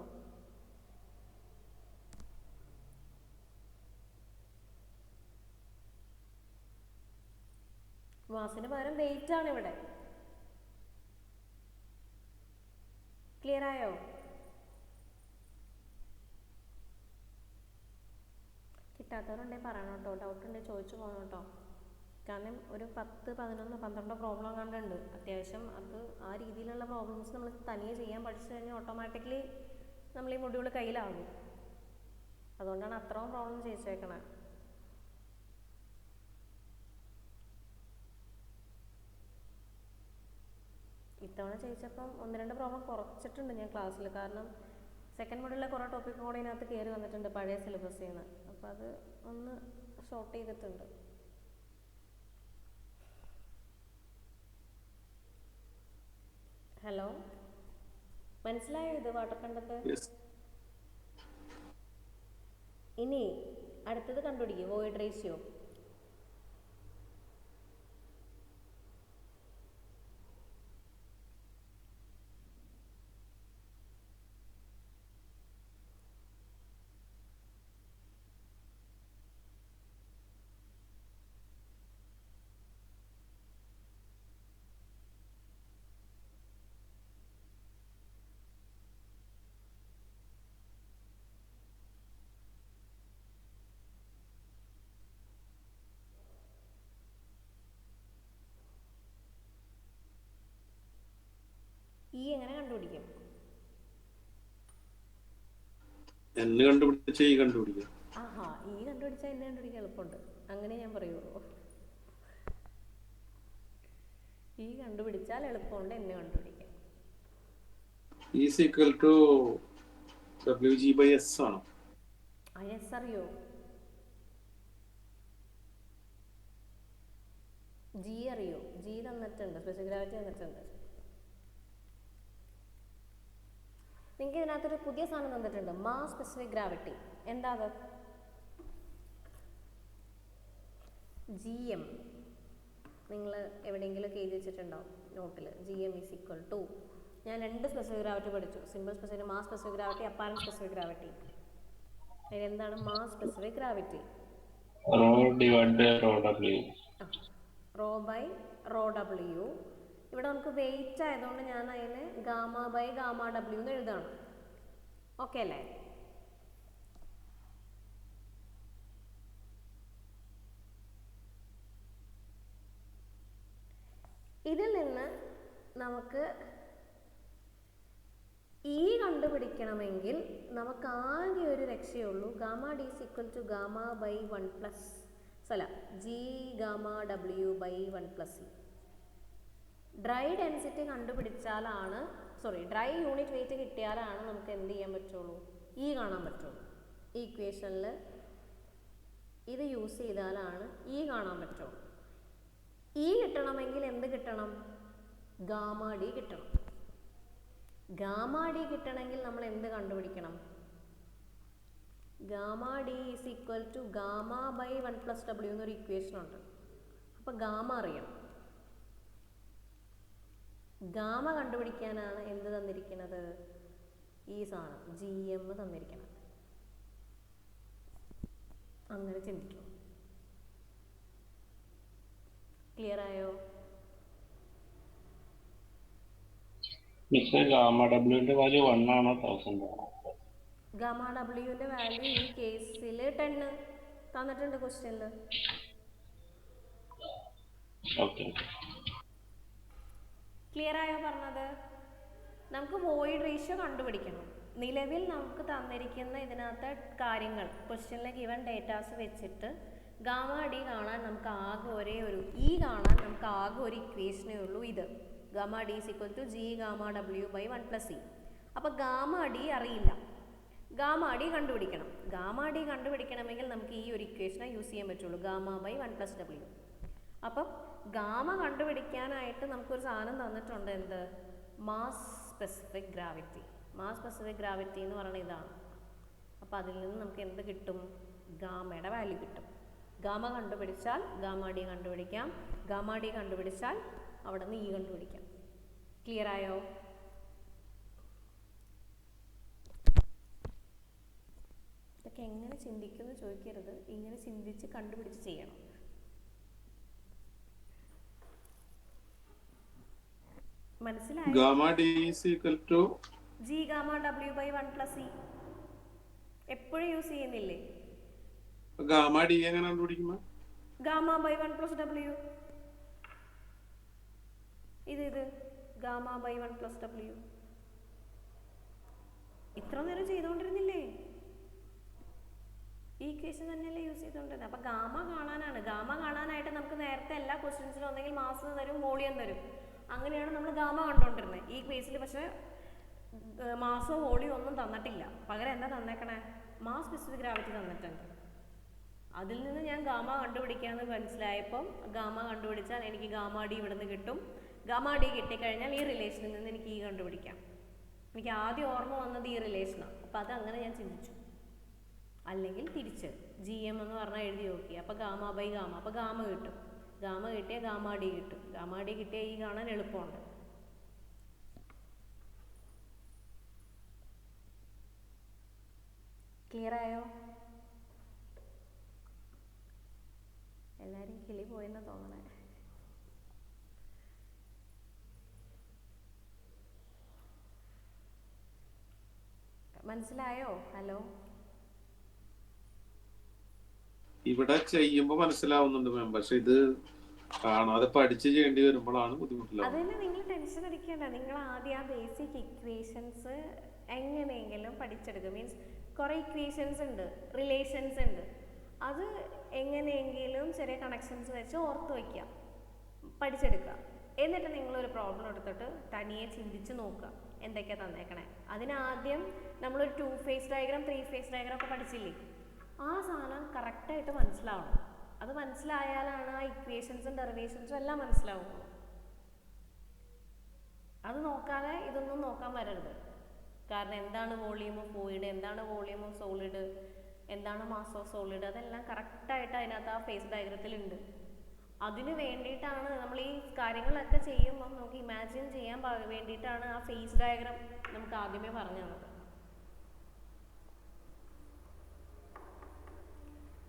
മാസിന് പകരം വെയിറ്റ് ആണ് ഇവിടെ. ക്ലിയർ ആയോ? കിട്ടാത്തവരുണ്ടെങ്കിൽ പറയണം കേട്ടോ. ഡൗട്ട് ഉണ്ടെങ്കിൽ ചോദിച്ചു പോകണം കേട്ടോ. കാരണം ഒരു 10, 11, 12 പ്രോബ്ലം കണ്ടുണ്ട്. അത്യാവശ്യം അത് ആ രീതിയിലുള്ള പ്രോബ്ലംസ് നമ്മൾ തനിയെ ചെയ്യാൻ പഠിച്ചു കഴിഞ്ഞാൽ ഓട്ടോമാറ്റിക്കലി നമ്മൾ ഈ മൊഡ്യൂൾ കയ്യിലാകും. അതുകൊണ്ടാണ് അത്രയും പ്രോബ്ലം ചെയ്യിച്ചേക്കണേ. ഇത്തവണ ചെയ്യിച്ചപ്പം 1-2 പ്രോബ്ലം കുറച്ചിട്ടുണ്ട് ഞാൻ ക്ലാസ്സിൽ. കാരണം സെക്കൻഡ് മോഡലിലെ കുറേ ടോപ്പിക്കും കൂടെ ഇതിനകത്ത് കയറി വന്നിട്ടുണ്ട് പഴയ സിലബസിൽ നിന്ന്. അപ്പോൾ അത് ഒന്ന് ഷോർട്ട് ചെയ്തിട്ടുണ്ട്. ഹലോ, മനസ്സിലായോ ഇത് വാട്ടർ കണ്ടന്റ്? ഇനി അടുത്തത് കണ്ടുപിടിക്കും, വോയിഡ് റേഷ്യോ. ഈ എങ്ങനെ കണ്ടുപിടിക്കും? എന്ന് കണ്ടുപിടിച്ച ഈ കണ്ടുപിടിക്കാം. ആഹാ, ഈ കണ്ടുപിടിച്ചാൽ എന്നെ കണ്ടുപിടിക്കാൻ എളുപ്പമുണ്ട്, അങ്ങനെ ഞാൻ പറയുള്ളൂ. ഈ കണ്ടുപിടിച്ചാൽ എളുപ്പമുണ്ട് എന്നെ കണ്ടുപിടിക്കാൻ. ഈസ് ഈക്വൽ ടു WG/S ആണോ? എസ് അറിയോ? ജി അറിയോ? ജി തന്നിട്ടുണ്ട്, സ്പെഷ്യൽ ഗ്രാവിറ്റി തന്നിട്ടുണ്ട്. നിങ്ങൾക്ക് ഇതിനകത്തൊരു പുതിയ സാധനം തന്നിട്ടുണ്ട്, മാസ് സ്പെസിഫിക് ഗ്രാവിറ്റി. എന്താ അത്? GM. നിങ്ങൾ എവിടെയെങ്കിലും എഴുതി വെച്ചിട്ടുണ്ടാവും നോട്ടിൽ. GM ഈസ് ഈക്വൽ ടു, ഞാൻ 2 സ്പെസിഫിക് ഗ്രാവിറ്റി പഠിച്ചു, simple specific, mass specific gravity, apparent specific gravity. എന്താണ് mass specific gravity? Rho by rho W. ഇവിടെ നമുക്ക് വെയിറ്റ് ആയതുകൊണ്ട് ഞാൻ അതിന് γ/γW എന്ന് എഴുതാണ്. ഓക്കെ അല്ലേ? ഇതിൽ നിന്ന് നമുക്ക് ഈ കണ്ടുപിടിക്കണമെങ്കിൽ നമുക്ക് ആകെ ഒരു രക്ഷയുള്ളൂ, γD is equal to γ/1 G⁻W/1 E. Dry density കണ്ടുപിടിച്ചാലാണ്, ഡ്രൈ യൂണിറ്റ് വെയിറ്റ് കിട്ടിയാലാണ് നമുക്ക് എന്ത് ചെയ്യാൻ പറ്റുള്ളൂ? ഈ കാണാൻ പറ്റുള്ളൂ. ഈ ഇക്വേഷനിൽ ഇത് യൂസ് ചെയ്താലാണ് ഈ കാണാൻ പറ്റുള്ളൂ. ഈ കിട്ടണമെങ്കിൽ എന്ത് കിട്ടണം? γD കിട്ടണം. γD കിട്ടണമെങ്കിൽ നമ്മൾ എന്ത് കണ്ടുപിടിക്കണം? γD is equal to γ/1 W എന്നൊരു ഇക്വേഷൻ ഉണ്ട്. അപ്പോൾ ഗാമ അറിയണം. ഗാമ കണ്ടുപിടിക്കാനാണ് എന്ത് തന്നിരിക്കുന്നത്? ഈ സാധനം GM തന്നിരിക്കണം. അങ്ങനെ ചിന്തിക്കും. ക്ലിയർ ആയോ? γWന്റെ വാല്യൂ 1 ആണോ 1000 ആണോ? γWന്റെ വാല്യൂ ഈ കേസിൽ 10 തന്നിട്ടുണ്ട് ക്വസ്റ്റ്യനിൽ. ഓക്കെ, ക്ലിയർ ആയോ പറഞ്ഞത്? നമുക്ക് വോയിഡ് റേഷ്യോ കണ്ടുപിടിക്കണം. നിലവിൽ നമുക്ക് തന്നിരിക്കുന്ന ഇതിനകത്തെ കാര്യങ്ങൾ, ക്വസ്റ്റ്യനിലെ ഗിവൺ ഡേറ്റാസ് വെച്ചിട്ട് γD കാണാൻ നമുക്ക് ആകെ ഒരേ ഒരു കാണാൻ നമുക്ക് ആകെ ഒരു ഇക്വേഷനേ ഉള്ളൂ, ഇത് γD is equal to G⁻W/1 E. അപ്പോൾ γD അറിയില്ല, γD കണ്ടുപിടിക്കണം. γD കണ്ടുപിടിക്കണമെങ്കിൽ നമുക്ക് ഈ ഒരു ഇക്വേഷനെ യൂസ് ചെയ്യാൻ പറ്റുള്ളൂ, γ/1 W. അപ്പം ഗാമ കണ്ടുപിടിക്കാനായിട്ട് നമുക്കൊരു സാധനം തന്നിട്ടുണ്ട്, എന്ത്? Mass specific gravity. Mass specific gravity എന്ന് പറയുന്നത് ഇതാണ്. അപ്പോൾ അതിൽ നിന്ന് നമുക്ക് എന്ത് കിട്ടും? ഗാമയുടെ വാല്യൂ കിട്ടും. ഗാമ കണ്ടുപിടിച്ചാൽ γD കണ്ടുപിടിക്കാം, γD കണ്ടുപിടിച്ചാൽ അവിടെ നിന്ന് E കണ്ടുപിടിക്കാം. ക്ലിയർ ആയോ? ഇതൊക്കെ എങ്ങനെ ചിന്തിക്കുമെന്ന് ചോദിക്കരുത്, ഇങ്ങനെ ചിന്തിച്ച് കണ്ടുപിടിച്ച് ചെയ്യണം. മനസ്സിലായോ? γD is equal to G⁻W/1 E. എപ്പോഴും യൂസ് ചെയ്യുന്നില്ലേ? γD എങ്ങനെ കണ്ടുപിടിക്കുമ്പോ γ/1 W. ഇത് γ/1 W. ഇത്ര നേരം ചെയ്തുകൊണ്ടിരുന്നില്ലേ? ഈ ഇക്വേഷൻ തന്നെയല്ലേ യൂസ് ചെയ്തുകൊണ്ടിരുന്നത്. അപ്പം ഗാമ കാണാനാണ്. ഗാമ കാണാനായിട്ട് നമുക്ക് നേരത്തെ എല്ലാ ക്വസ്റ്റ്യൻസിലും ഒന്നെങ്കിൽ മാസ് തരും, വോളിയം തരും. അങ്ങനെയാണ് നമ്മൾ ഗാമ കണ്ടുകൊണ്ടിരുന്നത് ഈ കേസിൽ. പക്ഷേ മാസോ വോളിയോ ഒന്നും തന്നിട്ടില്ല. പകരം എന്താ തന്നേക്കണേ? മാസ് സ്പെസിഫിക് ഗ്രാവിറ്റി തന്നിട്ടുണ്ട്. അതിൽ നിന്ന് ഞാൻ ഗാമ കണ്ടുപിടിക്കാമെന്ന് മനസ്സിലായപ്പം ഗാമ കണ്ടുപിടിച്ചാൽ എനിക്ക് ഗാമ ഡി ഇവിടെ നിന്ന് കിട്ടും. ഗാമ ഡി കിട്ടിക്കഴിഞ്ഞാൽ ഈ റിലേഷനിൽ നിന്ന് എനിക്ക് ഈ കണ്ടുപിടിക്കാം. എനിക്ക് ആദ്യം ഓർമ്മ വന്നത് ഈ റിലേഷനാണ്. അപ്പം അത് അങ്ങനെ ഞാൻ ചിന്തിച്ചു. അല്ലെങ്കിൽ തിരിച്ച് ജി എം എന്ന് പറഞ്ഞാൽ എഴുതി നോക്കി. അപ്പോൾ ഗാമ ബൈ ഗാമ, അപ്പോൾ ഗാമ കിട്ടും. ഗാമ കിട്ടിയാൽ ഗാമ ഡി കിട്ടും. ഗാമ ഡി കിട്ടിയാൽ ഈ കാണാൻ എളുപ്പമുണ്ട്. ക്ലിയർ ആയോ? എല്ലാവരും കിളി പോയെന്ന് തോന്നണേ. മനസ്സിലായോ? ഹലോ, ഇവിടെ ചെയ്യുമ്പോ മനസ്സിലാവുന്നുണ്ട് മാം, പക്ഷെ ഇത് കാണാതെ പഠിച്ച് ചെയ്യേണ്ടി വരുമ്പോഴാണ് ബുദ്ധിമുട്ടില്ല. അതന്നെ, നിങ്ങൾ ടെൻഷൻ അടിക്കേണ്ട. നിങ്ങൾ ആദ്യം ആ ബേസിക് ഇക്വേഷൻസ് എങ്ങനെയെങ്കിലും പഠിച്ചെടുക്കുക. മീൻസ് കുറേ ഇക്വേഷൻസ് ഉണ്ട്, റിലേഷൻസ് ഉണ്ട്. അത് എങ്ങനെയെങ്കിലും ചെറിയ കണക്ഷൻസ് വെച്ച് ഓർത്ത് വയ്ക്കുക, പഠിച്ചെടുക്കുക. എന്നിട്ട് നിങ്ങളൊരു പ്രോബ്ലം എടുത്തിട്ട് തനിയെ ചിന്തിച്ച് നോക്കുക എന്തൊക്കെയാണ് തന്നേക്കണേ. അതിനാദ്യം നമ്മളൊരു 2 ഫേസ് ഡയഗ്രാം 3 ഫേസ് ഡയഗ്രാം ഒക്കെ പഠിച്ചില്ലേ, ആ സാധനം കറക്റ്റായിട്ട് മനസ്സിലാവണം. അത് മനസ്സിലായാലാണ് ആ ഇക്വേഷൻസും ഡെറിവേഷൻസും എല്ലാം മനസ്സിലാവുള്ളൂ. അത് നോക്കാതെ ഇതൊന്നും നോക്കാൻ വരരുത്. കാരണം എന്താണ് വോളിയം ഓഫ് വോയിഡ്, എന്താണ് വോളിയം ഓഫ് സോളിഡ്, എന്താണ് മാസ് ഓഫ് സോളിഡ്, അതെല്ലാം കറക്റ്റായിട്ട് അതിനകത്ത് ആ ഫേസ് ഡയഗ്രത്തിലുണ്ട്. അതിന് വേണ്ടിയിട്ടാണ് നമ്മൾ ഈ കാര്യങ്ങളൊക്കെ ചെയ്യുമ്പോൾ നമുക്ക് ഇമാജിൻ ചെയ്യാൻ വേണ്ടിയിട്ടാണ് ആ ഫേസ് ഡയഗ്രാം നമുക്ക് ആദ്യമേ പറഞ്ഞു തന്നത്.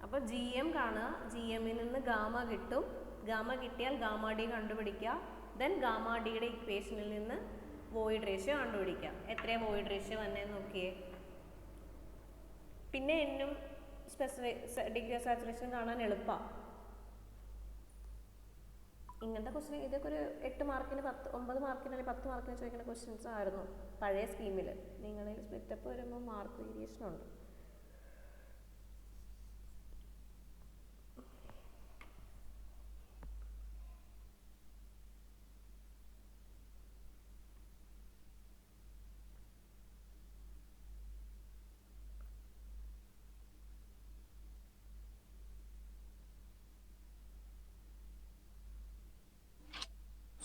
അപ്പോൾ ജി എം കാണുക, ജി എമ്മിൽ നിന്ന് ഗാമ കിട്ടും. ഗാമ കിട്ടിയാൽ ഗാമ ഡി കണ്ടുപിടിക്കുക. ദെൻ ഗാമ ഡിയുടെ ഇക്വേഷനിൽ നിന്ന് വോയിഡ് റേഷ്യോ കണ്ടുപിടിക്കുക. എത്രയാണ് വോയിഡ് റേഷ്യോ വന്നതെന്ന് നോക്കിയേ. പിന്നെ എന്നും ഡിഗ്രി ഓഫ് സാച്ചുറേഷൻ കാണാൻ എളുപ്പമാണ്. ഇങ്ങനത്തെ ക്വസ്റ്റ്യൻ ഇതൊക്കെ ഒരു 8 മാർക്കിന് 9 മാർക്കിന് അല്ലെങ്കിൽ 10 മാർക്കിന് ചോദിക്കുന്ന ക്വസ്റ്റ്യൻസ് ആയിരുന്നു പഴയ സ്കീമിൽ. നിങ്ങളിൽ സ്പ്ലിറ്റപ്പ് വരുമ്പോൾ മാർക്ക് വേരിയേഷൻ ഉണ്ട്.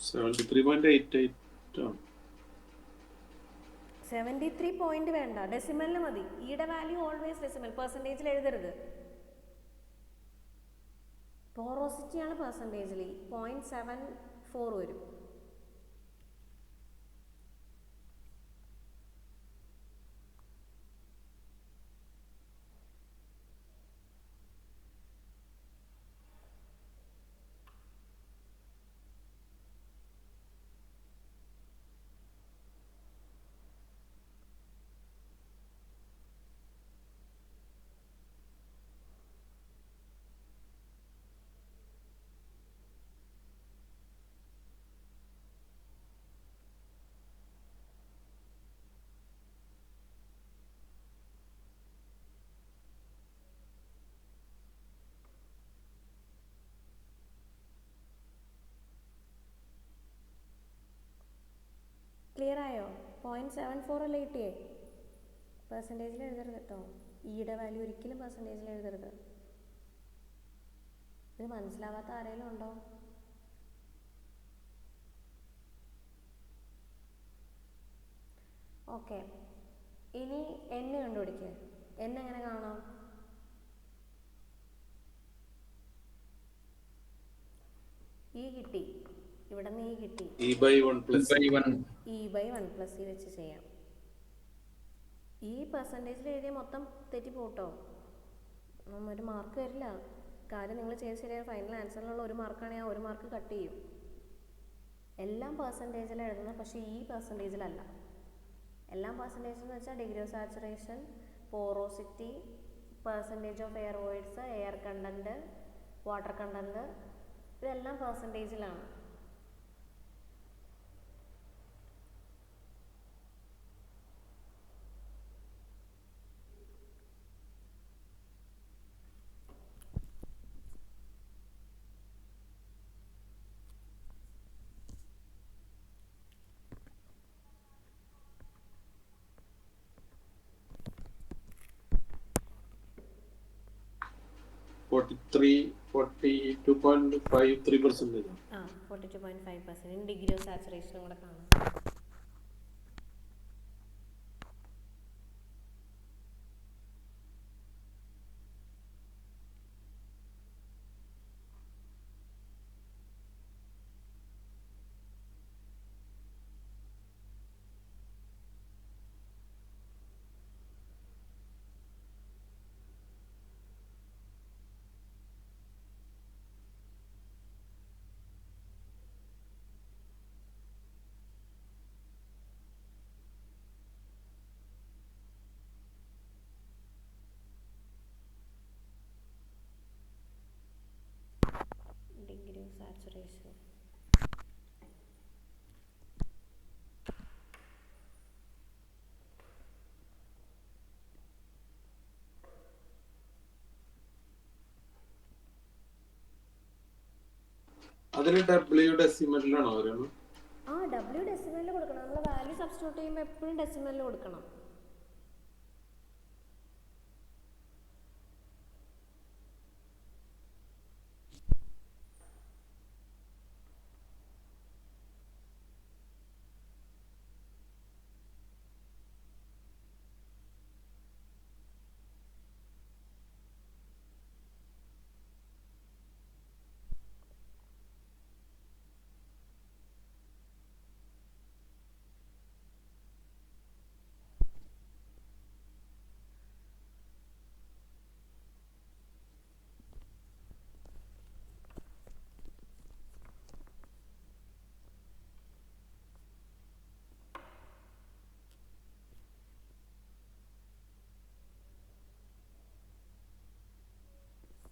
$73.88 ആണ്. 73 പോയിന്റ് വേണ്ട, ഡെസിമലിന് മതി. ഈയുടെ വാല്യൂ ഓൾവേസ് ഡെസിമൽ, പെർസെൻറ്റേജിൽ എഴുതരുത്. പോറോസിറ്റിയാണ് പെർസെൻറ്റേജിൽ. 0.74 വരും. ക്ലിയർ ആയോ? 0.74 അല്ലേ കിട്ടിയേ? പെർസെൻറ്റേജിൽ എഴുതരുത് കേട്ടോ. ഈയുടെ വാല്യൂ ഒരിക്കലും പെർസെൻറ്റേജിൽ എഴുതരുത്. ഇത് മനസ്സിലാവാത്ത ആരെങ്കിലും ഉണ്ടോ? ഓക്കെ, ഇനി n കണ്ടുപിടിക്കുക. n എങ്ങനെ കാണാം? ഈ കിട്ടി, ഇവിടെ നിന്ന് ഈ കിട്ടി. E/1 പ്ലസ് E/1 പ്ലസ് ഈ വെച്ച് ചെയ്യാം. ഈ പെർസെൻറ്റേജിൽ എഴുതിയ മൊത്തം തെറ്റി പോട്ടോ, ഒരു മാർക്ക് വരില്ല. കാര്യം നിങ്ങൾ ചെയ്ത് ശരിയായ ഫൈനൽ ആൻസറിലുള്ള 1 മാർക്കാണെങ്കിൽ ആ 1 മാർക്ക് കട്ട് ചെയ്യും. എല്ലാം പെർസെൻറ്റേജിൽ എഴുതുന്നത്, പക്ഷേ ഈ പെർസെൻറ്റേജിലല്ല. എല്ലാം പെർസെൻറ്റേജ് എന്ന് വെച്ചാൽ degree of saturation, porosity, percentage of air voids, air content, water content, ഇതെല്ലാം പെർസെൻറ്റേജിലാണ്. 42.53%. ആ 42.5% ഡിഗ്രി ഓഫ് സാച്ചുറേഷനും കൂടെ കാണാം. ഡിഗ്രി ഓഫ് സാച്ചുറേഷൻ അതിന് W ഡെസിമലിലാണോ വരുന്നത്? ആ W ഡെസിമലിൽ കൊടുക്കണം. നമ്മൾ വാല്യൂ സബ്സ്റ്റിറ്റ്യൂട്ട് ചെയ്യുമ്പോൾ എപ്പോഴും ഡെസിമലിൽ കൊടുക്കണം.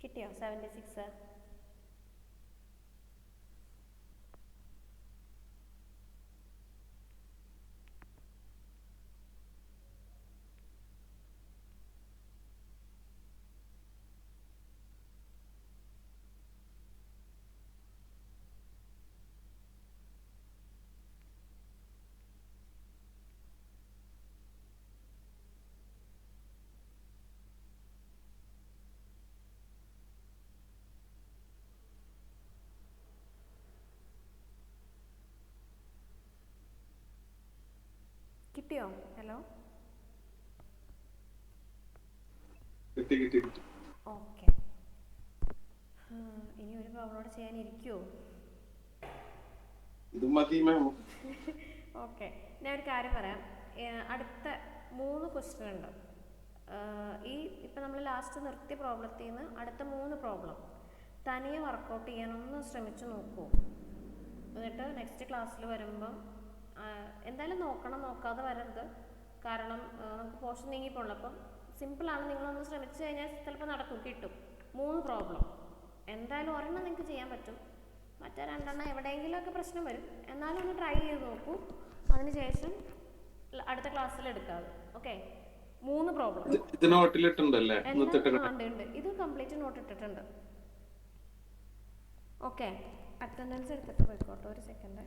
കിട്ടിയോ? 76. കിട്ടിയോ? ഹലോ, കിട്ടി. ഓക്കെ. ഇനി ഒരു പ്രോബ്ലം ചെയ്യാനിരിക്കുമോ? ഇത് മതി മാം. ഓക്കെ, ഞാൻ ഒരു കാര്യം പറയാം. അടുത്ത 3 ക്വസ്റ്റ്യൻ ഉണ്ട്. ഇപ്പം നമ്മൾ ലാസ്റ്റ് നിർത്തിയ പ്രോബ്ലത്തിൽ നിന്ന് അടുത്ത 3 പ്രോബ്ലം തനിയെ വർക്കൗട്ട് ചെയ്യാനൊന്ന് ശ്രമിച്ചു നോക്കൂ. എന്നിട്ട് നെക്സ്റ്റ് ക്ലാസ്സിൽ വരുമ്പം എന്തായാലും നോക്കാതെ വരരുത്. കാരണം നമുക്ക് പോർഷൻ നീങ്ങിപ്പോളൂ. അപ്പം സിമ്പിളാണ്, നിങ്ങളൊന്ന് ശ്രമിച്ചു കഴിഞ്ഞാൽ ചിലപ്പോൾ നടക്കും, കിട്ടും. 3 പ്രോബ്ലം എന്തായാലും ഒരെണ്ണം നിങ്ങൾക്ക് ചെയ്യാൻ പറ്റും, മറ്റേ 2 എണ്ണം എവിടെയെങ്കിലുമൊക്കെ പ്രശ്നം വരും. എന്നാലും ഒന്ന് ട്രൈ ചെയ്ത് നോക്കൂ. അതിനുശേഷം അടുത്ത ക്ലാസ്സിൽ എടുക്കാതെ. ഓക്കെ, 3 പ്രോബ്ലം ഇത് നോട്ടിലിട്ടുണ്ടല്ലേ? ഉണ്ട്. ഇത് കംപ്ലീറ്റ് നോട്ട് ഇട്ടിട്ടുണ്ട്. ഓക്കെ, അറ്റൻഡൻസ് എടുത്തിട്ട് പോയിക്കോട്ടെ. ഒരു സെക്കൻഡ്.